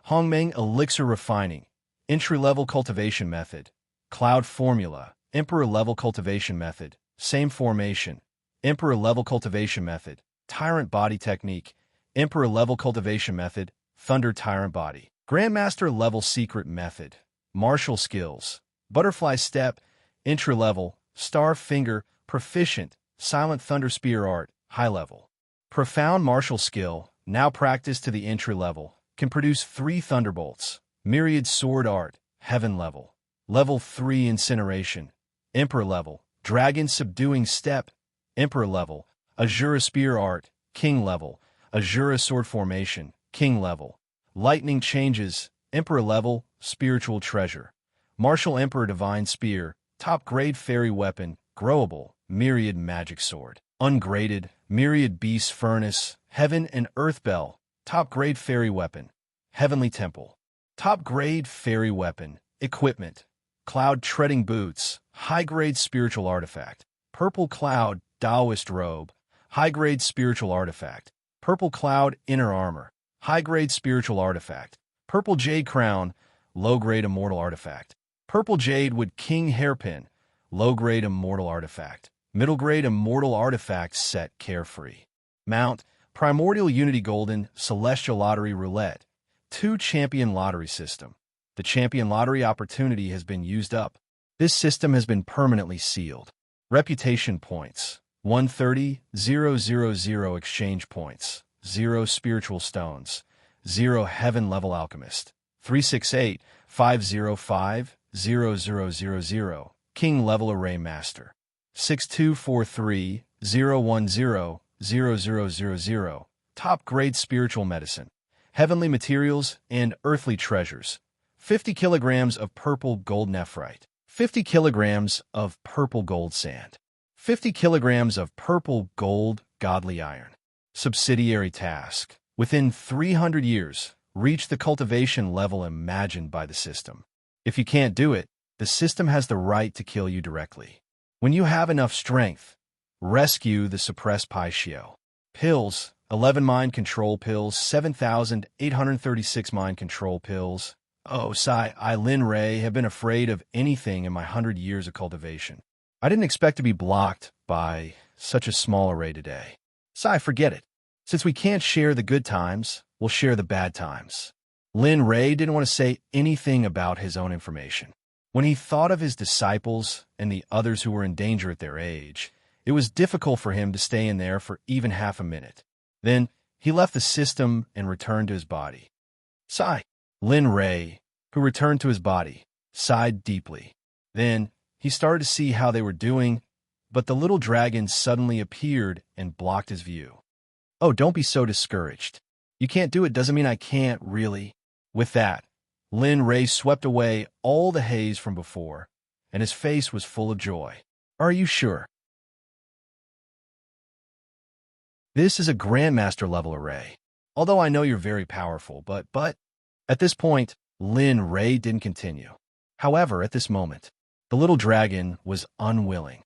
Hongmeng Elixir Refining. Entry-Level Cultivation Method. Cloud Formula, Emperor Level Cultivation Method. Same Formation. Emperor Level Cultivation Method. Tyrant Body Technique. Emperor Level Cultivation Method. Thunder Tyrant Body. Grandmaster Level Secret Method. Martial Skills. Butterfly Step. Entry-Level. Star Finger. Proficient. Silent Thunder Spear Art. High Level. Profound Martial Skill. Now practiced to the entry level. Can produce 3 Thunderbolts. Myriad Sword Art. Heaven Level. Level 3 Incineration. Emperor Level. Dragon Subduing Step. Emperor Level. Azura Spear Art. King Level. Azura Sword Formation. King Level. Lightning Changes. Emperor Level. Spiritual Treasure. Martial Emperor Divine Spear. Top Grade Fairy Weapon. Growable. Myriad Magic Sword. Ungraded. Myriad Beast Furnace. Heaven and Earth Bell. Top Grade Fairy Weapon. Heavenly Temple. Top Grade Fairy Weapon. Equipment. Cloud Treading Boots. High Grade Spiritual Artifact. Purple Cloud Taoist Robe. High Grade Spiritual Artifact. Purple Cloud Inner Armor. High Grade Spiritual Artifact. Purple Jade Crown. Low Grade Immortal Artifact. Purple Jade Wood King Hairpin. Low Grade Immortal Artifact. Middle Grade Immortal Artifact Set Carefree. Mount. Primordial Unity Golden Celestial Lottery Roulette. 2 Champion Lottery System. The Champion Lottery opportunity has been used up. This system has been permanently sealed. Reputation Points. 130,000 Exchange Points. 0 Spiritual Stones. 0 Heaven Level Alchemist. 368-505-0000. King Level Array Master. 6243-010-0000. Top Grade Spiritual Medicine. Heavenly Materials and Earthly Treasures. 50 kilograms of Purple Gold Nephrite. 50 kilograms of Purple Gold Sand. 50 kilograms of Purple Gold Godly Iron. Subsidiary Task. Within 300 years, reach the cultivation level imagined by the system. If you can't do it, the system has the right to kill you directly. When you have enough strength, rescue the suppressed Paisio. Pills. 11 Mind Control Pills. 7,836 Mind Control Pills. Oh, I, Lin Ray, have been afraid of anything in my 100 years of cultivation. I didn't expect to be blocked by such a small array today. Forget it. Since we can't share the good times, we'll share the bad times. Lin Ray didn't want to say anything about his own information. When he thought of his disciples and the others who were in danger at their age, it was difficult for him to stay in there for even half a minute. Then he left the system and returned to his body. Lin Ray, who returned to his body, sighed deeply. Then he started to see how they were doing, but the little dragon suddenly appeared and blocked his view. Oh, don't be so discouraged. You can't do it doesn't mean I can't, really. With that, Lin Ray swept away all the haze from before, and his face was full of joy. Are you sure? This is a Grandmaster level array. Although I know you're very powerful, but... At this point, Lin Ray didn't continue. However, at this moment, the little dragon was unwilling.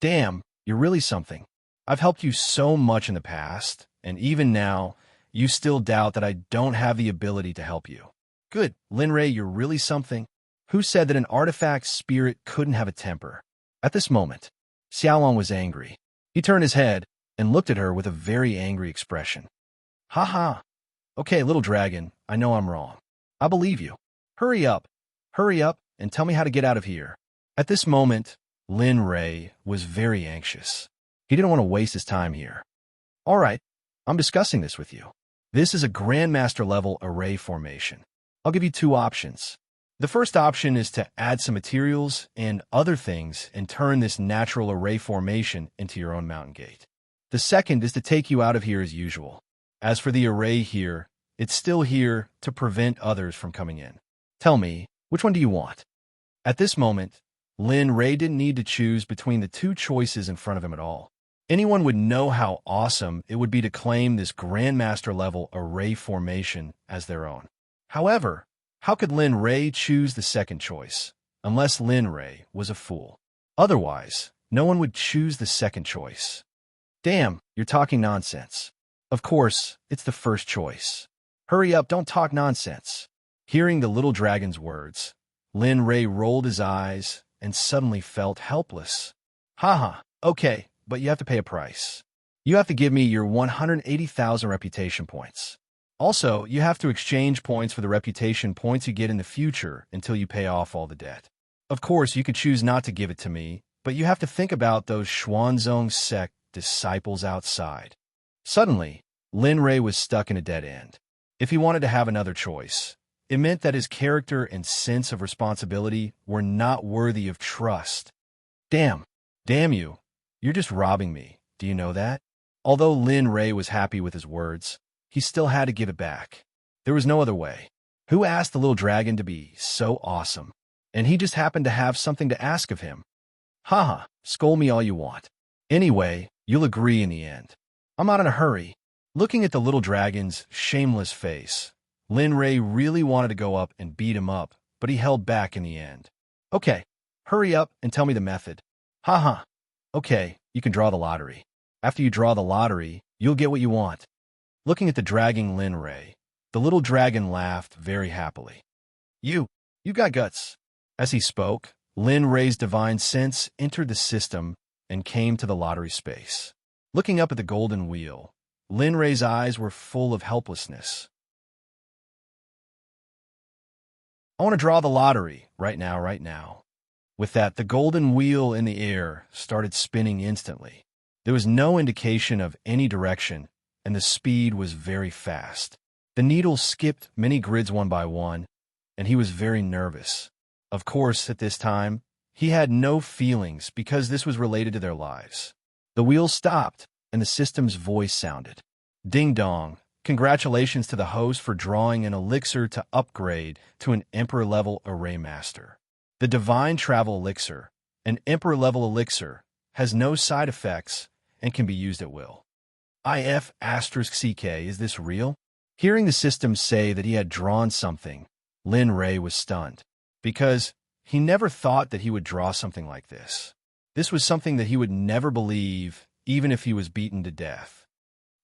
Damn, you're really something. I've helped you so much in the past, and even now, you still doubt that I don't have the ability to help you. Good, Lin Ray, you're really something. Who said that an artifact spirit couldn't have a temper? At this moment, Xiaolong was angry. He turned his head and looked at her with a very angry expression. Ha. Okay, little dragon, I know I'm wrong. I believe you. Hurry up, and tell me how to get out of here. At this moment, Lin Ray was very anxious. He didn't want to waste his time here. All right, I'm discussing this with you. This is a Grandmaster level array formation. I'll give you 2 options. The first option is to add some materials and other things and turn this natural array formation into your own mountain gate. The second is to take you out of here as usual. As for the array here, it's still here to prevent others from coming in. Tell me, which one do you want? At this moment, Lin Ray didn't need to choose between the two choices in front of him at all. Anyone would know how awesome it would be to claim this Grandmaster-level array formation as their own. However, how could Lin Ray choose the second choice, unless Lin Ray was a fool? Otherwise, no one would choose the second choice. Damn, you're talking nonsense. Of course, it's the first choice. Hurry up, don't talk nonsense. Hearing the little dragon's words, Lin Ray rolled his eyes and suddenly felt helpless. Haha, okay, but you have to pay a price. You have to give me your 180,000 reputation points. Also, you have to exchange points for the reputation points you get in the future until you pay off all the debt. Of course, you could choose not to give it to me, but you have to think about those Xuanzong Sect disciples outside. Suddenly, Lin Ray was stuck in a dead end. If he wanted to have another choice, it meant that his character and sense of responsibility were not worthy of trust. Damn you, you're just robbing me, do you know that? Although Lin Ray was happy with his words, he still had to give it back. There was no other way. Who asked the little dragon to be so awesome? And he just happened to have something to ask of him. Haha, scold me all you want. Anyway, you'll agree in the end. I'm not in a hurry. Looking at the little dragon's shameless face, Lin Ray really wanted to go up and beat him up, but he held back in the end. Okay, hurry up and tell me the method. Haha. Okay, you can draw the lottery. After you draw the lottery, you'll get what you want. Looking at the dragging Lin Ray, the little dragon laughed very happily. You got guts. As he spoke, Lin Ray's divine sense entered the system and came to the lottery space. Looking up at the golden wheel, Lin Ray's eyes were full of helplessness. I want to draw the lottery, right now. With that, the golden wheel in the air started spinning instantly. There was no indication of any direction, and the speed was very fast. The needle skipped many grids one by one, and he was very nervous. Of course, at this time, he had no feelings because this was related to their lives. The wheel stopped, and the system's voice sounded. Ding dong. Congratulations to the host for drawing an elixir to upgrade to an Emperor-level Array Master. The Divine Travel Elixir, an Emperor-level elixir, has no side effects and can be used at will. IF*CK, is this real? Hearing the system say that he had drawn something, Lin Ray was stunned, because he never thought that he would draw something like this. This was something that he would never believe, even if he was beaten to death.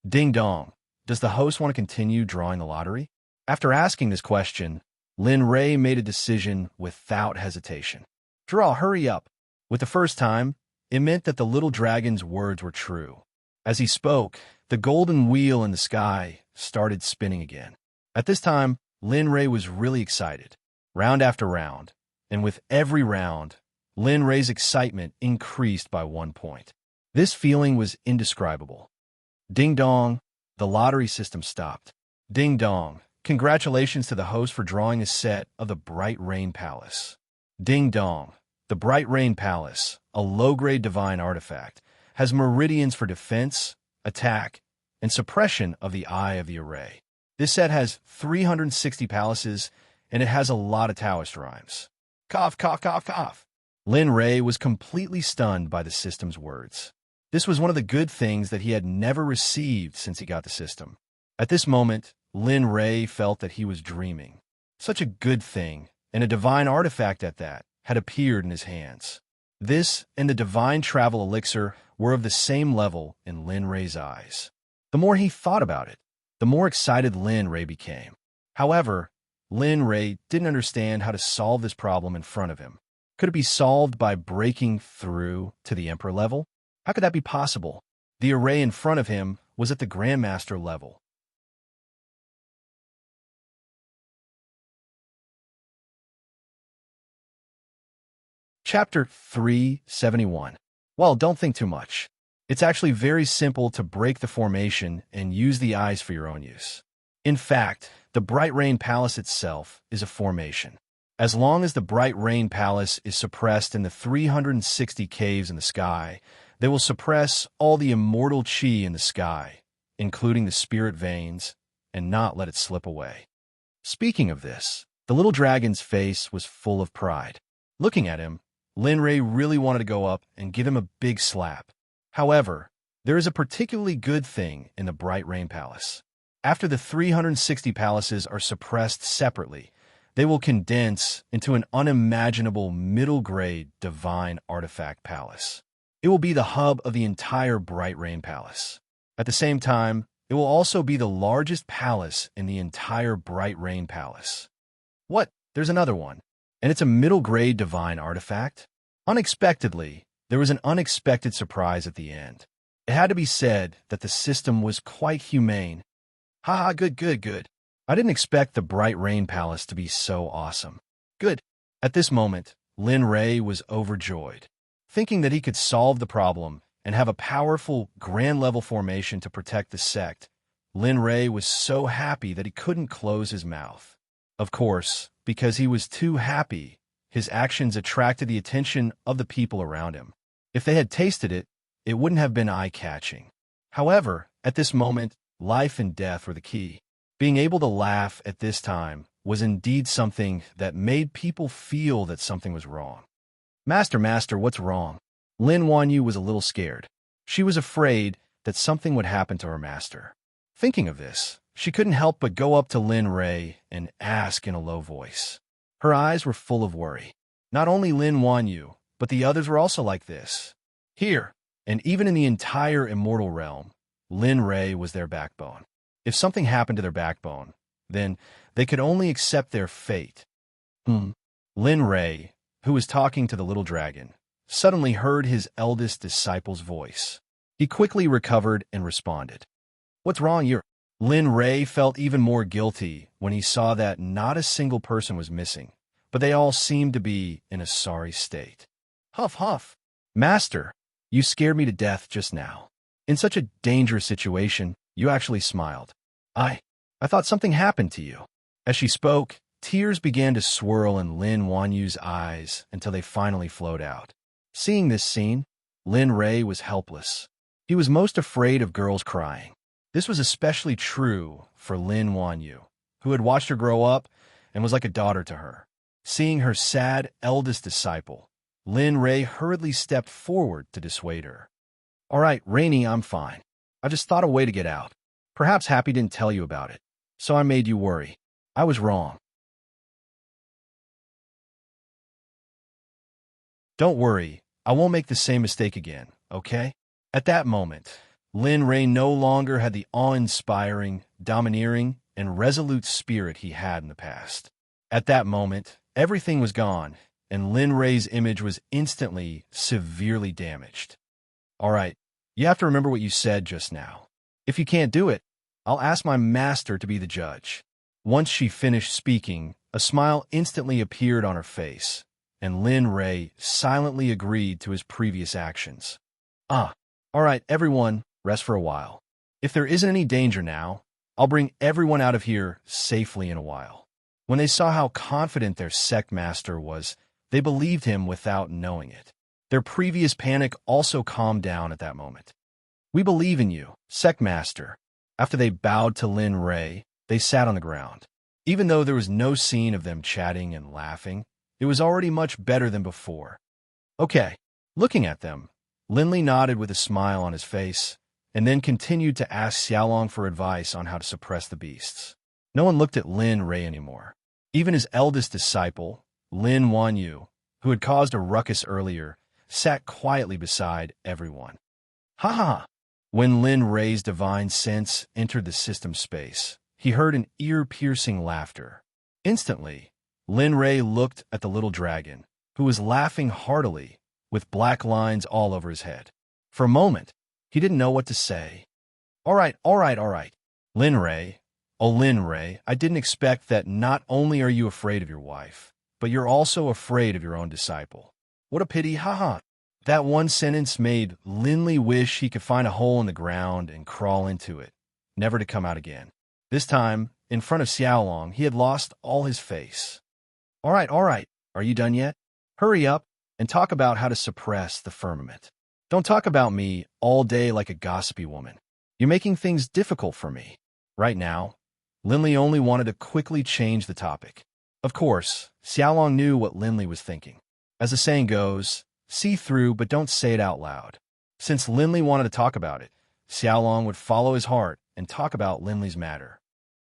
Ding dong. Does the host want to continue drawing the lottery? After asking this question, Lin Ray made a decision without hesitation. Draw, hurry up. With the first time, it meant that the little dragon's words were true. As he spoke, the golden wheel in the sky started spinning again. At this time, Lin Ray was really excited, round after round, and with every round, Lin Ray's excitement increased by 1 point. This feeling was indescribable. Ding dong. The lottery system stopped. Ding dong. Congratulations to the host for drawing a set of the Bright Rain Palace. Ding dong. The Bright Rain Palace, a low-grade divine artifact, has meridians for defense, attack, and suppression of the eye of the array. This set has 360 palaces, and it has a lot of Taoist rhymes. Cough, cough, cough, cough. Lin Ray was completely stunned by the system's words. This was one of the good things that he had never received since he got the system. At this moment, Lin Ray felt that he was dreaming. Such a good thing, and a divine artifact at that, had appeared in his hands. This and the divine travel elixir were of the same level in Lin Ray's eyes. The more he thought about it, the more excited Lin Ray became. However, Lin Ray didn't understand how to solve this problem in front of him. Could it be solved by breaking through to the Emperor level? How could that be possible? The array in front of him was at the Grandmaster level. Chapter 371. Well, don't think too much. It's actually very simple to break the formation and use the eyes for your own use. In fact, the Bright Rain Palace itself is a formation. As long as the Bright Rain Palace is suppressed in the 360 caves in the sky, they will suppress all the immortal chi in the sky, including the spirit veins, and not let it slip away. Speaking of this, the little dragon's face was full of pride. Looking at him, Lin Rei really wanted to go up and give him a big slap. However, there is a particularly good thing in the Bright Rain Palace. After the 360 palaces are suppressed separately, they will condense into an unimaginable middle-grade divine artifact palace. It will be the hub of the entire Bright Rain Palace. At the same time, it will also be the largest palace in the entire Bright Rain Palace. What? There's another one. And it's a middle-grade divine artifact? Unexpectedly, there was an unexpected surprise at the end. It had to be said that the system was quite humane. Haha, good. I didn't expect the Bright Rain Palace to be so awesome. Good. At this moment, Lin Rei was overjoyed. Thinking that he could solve the problem and have a powerful, grand-level formation to protect the sect, Lin Rei was so happy that he couldn't close his mouth. Of course, because he was too happy, his actions attracted the attention of the people around him. If they had tasted it, it wouldn't have been eye-catching. However, at this moment, life and death were the key. Being able to laugh at this time was indeed something that made people feel that something was wrong. Master, what's wrong? Lin Wanyu was a little scared. She was afraid that something would happen to her master. Thinking of this, she couldn't help but go up to Lin Rei and ask in a low voice. Her eyes were full of worry. Not only Lin Wanyu, but the others were also like this. Here, and even in the entire immortal realm, Lin Rei was their backbone. If something happened to their backbone, then they could only accept their fate. Lin Rei, who was talking to the little dragon, suddenly heard his eldest disciple's voice. He quickly recovered and responded. What's wrong? Lin Rei felt even more guilty when he saw that not a single person was missing, but they all seemed to be in a sorry state. Huff. Master, you scared me to death just now. In such a dangerous situation, you actually smiled. I thought something happened to you. As she spoke, tears began to swirl in Lin Wanyu's eyes until they finally flowed out. Seeing this scene, Lin Rei was helpless. He was most afraid of girls crying. This was especially true for Lin Wanyu, who had watched her grow up and was like a daughter to her. Seeing her sad eldest disciple, Lin Rei hurriedly stepped forward to dissuade her. All right, Rainy, I'm fine. I just thought a way to get out. Perhaps Happy didn't tell you about it, so I made you worry. I was wrong. Don't worry, I won't make the same mistake again, okay? At that moment, Lin Rei no longer had the awe-inspiring, domineering, and resolute spirit he had in the past. At that moment, everything was gone, and Lin Rei's image was instantly, severely damaged. All right, you have to remember what you said just now. If you can't do it, I'll ask my master to be the judge. Once she finished speaking, a smile instantly appeared on her face, and Lin Rei silently agreed to his previous actions. All right, everyone, rest for a while. If there isn't any danger now, I'll bring everyone out of here safely in a while. When they saw how confident their sect master was, they believed him without knowing it. Their previous panic also calmed down at that moment. We believe in you, sect master. After they bowed to Lin Rei, they sat on the ground. Even though there was no scene of them chatting and laughing, it was already much better than before. Okay, looking at them, Lin Li nodded with a smile on his face, and then continued to ask Xiaolong for advice on how to suppress the beasts. No one looked at Lin Rei anymore. Even his eldest disciple, Lin Wanyu, who had caused a ruckus earlier, sat quietly beside everyone. Ha! When Lin Rei's divine sense entered the system space, he heard an ear-piercing laughter. Instantly, Lin Rei looked at the little dragon, who was laughing heartily, with black lines all over his head. For a moment, he didn't know what to say. All right. Lin Rei, oh Lin Rei, I didn't expect that not only are you afraid of your wife, but you're also afraid of your own disciple. What a pity, haha. That one sentence made Lin Li wish he could find a hole in the ground and crawl into it, never to come out again. This time, in front of Xiaolong, he had lost all his face. All right, are you done yet? Hurry up and talk about how to suppress the firmament. Don't talk about me all day like a gossipy woman. You're making things difficult for me. Right now, Lin Li only wanted to quickly change the topic. Of course, Xiaolong knew what Lin Li was thinking. As the saying goes, see through but don't say it out loud. Since Linley wanted to talk about it, Xiaolong would follow his heart and talk about Linley's matter.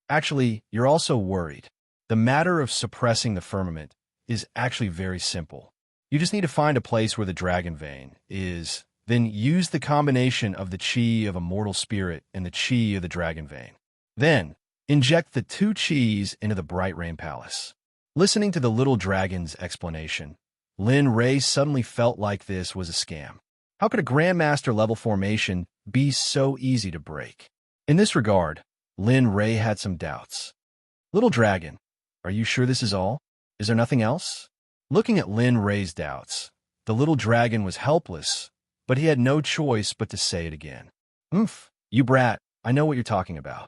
Actually, you're also worried. The matter of suppressing the firmament is actually very simple. You just need to find a place where the dragon vein is, then use the combination of the qi of a mortal spirit and the qi of the dragon vein. Then, inject the two qis into the Bright Rain Palace. Listening to the little dragon's explanation, Lin Ray suddenly felt like this was a scam. How could a Grandmaster level formation be so easy to break? In this regard, Lin Ray had some doubts. Little dragon, are you sure this is all? Is there nothing else? Looking at Lin Ray's doubts, the little dragon was helpless, but he had no choice but to say it again. You brat, I know what you're talking about.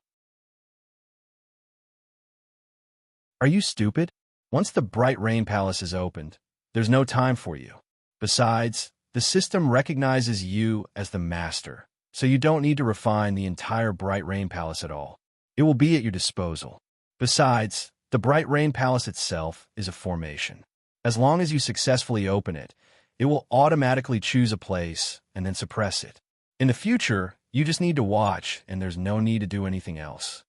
Are you stupid? Once the Bright Rain Palace is opened, there's no time for you. Besides, the system recognizes you as the master, so you don't need to refine the entire Bright Rain Palace at all. It will be at your disposal. Besides, the Bright Rain Palace itself is a formation. As long as you successfully open it, it will automatically choose a place and then suppress it. In the future, you just need to watch, and there's no need to do anything else.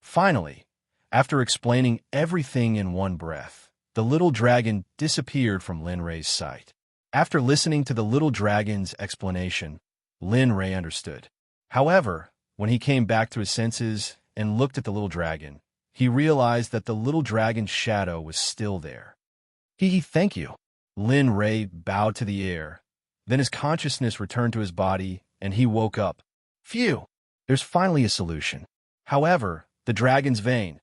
Finally, after explaining everything in one breath, the little dragon disappeared from Lin Ray's sight. After listening to the little dragon's explanation, Lin Ray understood. However, when he came back to his senses and looked at the little dragon, he realized that the little dragon's shadow was still there. Thank you. Lin Ray bowed to the air. Then his consciousness returned to his body, and he woke up. Phew! There's finally a solution. However, the dragon's vein.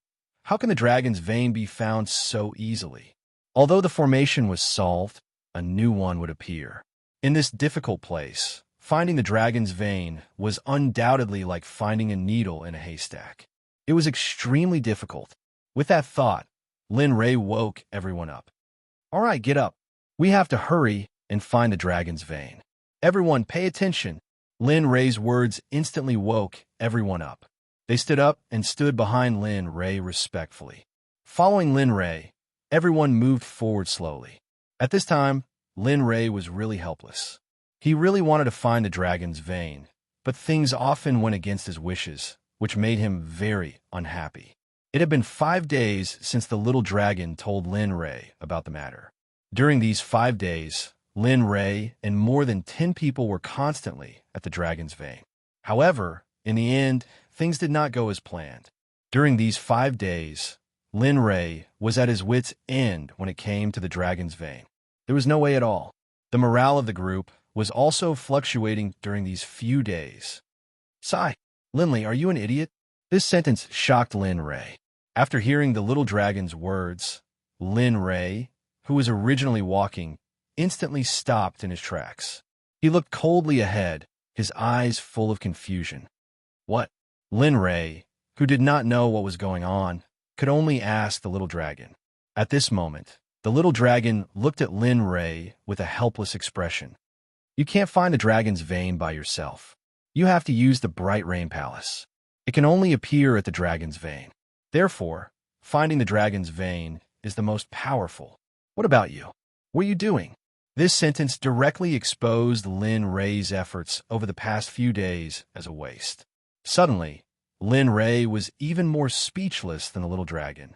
How can the dragon's vein be found so easily? Although the formation was solved, a new one would appear. In this difficult place, finding the dragon's vein was undoubtedly like finding a needle in a haystack. It was extremely difficult. With that thought, Lin Ray woke everyone up. All right, get up. We have to hurry and find the dragon's vein. Everyone, pay attention. Lin Ray's words instantly woke everyone up. They stood up and stood behind Lin Ray respectfully. Following Lin Ray, everyone moved forward slowly. At this time, Lin Ray was really helpless. He really wanted to find the dragon's vein, but things often went against his wishes, which made him very unhappy. It had been 5 days since the little dragon told Lin Ray about the matter. During these 5 days, Lin Ray and more than 10 people were constantly at the dragon's vein. However, in the end, things did not go as planned. During these 5 days, Lin Ray was at his wit's end when it came to the dragon's vein. There was no way at all. The morale of the group was also fluctuating during these few days. Sigh, Linley, are you an idiot? This sentence shocked Lin Ray. After hearing the little dragon's words, Lin Ray, who was originally walking, instantly stopped in his tracks. He looked coldly ahead, his eyes full of confusion. What? Lin Ray, who did not know what was going on, could only ask the little dragon. At this moment, the little dragon looked at Lin Ray with a helpless expression. You can't find the dragon's vein by yourself. You have to use the Bright Rain Palace. It can only appear at the dragon's vein. Therefore, finding the dragon's vein is the most powerful. What about you? What are you doing? This sentence directly exposed Lin Ray's efforts over the past few days as a waste. Suddenly, Lin Ray was even more speechless than the little dragon.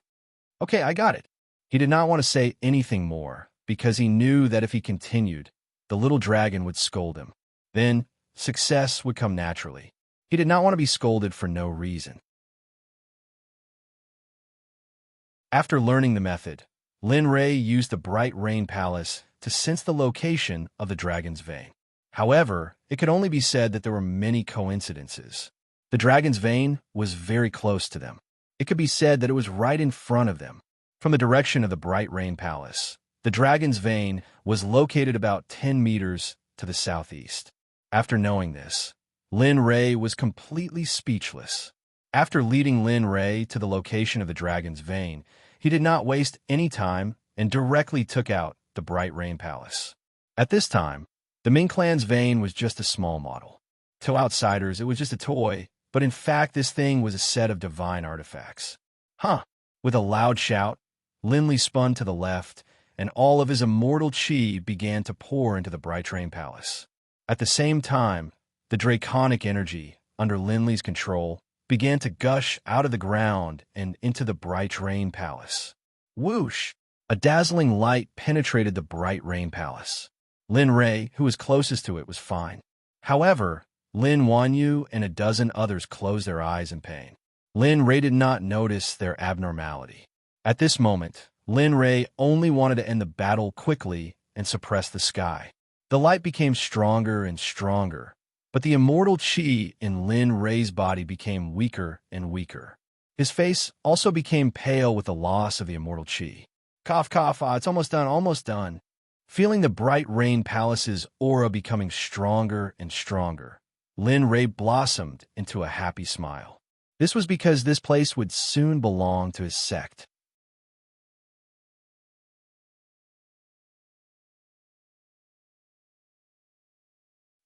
Okay, I got it. He did not want to say anything more because he knew that if he continued, the little dragon would scold him. Then, success would come naturally. He did not want to be scolded for no reason. After learning the method, Lin Ray used the Bright Rain Palace to sense the location of the dragon's vein. However, it could only be said that there were many coincidences. The dragon's vein was very close to them. It could be said that it was right in front of them. From the direction of the Bright Rain Palace, the dragon's vein was located about 10 meters to the southeast. After knowing this, Lin Ray was completely speechless. After leading Lin Ray to the location of the dragon's vein, he did not waste any time and directly took out the Bright Rain Palace. At this time, the Ming clan's vein was just a small model. To outsiders, it was just a toy, but in fact this thing was a set of divine artifacts. With a loud shout, Linley spun to the left and all of his immortal chi began to pour into the Bright Rain Palace. At the same time, the draconic energy, under Linley's control, began to gush out of the ground and into the Bright Rain Palace. Whoosh! A dazzling light penetrated the Bright Rain Palace. Lin Rei, who was closest to it, was fine. However, Lin Wanyu and a dozen others closed their eyes in pain. Lin Rei did not notice their abnormality. At this moment, Lin Rei only wanted to end the battle quickly and suppress the sky. The light became stronger and stronger, but the immortal chi in Lin Rei's body became weaker and weaker. His face also became pale with the loss of the immortal chi. Cough, cough, it's almost done, almost done. Feeling the Bright Rain Palace's aura becoming stronger and stronger, Lin Rei blossomed into a happy smile. This was because this place would soon belong to his sect.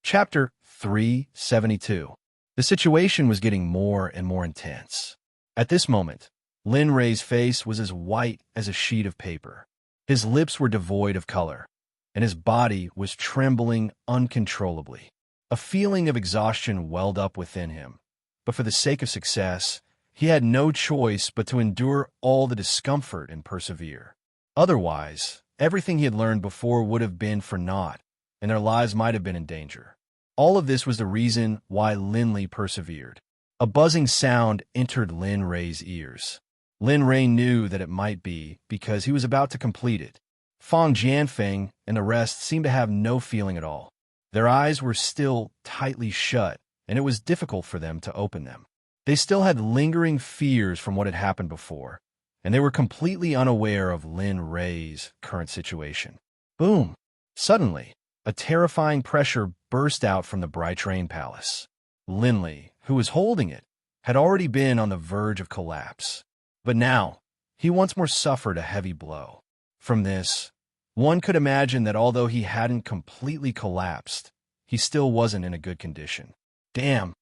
Chapter 372. The situation was getting more and more intense. At this moment, Lin Rei's face was as white as a sheet of paper. His lips were devoid of color, and his body was trembling uncontrollably. A feeling of exhaustion welled up within him, but for the sake of success, he had no choice but to endure all the discomfort and persevere. Otherwise, everything he had learned before would have been for naught, and their lives might have been in danger. All of this was the reason why Linley persevered. A buzzing sound entered Lin Rei's ears. Lin Rei knew that it might be because he was about to complete it. Fang Jianfeng and the rest seemed to have no feeling at all. Their eyes were still tightly shut, and it was difficult for them to open them. They still had lingering fears from what had happened before, and they were completely unaware of Lin Rei's current situation. Boom! Suddenly, a terrifying pressure burst out from the Bright Rain Palace. Linley, who was holding it, had already been on the verge of collapse. But now, he once more suffered a heavy blow. From this, one could imagine that although he hadn't completely collapsed, he still wasn't in a good condition. Damn,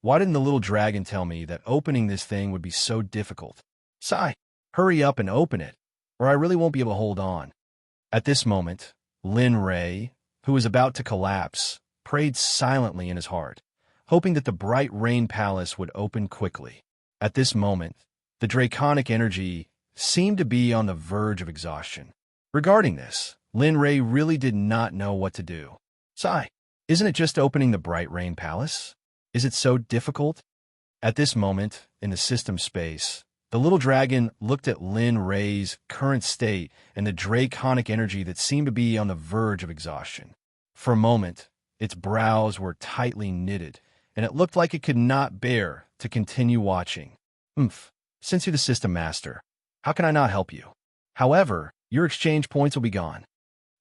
why didn't the little dragon tell me that opening this thing would be so difficult? Sigh, hurry up and open it, or I really won't be able to hold on. At this moment, Lin Rei, who was about to collapse, prayed silently in his heart, hoping that the Bright Rain Palace would open quickly. At this moment, the draconic energy seemed to be on the verge of exhaustion. Regarding this, Lin Rei really did not know what to do. Sigh, isn't it just opening the Bright Rain Palace? Is it so difficult? At this moment, in the system space, the little dragon looked at Lin Rei's current state and the draconic energy that seemed to be on the verge of exhaustion. For a moment, its brows were tightly knitted, and it looked like it could not bear to continue watching. Since you're the system master, how can I not help you? However, your exchange points will be gone.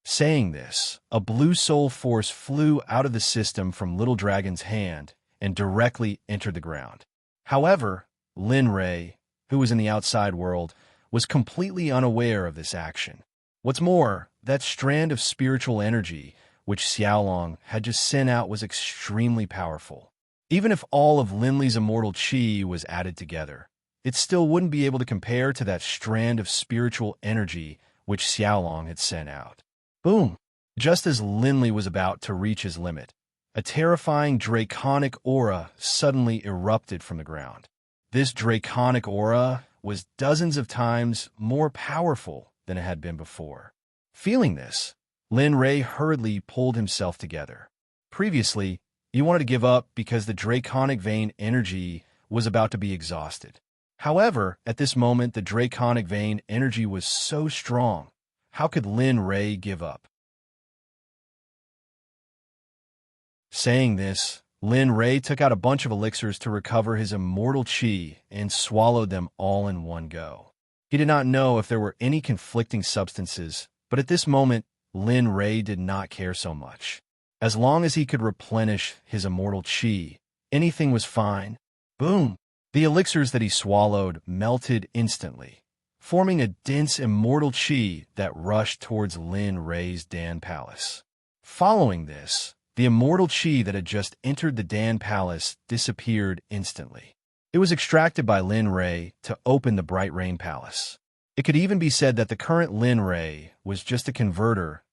Saying this, a blue soul force flew out of the system from Little Dragon's hand and directly entered the ground. However, Lin Rei, who was in the outside world, was completely unaware of this action. What's more, that strand of spiritual energy which Xiaolong had just sent out was extremely powerful. Even if all of Linley's immortal chi was added together, it still wouldn't be able to compare to that strand of spiritual energy which Xiaolong had sent out. Boom! Just as Linley was about to reach his limit, a terrifying draconic aura suddenly erupted from the ground. This draconic aura was dozens of times more powerful than it had been before. Feeling this, Lin Rei hurriedly pulled himself together. Previously, he wanted to give up because the draconic vein energy was about to be exhausted. However, at this moment, the draconic vein energy was so strong. How could Lin Rei give up? Saying this, Lin Rei took out a bunch of elixirs to recover his immortal chi and swallowed them all in one go. He did not know if there were any conflicting substances, but at this moment, Lin Rei did not care so much. As long as he could replenish his immortal chi, anything was fine. Boom! The elixirs that he swallowed melted instantly, forming a dense immortal chi that rushed towards Lin Rei's Dan Palace. Following this, the immortal chi that had just entered the Dan Palace disappeared instantly. It was extracted by Lin Rei to open the Bright Rain Palace. It could even be said that the current Lin Ray was just a converter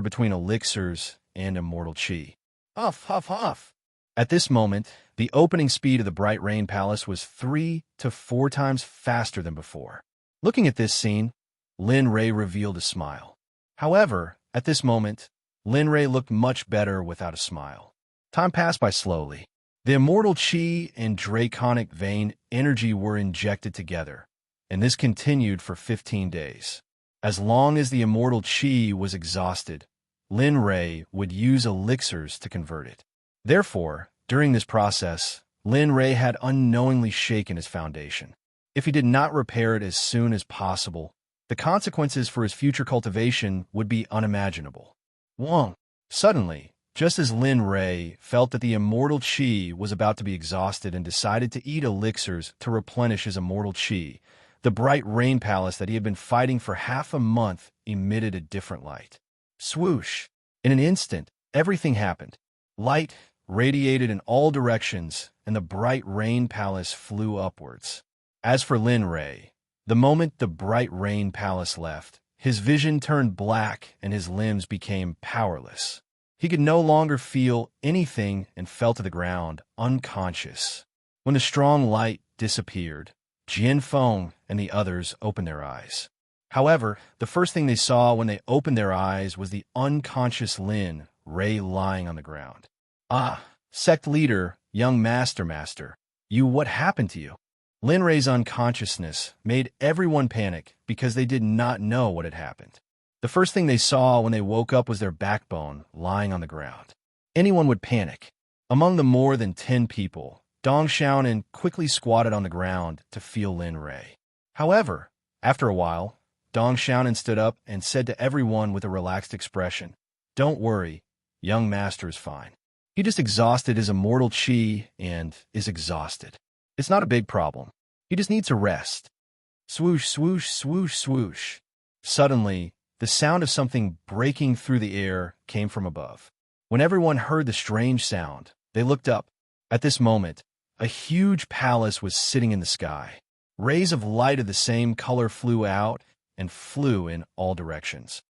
between elixirs and immortal chi. Huff, huff, huff. At this moment, the opening speed of the Bright Rain Palace was 3 to 4 times faster than before. Looking at this scene, Lin Ray revealed a smile. However, at this moment, Lin Ray looked much better without a smile. Time passed by slowly. The immortal chi and draconic vein energy were injected together, and this continued for 15 days. As long as the immortal chi was exhausted, Lin Ray would use elixirs to convert it. Therefore, during this process, Lin Ray had unknowingly shaken his foundation. If he did not repair it as soon as possible, the consequences for his future cultivation would be unimaginable. Wong. Suddenly, just as Lin Ray felt that the immortal chi was about to be exhausted and decided to eat elixirs to replenish his immortal chi, the Bright Rain Palace that he had been fighting for half a month emitted a different light. Swoosh! In an instant, everything happened. Light radiated in all directions, and the Bright Rain Palace flew upwards. As for Lin Ray, the moment the Bright Rain Palace left, his vision turned black and his limbs became powerless. He could no longer feel anything and fell to the ground, unconscious. When the strong light disappeared, Jian Feng and the others opened their eyes. However, the first thing they saw when they opened their eyes was the unconscious Lin Ray lying on the ground. Ah, Sect leader, young master, what happened to you? Lin Ray's unconsciousness made everyone panic because they did not know what had happened. The first thing they saw when they woke up was their backbone lying on the ground. Anyone would panic. Among the more than 10 people, Dong Xiaonan quickly squatted on the ground to feel Lin Ray. However, after a while, Dong Xiaonan stood up and said to everyone with a relaxed expression, "Don't worry, young master is fine. He just exhausted his immortal chi and is exhausted. It's not a big problem. He just needs to rest." Swoosh, swoosh, swoosh, swoosh. Suddenly, the sound of something breaking through the air came from above. When everyone heard the strange sound, they looked up. At this moment, a huge palace was sitting in the sky. Rays of light of the same color flew out and flew in all directions.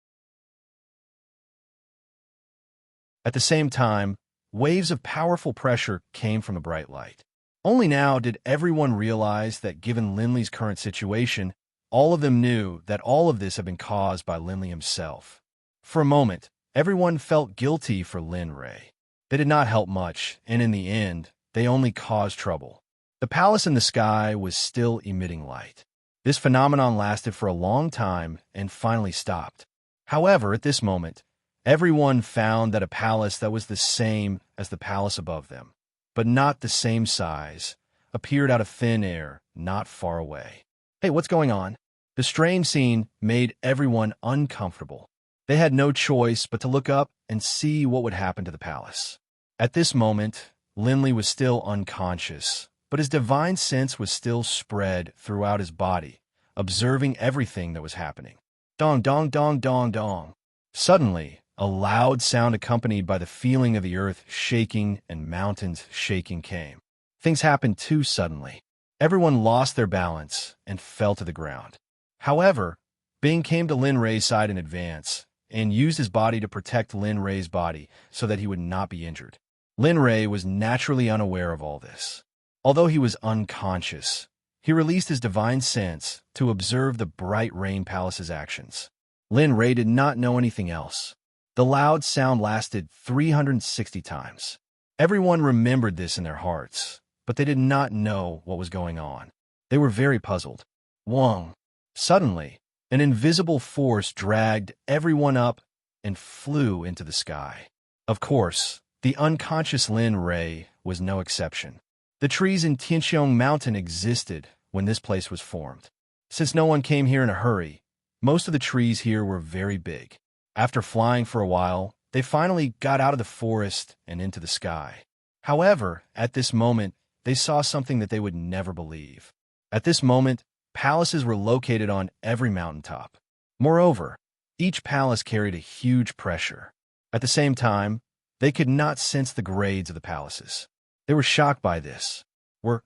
At the same time, waves of powerful pressure came from the bright light. Only now did everyone realize that given Linley's current situation, all of them knew that all of this had been caused by Linley himself. For a moment, everyone felt guilty for Lin Ray. They did not help much, and in the end, they only caused trouble. The palace in the sky was still emitting light. This phenomenon lasted for a long time and finally stopped. However, at this moment, everyone found that a palace that was the same as the palace above them, but not the same size, appeared out of thin air not far away. Hey, what's going on? The strange scene made everyone uncomfortable. They had no choice but to look up and see what would happen to the palace. At this moment, Linley was still unconscious, but his divine sense was still spread throughout his body, observing everything that was happening. Dong, dong, dong, dong, dong. Suddenly, a loud sound accompanied by the feeling of the earth shaking and mountains shaking came. Things happened too suddenly. Everyone lost their balance and fell to the ground. However, Bing came to Lin Ray's side in advance and used his body to protect Lin Ray's body so that he would not be injured. Lin Ray was naturally unaware of all this. Although he was unconscious, he released his divine sense to observe the Bright Rain Palace's actions. Lin Ray did not know anything else. The loud sound lasted 360 times. Everyone remembered this in their hearts, but they did not know what was going on. They were very puzzled. Wong. Suddenly, an invisible force dragged everyone up and flew into the sky. Of course, the unconscious Lin Ray was no exception. The trees in Tianxiong Mountain existed when this place was formed. Since no one came here in a hurry, most of the trees here were very big. After flying for a while, they finally got out of the forest and into the sky. However, at this moment, they saw something that they would never believe. At this moment, palaces were located on every mountaintop. Moreover, each palace carried a huge pressure. At the same time, they could not sense the grades of the palaces. They were shocked by this. Were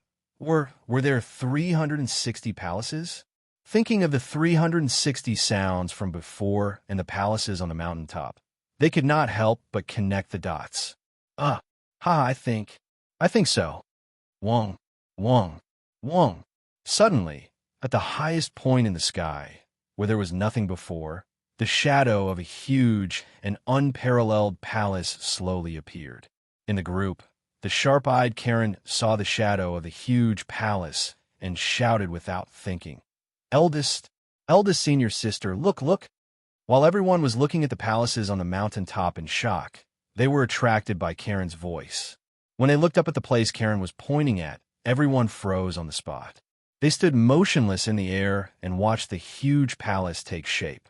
there 360 palaces? thinking of the 360 sounds from before and the palaces on the mountaintop. They could not help but connect the dots. I think so. Wong, Wong, Wong. Suddenly, at the highest point in the sky, where there was nothing before, the shadow of a huge and unparalleled palace slowly appeared. In the group, the sharp-eyed Karen saw the shadow of the huge palace and shouted without thinking, Eldest senior sister, look, look! While everyone was looking at the palaces on the mountaintop in shock, they were attracted by Karen's voice. When they looked up at the place Karen was pointing at, everyone froze on the spot. They stood motionless in the air and watched the huge palace take shape.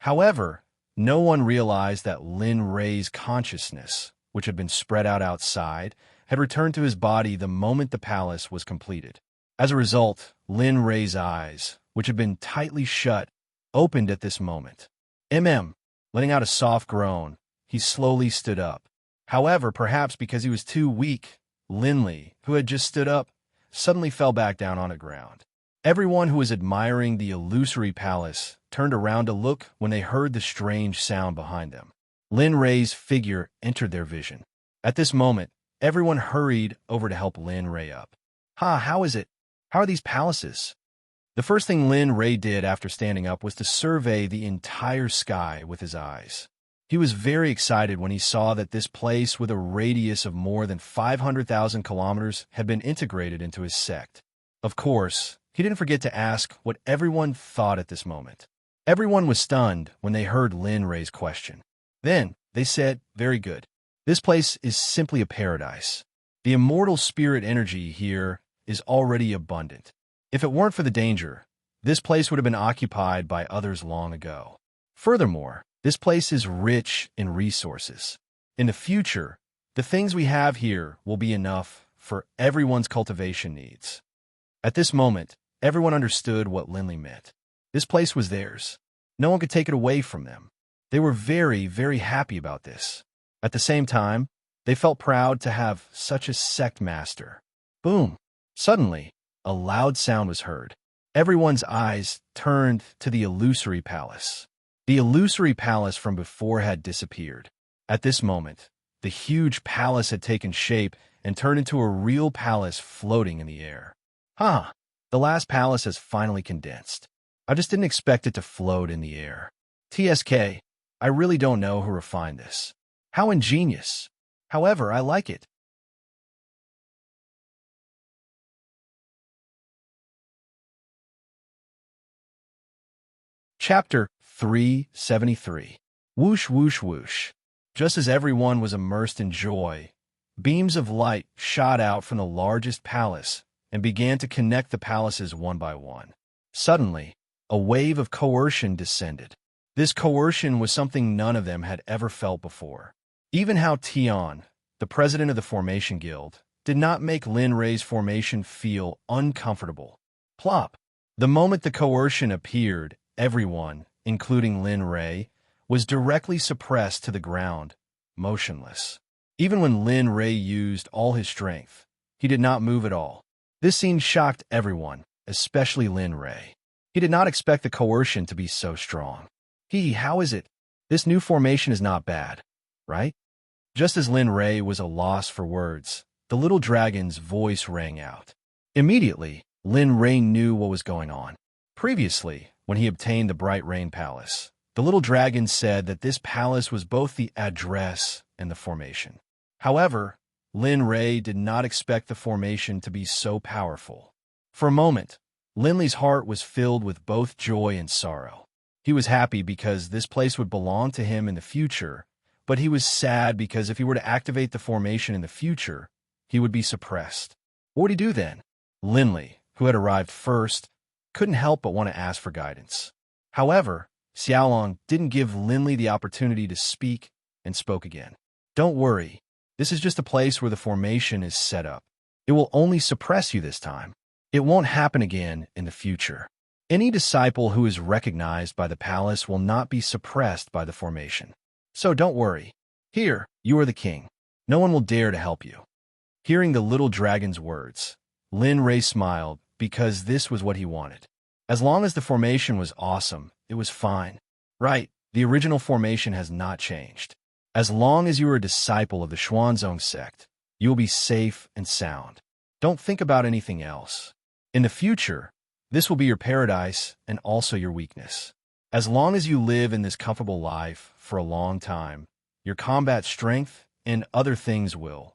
However, no one realized that Lin Ray's consciousness, which had been spread out outside, had returned to his body the moment the palace was completed. As a result, Lin Ray's eyes, which had been tightly shut, opened at this moment. Letting out a soft groan, he slowly stood up. However, perhaps because he was too weak, Linley, who had just stood up, suddenly fell back down on the ground. Everyone who was admiring the illusory palace turned around to look when they heard the strange sound behind them. Lin Ray's figure entered their vision. At this moment, everyone hurried over to help Lin Ray up. How is it? How are these palaces? The first thing Lin Ray did after standing up was to survey the entire sky with his eyes. He was very excited when he saw that this place with a radius of more than 500,000 kilometers had been integrated into his sect. Of course, he didn't forget to ask what everyone thought at this moment. Everyone was stunned when they heard Lin Ray's question. Then, they said, very good. This place is simply a paradise. The immortal spirit energy here is already abundant. If it weren't for the danger, this place would have been occupied by others long ago. Furthermore, this place is rich in resources. In the future, the things we have here will be enough for everyone's cultivation needs. At this moment, everyone understood what Linley meant. This place was theirs. No one could take it away from them. They were very, very happy about this. At the same time, they felt proud to have such a sect master. Boom! Suddenly, a loud sound was heard. Everyone's eyes turned to the illusory palace. The illusory palace from before had disappeared. At this moment, the huge palace had taken shape and turned into a real palace floating in the air. The last palace has finally condensed. I just didn't expect it to float in the air. TSK, I really don't know who refined this. How ingenious. However, I like it. Chapter 373. Whoosh, whoosh, whoosh. Just as everyone was immersed in joy, beams of light shot out from the largest palace and began to connect the palaces one by one. Suddenly, a wave of coercion descended. This coercion was something none of them had ever felt before. Even Hao Tian, the president of the Formation Guild, did not make Lin Ray's formation feel uncomfortable. Plop! The moment the coercion appeared, everyone, including Lin Ray, was directly suppressed to the ground, motionless. Even when Lin Ray used all his strength, he did not move at all. This scene shocked everyone, especially Lin Ray. He did not expect the coercion to be so strong. How is it? This new formation is not bad, right? Just as Lin Ray was a loss for words, the little dragon's voice rang out. Immediately, Lin Ray knew what was going on. Previously, when he obtained the Bright Rain Palace, the little dragon said that this palace was both the address and the formation. However, Lin Ray did not expect the formation to be so powerful. For a moment, Linley's heart was filled with both joy and sorrow. He was happy because this place would belong to him in the future, but he was sad because if he were to activate the formation in the future, he would be suppressed. What would he do then? Linley, who had arrived first, couldn't help but want to ask for guidance. However, Xiaolong didn't give Linley the opportunity to speak and spoke again. Don't worry, this is just a place where the formation is set up. It will only suppress you this time. It won't happen again in the future. Any disciple who is recognized by the palace will not be suppressed by the formation. So don't worry. Here, you are the king. No one will dare to help you. Hearing the little dragon's words, Lin Ray smiled because this was what he wanted. As long as the formation was awesome, it was fine. Right, the original formation has not changed. As long as you are a disciple of the Xuanzong sect, you will be safe and sound. Don't think about anything else. In the future, this will be your paradise and also your weakness. As long as you live in this comfortable life for a long time, your combat strength and other things will.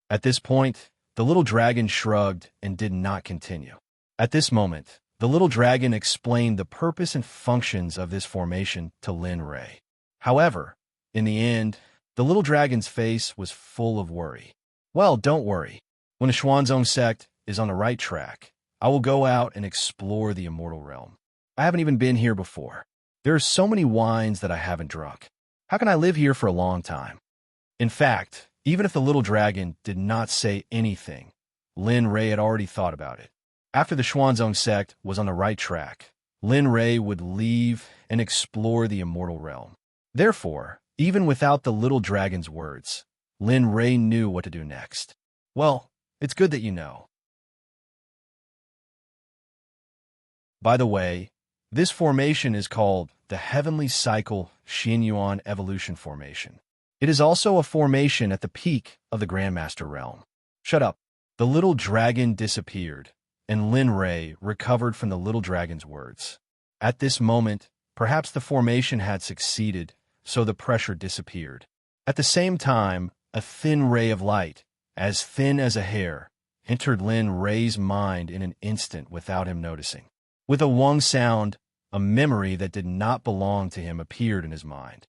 At this point, the little dragon shrugged and did not continue. At this moment, the little dragon explained the purpose and functions of this formation to Lin Ray. However, in the end, the little dragon's face was full of worry. Well, don't worry. When the Xuanzong sect is on the right track, I will go out and explore the immortal realm. I haven't even been here before. There are so many wines that I haven't drunk. How can I live here for a long time? In fact, even if the little dragon did not say anything, Lin Ray had already thought about it. After the Xuanzong sect was on the right track, Lin Ray would leave and explore the immortal realm. Therefore, even without the little dragon's words, Lin Ray knew what to do next. Well, it's good that you know. By the way, this formation is called the Heavenly Cycle Xinyuan Evolution Formation. It is also a formation at the peak of the Grandmaster realm. Shut up. The little dragon disappeared, and Lin Ray recovered from the little dragon's words. At this moment, perhaps the formation had succeeded, so the pressure disappeared. At the same time, a thin ray of light, as thin as a hair, entered Lin Ray's mind in an instant without him noticing. With a wong sound, a memory that did not belong to him appeared in his mind.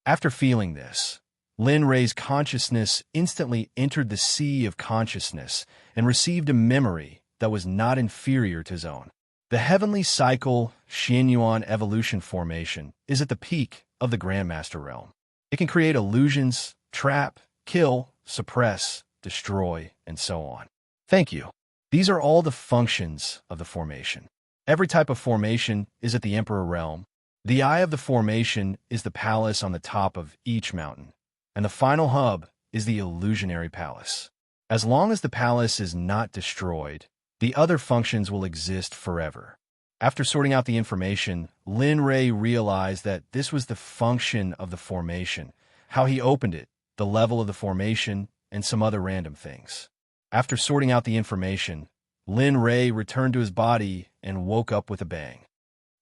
After feeling this, Lin Ray's consciousness instantly entered the sea of consciousness and received a memory that was not inferior to his own. The Heavenly Cycle Xinyuan Evolution Formation is at the peak of the Grandmaster realm. It can create illusions, trap, kill, suppress, destroy, and so on. Thank you. These are all the functions of the formation. Every type of formation is at the Emperor realm. The eye of the formation is the palace on the top of each mountain, and the final hub is the illusionary palace. As long as the palace is not destroyed, the other functions will exist forever. After sorting out the information, Lin Ray realized that this was the function of the formation, how he opened it, the level of the formation, and some other random things. After sorting out the information, Lin Ray returned to his body and woke up with a bang.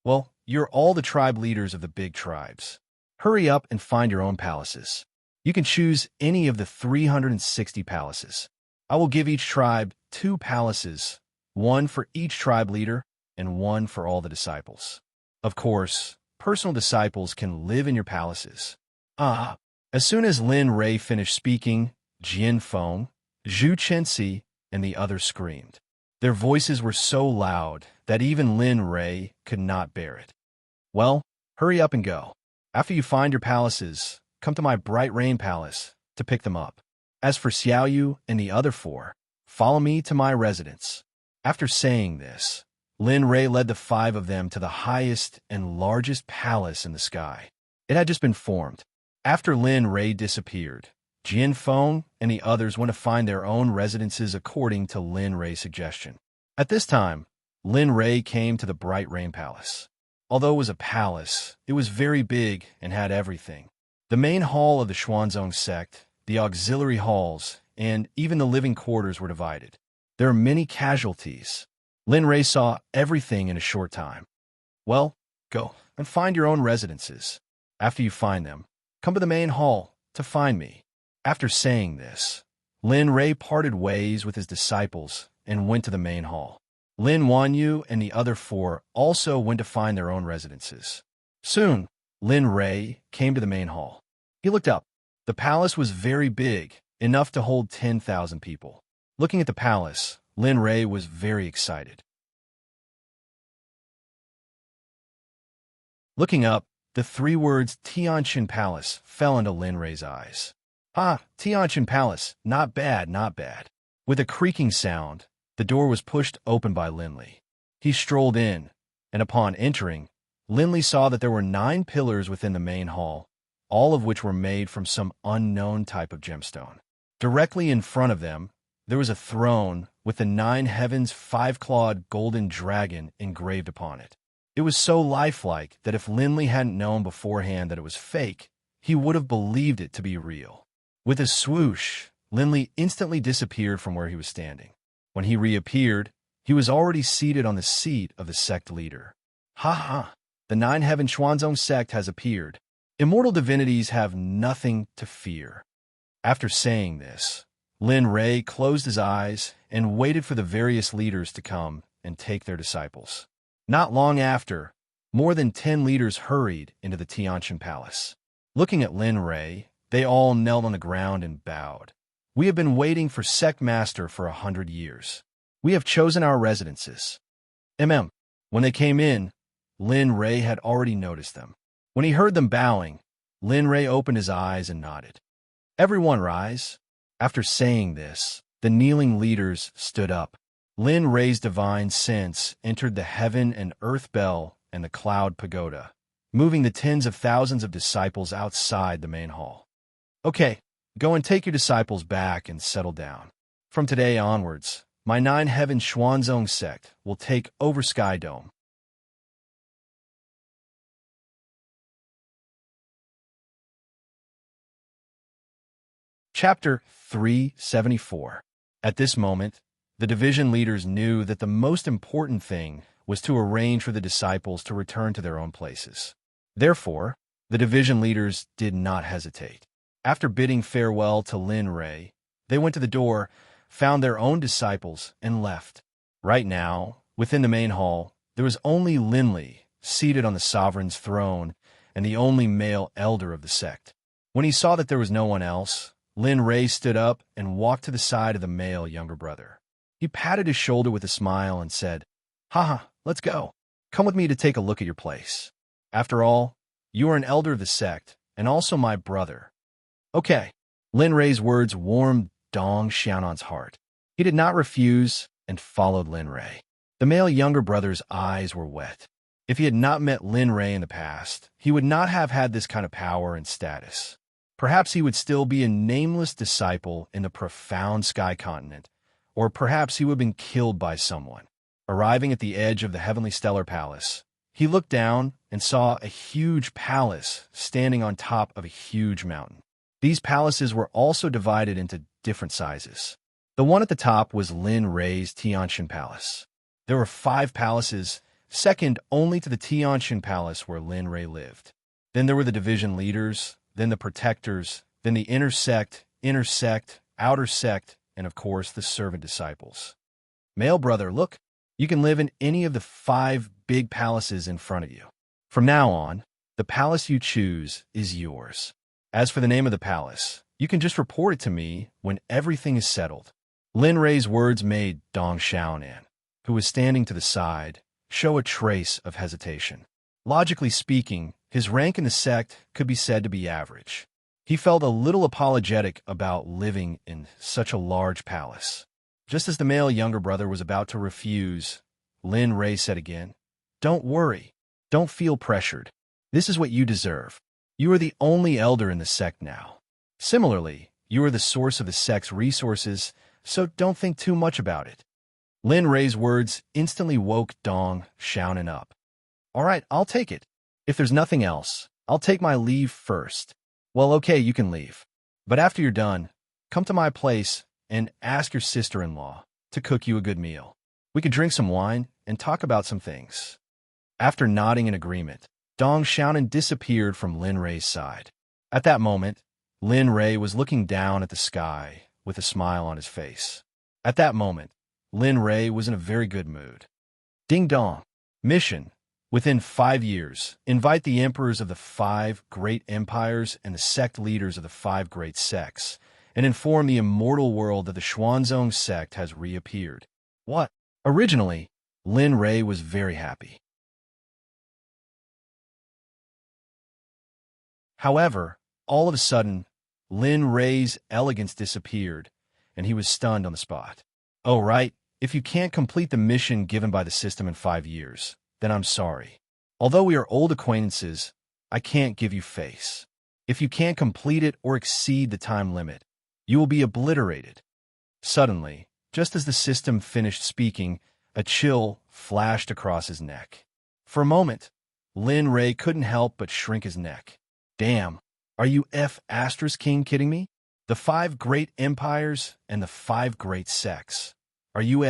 Well, you're all the tribe leaders of the big tribes. Hurry up and find your own palaces. You can choose any of the 360 palaces. I will give each tribe 2 palaces, 1 for each tribe leader and 1 for all the disciples. Of course, personal disciples can live in your palaces. As soon as Lin Ray finished speaking, Jian Feng, Zhu Chenxi, and the others screamed. Their voices were so loud that even Lin Ray could not bear it. Well, hurry up and go. After you find your palaces, come to my Bright Rain Palace to pick them up. As for Xiaoyu and the other 4, follow me to my residence. After saying this, Lin Ray led the 5 of them to the highest and largest palace in the sky. It had just been formed. After Lin Ray disappeared, Jian Feng and the others went to find their own residences according to Lin Ray's suggestion. At this time, Lin Ray came to the Bright Rain Palace. Although it was a palace, it was very big and had everything. The main hall of the Xuanzong sect, the auxiliary halls, and even the living quarters were divided. There are many casualties. Lin Ray saw everything in a short time. Well, go and find your own residences. After you find them, come to the main hall to find me. After saying this, Lin Ray parted ways with his disciples and went to the main hall. Lin Wanyu and the other 4 also went to find their own residences. Soon, Lin Ray came to the main hall. He looked up. The palace was very big, enough to hold 10,000 people. Looking at the palace, Lin Ray was very excited. Looking up, the 3 words Tianqin Palace fell into Lin Ray's eyes. Tianqin Palace, not bad, not bad. With a creaking sound, the door was pushed open by Linley. He strolled in, and upon entering, Linley saw that there were 9 pillars within the main hall, all of which were made from some unknown type of gemstone. Directly in front of them, there was a throne with the 9 heavens 5-clawed golden dragon engraved upon it. It was so lifelike that if Lindley hadn't known beforehand that it was fake, he would have believed it to be real. With a swoosh, Lindley instantly disappeared from where he was standing. When he reappeared, he was already seated on the seat of the sect leader. Ha ha! The 9 heaven Xuanzong sect has appeared. Immortal divinities have nothing to fear. After saying this, Lin Rei closed his eyes and waited for the various leaders to come and take their disciples. Not long after, more than 10 leaders hurried into the Tianqian Palace. Looking at Lin Rei, they all knelt on the ground and bowed. We have been waiting for Sect Master for 100 years. We have chosen our residences. When they came in, Lin Rei had already noticed them. When he heard them bowing, Lin Rei opened his eyes and nodded. Everyone rise. After saying this, the kneeling leaders stood up. Lin Rei's divine sense entered the heaven and earth bell and the cloud pagoda, moving the tens of thousands of disciples outside the main hall. Okay, go and take your disciples back and settle down. From today onwards, my 9 heaven Xuanzong sect will take over Sky Dome. Chapter 374. At this moment, the division leaders knew that the most important thing was to arrange for the disciples to return to their own places. Therefore, the division leaders did not hesitate. After bidding farewell to Lin Rei, they went to the door, found their own disciples, and left. Right now, within the main hall, there was only Lindley, seated on the sovereign's throne, and the only male elder of the sect. When he saw that there was no one else, Lin Rei stood up and walked to the side of the male younger brother. He patted his shoulder with a smile and said, "Haha, let's go. Come with me to take a look at your place. After all, you are an elder of the sect, and also my brother." Okay. Lin Rei's words warmed Dong Xiaonan's heart. He did not refuse and followed Lin Rei. The male younger brother's eyes were wet. If he had not met Lin Rei in the past, he would not have had this kind of power and status. Perhaps he would still be a nameless disciple in the profound sky continent, or perhaps he would have been killed by someone. Arriving at the edge of the heavenly stellar palace, he looked down and saw a huge palace standing on top of a huge mountain. These palaces were also divided into different sizes. The one at the top was Lin Rei's Tianqian Palace. There were 5 palaces, second only to the Tianqian Palace where Lin Rei lived. Then there were the division leaders, then the protectors, then the inner sect, outer sect, and of course the servant disciples. Male brother, look, you can live in any of the 5 big palaces in front of you. From now on, the palace you choose is yours. As for the name of the palace, you can just report it to me when everything is settled. Lin Rei's words made Dong Xiaonan, who was standing to the side, show a trace of hesitation. Logically speaking, his rank in the sect could be said to be average. He felt a little apologetic about living in such a large palace. Just as the male younger brother was about to refuse, Lin Rei said again, "Don't worry. Don't feel pressured. This is what you deserve. You are the only elder in the sect now. Similarly, you are the source of the sect's resources, so don't think too much about it." Lin Rei's words instantly woke Dong Xiaonan up. "All right, I'll take it. If there's nothing else, I'll take my leave first." "Well, okay, you can leave. But after you're done, come to my place and ask your sister-in-law to cook you a good meal. We could drink some wine and talk about some things." After nodding in agreement, Dong Xiaonan disappeared from Lin Rei's side. At that moment, Lin Rei was looking down at the sky with a smile on his face. At that moment, Lin Rei was in a very good mood. Ding dong. Mission. Within 5 years, invite the emperors of the 5 great empires and the sect leaders of the 5 great sects, and inform the immortal world that the Xuanzong sect has reappeared. What? Originally, Lin Rei was very happy. However, all of a sudden, Lin Rei's elegance disappeared, and he was stunned on the spot. "Oh, right, if you can't complete the mission given by the system in 5 years, then I'm sorry. Although we are old acquaintances, I can't give you face. If you can't complete it or exceed the time limit, you will be obliterated." Suddenly, just as the system finished speaking, a chill flashed across his neck. For a moment, Lin Ray couldn't help but shrink his neck. Damn, are you King kidding me? The 5 great empires and the 5 great sects. Are you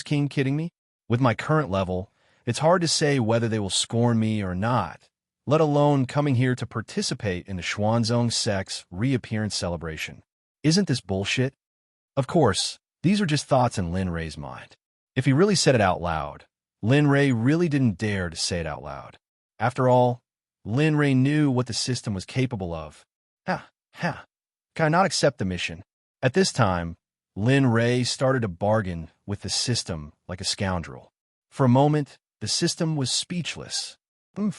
King kidding me? With my current level, it's hard to say whether they will scorn me or not, let alone coming here to participate in the Xuanzong Sect's reappearance celebration. Isn't this bullshit? Of course, these are just thoughts in Lin Ray's mind. If he really said it out loud, Lin Ray really didn't dare to say it out loud. After all, Lin Ray knew what the system was capable of. Can I not accept the mission? At this time, Lin Ray started to bargain with the system like a scoundrel. For a moment, the system was speechless. What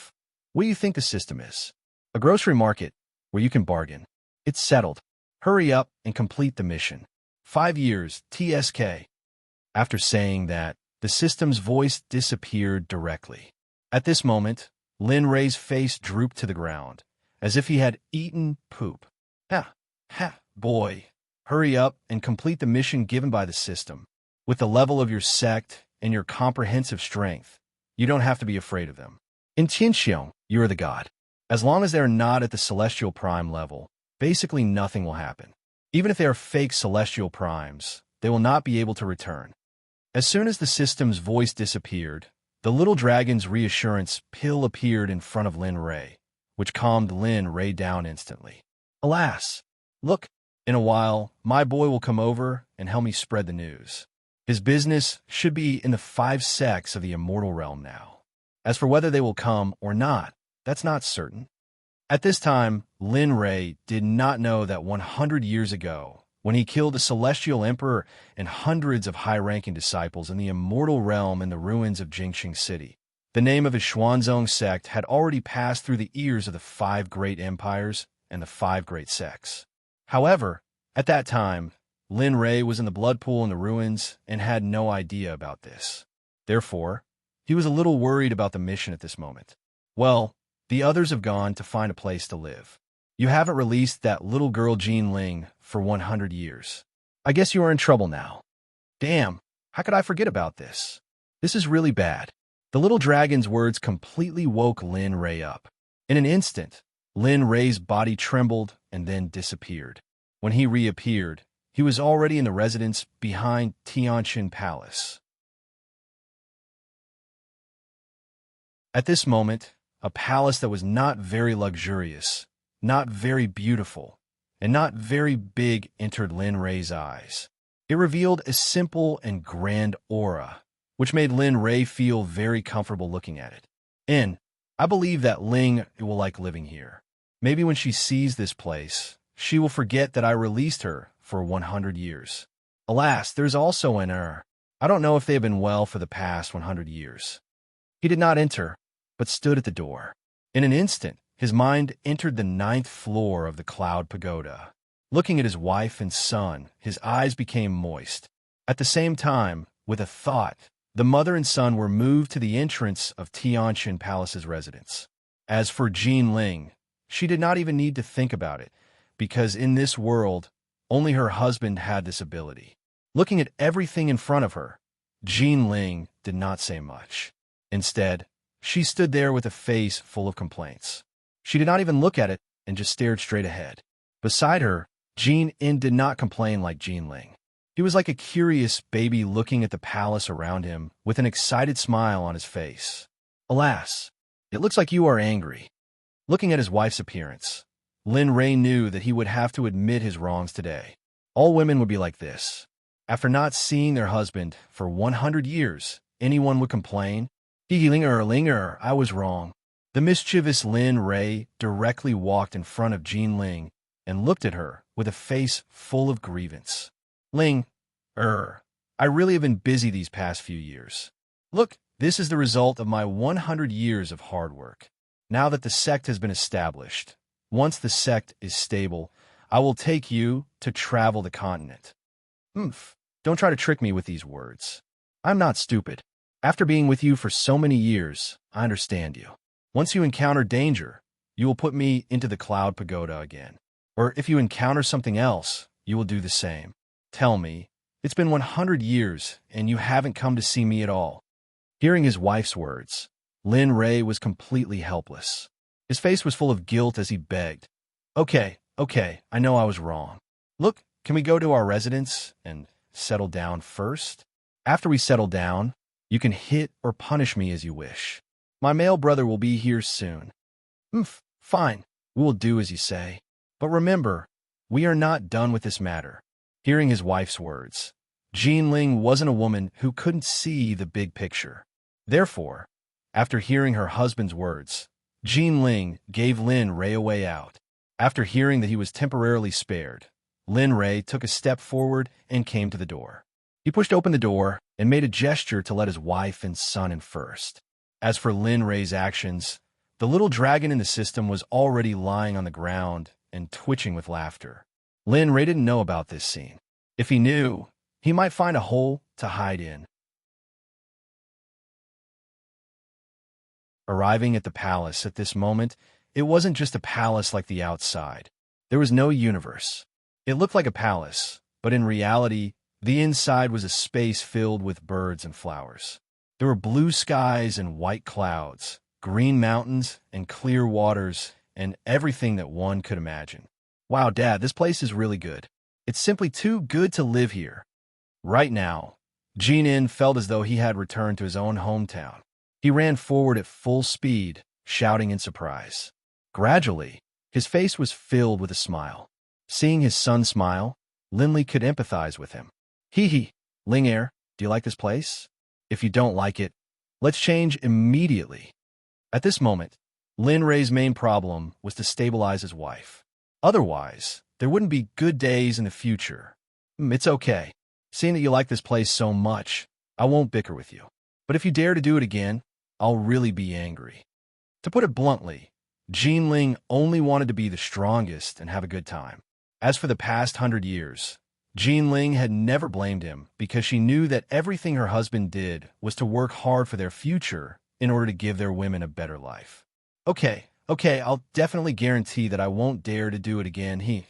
do you think the system is? A grocery market where you can bargain. It's settled. Hurry up and complete the mission. 5 years, TSK. After saying that, the system's voice disappeared directly. At this moment, Lin Ray's face drooped to the ground, as if he had eaten poop. Boy, hurry up and complete the mission given by the system. With the level of your sect and your comprehensive strength, you don't have to be afraid of them. In Qinxiong, you are the god. As long as they are not at the celestial prime level, basically nothing will happen. Even if they are fake celestial primes, they will not be able to return. As soon as the system's voice disappeared, the little dragon's reassurance pill appeared in front of Lin Ray, which calmed Lin Ray down instantly. Alas! Look, in a while, my boy will come over and help me spread the news. His business should be in the 5 sects of the immortal realm now. As for whether they will come or not, that's not certain. At this time, Lin Ray did not know that 100 years ago, when he killed a celestial emperor and hundreds of high-ranking disciples in the immortal realm in the ruins of Jingxing City, the name of his Xuanzong sect had already passed through the ears of the 5 great empires and the 5 great sects. However, at that time, Lin Ray was in the blood pool in the ruins and had no idea about this. Therefore, he was a little worried about the mission at this moment. Well, the others have gone to find a place to live. You haven't released that little girl Jean Ling for 100 years. I guess you are in trouble now. Damn, how could I forget about this? This is really bad. The little dragon's words completely woke Lin Ray up. In an instant, Lin Ray's body trembled and then disappeared. When he reappeared, he was already in the residence behind Tianqin Palace. At this moment, a palace that was not very luxurious, not very beautiful, and not very big entered Lin Ray's eyes. It revealed a simple and grand aura, which made Lin Ray feel very comfortable looking at it. And I believe that Ling will like living here. Maybe when she sees this place, she will forget that I released her for 100 years. Alas, there's also an error. I don't know if they have been well for the past 100 years. He did not enter, but stood at the door. In an instant, his mind entered the 9th floor of the Cloud Pagoda. Looking at his wife and son, his eyes became moist. At the same time, with a thought, the mother and son were moved to the entrance of Tianqin Palace's residence. As for Jean Ling, she did not even need to think about it, because in this world, only her husband had this ability. Looking at everything in front of her, Jean Ling did not say much. Instead, she stood there with a face full of complaints. She did not even look at it and just stared straight ahead. Beside her, Jean In did not complain like Jean Ling. He was like a curious baby looking at the palace around him with an excited smile on his face. Alas, it looks like you are angry. Looking at his wife's appearance, Lin Ray knew that he would have to admit his wrongs today. All women would be like this. After not seeing their husband for 100 years, anyone would complain, Linger, I was wrong. The mischievous Lin Ray directly walked in front of Jean Ling and looked at her with a face full of grievance. Ling, I really have been busy these past few years. Look, this is the result of my 100 years of hard work. Now that the sect has been established, once the sect is stable, I will take you to travel the continent. Don't try to trick me with these words. I'm not stupid. After being with you for so many years, I understand you. Once you encounter danger, you will put me into the Cloud Pagoda again. Or if you encounter something else, you will do the same. Tell me, It's been 100 years, and you haven't come to see me at all." Hearing his wife's words, Lin Ray was completely helpless. His face was full of guilt as he begged, Okay, I know I was wrong. Look, can we go to our residence and settle down first? After we settle down, you can hit or punish me as you wish. My male brother will be here soon." Fine, we will do as you say. But remember, we are not done with this matter." Hearing his wife's words, Jean Ling wasn't a woman who couldn't see the big picture. Therefore, after hearing her husband's words, Jean Ling gave Lin Ray a way out. After hearing that he was temporarily spared, Lin Ray took a step forward and came to the door. He pushed open the door and made a gesture to let his wife and son in first. As for Lin Ray's actions, the little dragon in the system was already lying on the ground and twitching with laughter. Lin Ray didn't know about this scene. If he knew, he might find a hole to hide in. Arriving at the palace at this moment, it wasn't just a palace like the outside. There was no universe. It looked like a palace, but in reality, the inside was a space filled with birds and flowers. There were blue skies and white clouds, green mountains and clear waters, and everything that one could imagine. Wow, Dad, this place is really good. It's simply too good to live here. Right now, Jinan felt as though he had returned to his own hometown. He ran forward at full speed, shouting in surprise. Gradually, his face was filled with a smile. Seeing his son smile, Linley could empathize with him. Hee, Ling Er, do you like this place? If you don't like it, let's change immediately. At this moment, Lin Ray's main problem was to stabilize his wife. Otherwise, there wouldn't be good days in the future. It's okay. Seeing that you like this place so much, I won't bicker with you. But if you dare to do it again, I'll really be angry. To put it bluntly, Jean Ling only wanted to be the strongest and have a good time. As for the past 100 years, Jean Ling had never blamed him because she knew that everything her husband did was to work hard for their future in order to give their women a better life. Okay, I'll definitely guarantee that I won't dare to do it again.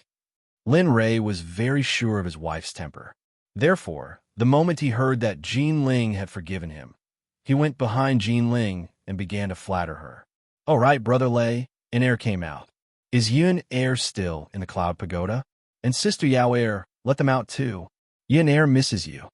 Lin Ray was very sure of his wife's temper. Therefore, the moment he heard that Jean Ling had forgiven him, he went behind Jean Ling and began to flatter her. All right, Brother Lei, an air came out. Is Yun Air still in the Cloud Pagoda? And Sister Yao Air, let them out too. Yun Air misses you.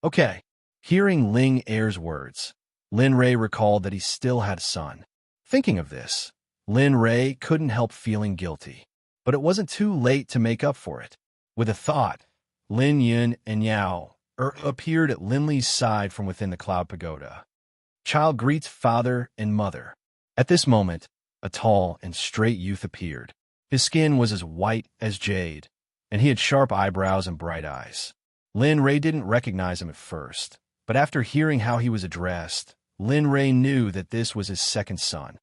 Okay. Hearing Ling Air's words, Lin Ray recalled that he still had a son. Thinking of this, Lin Ray couldn't help feeling guilty. But it wasn't too late to make up for it. With a thought, Lin Yun and Yao appeared at Linley's side from within the Cloud Pagoda. Child greets father and mother. At this moment, a tall and straight youth appeared. His skin was as white as jade, and he had sharp eyebrows and bright eyes. Lin Ray didn't recognize him at first, but after hearing how he was addressed, Lin Ray knew that this was his second son.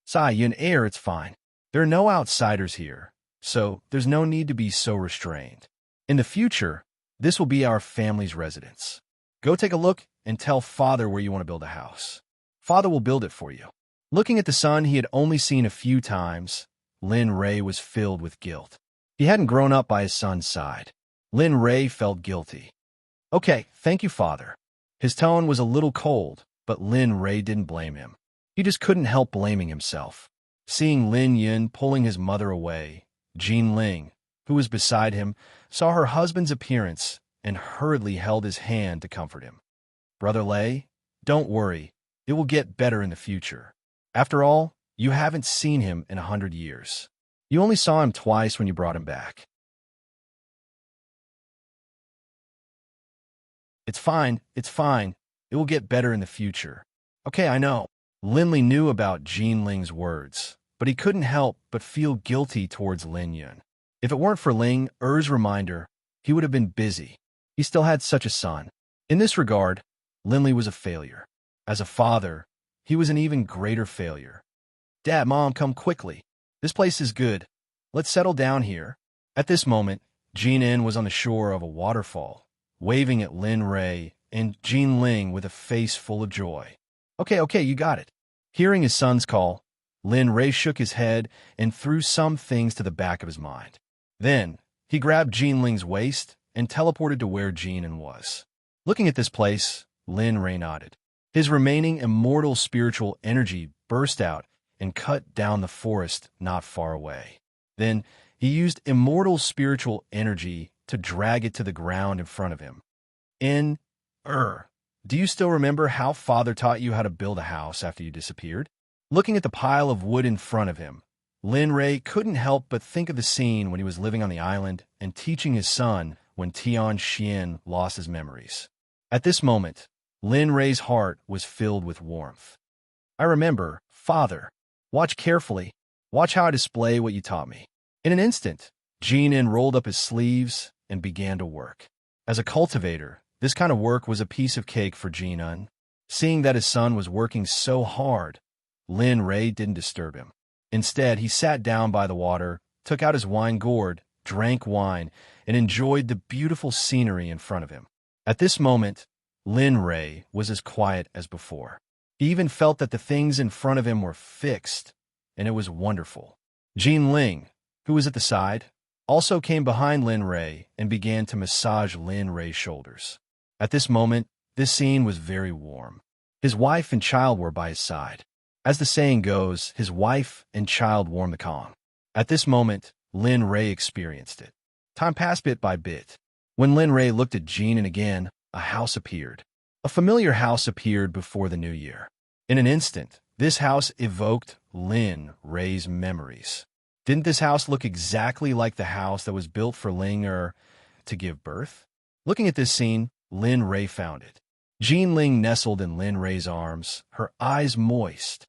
Sai Yun Air, it's fine. There are no outsiders here, so there's no need to be so restrained. In the future, this will be our family's residence. Go take a look and tell Father where you want to build a house. Father will build it for you. Looking at the son he had only seen a few times, Lin Ray was filled with guilt. He hadn't grown up by his son's side. Lin Ray felt guilty. Okay, thank you, Father. His tone was a little cold, but Lin Ray didn't blame him. He just couldn't help blaming himself. Seeing Lin Yun pulling his mother away, Jean Ling, who was beside him, saw her husband's appearance and hurriedly held his hand to comfort him. Brother Lei, don't worry. It will get better in the future. After all, you haven't seen him in 100 years. You only saw him twice when you brought him back. It's fine. It will get better in the future. Okay, I know. Linley knew about Jean Ling's words, but he couldn't help but feel guilty towards Lin Yun. If it weren't for Ling Er's reminder, he would have been busy. He still had such a son. In this regard, Linley was a failure. As a father, he was an even greater failure. Dad, Mom, come quickly. This place is good. Let's settle down here. At this moment, Jean In was on the shore of a waterfall, waving at Lin Ray and Jean Ling with a face full of joy. Okay, you got it. Hearing his son's call, Lin Ray shook his head and threw some things to the back of his mind. Then, he grabbed Jean Ling's waist and teleported to where Jean was. Looking at this place, Lin Ray nodded. His remaining immortal spiritual energy burst out and cut down the forest not far away. Then, he used immortal spiritual energy to drag it to the ground in front of him. Do you still remember how Father taught you how to build a house after you disappeared? Looking at the pile of wood in front of him, Lin Ray couldn't help but think of the scene when he was living on the island and teaching his son when Tian Xian lost his memories. At this moment, Lin Ray's heart was filled with warmth. I remember, Father. Watch carefully. Watch how I display what you taught me. In an instant, Jinan rolled up his sleeves and began to work. As a cultivator, this kind of work was a piece of cake for Jinan. Seeing that his son was working so hard, Lin Ray didn't disturb him. Instead, he sat down by the water, took out his wine gourd, drank wine, and enjoyed the beautiful scenery in front of him. At this moment, Lin Ray was as quiet as before. He even felt that the things in front of him were fixed, and it was wonderful. Jean Ling, who was at the side, also came behind Lin Ray and began to massage Lin Ray's shoulders. At this moment, this scene was very warm. His wife and child were by his side. As the saying goes, his wife and child warm the calm. At this moment, Lin Ray experienced it. Time passed bit by bit. When Lin Ray looked at Jean and again, a house appeared. A familiar house appeared before the new year. In an instant, this house evoked Lin Ray's memories. Didn't this house look exactly like the house that was built for Ling to give birth? Looking at this scene, Lin Ray found it. Jean Ling nestled in Lin Ray's arms, her eyes moist.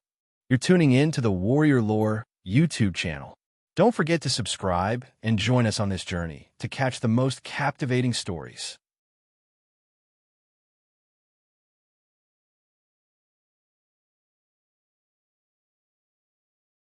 You're tuning in to the Warrior Lore YouTube channel. Don't forget to subscribe and join us on this journey to catch the most captivating stories.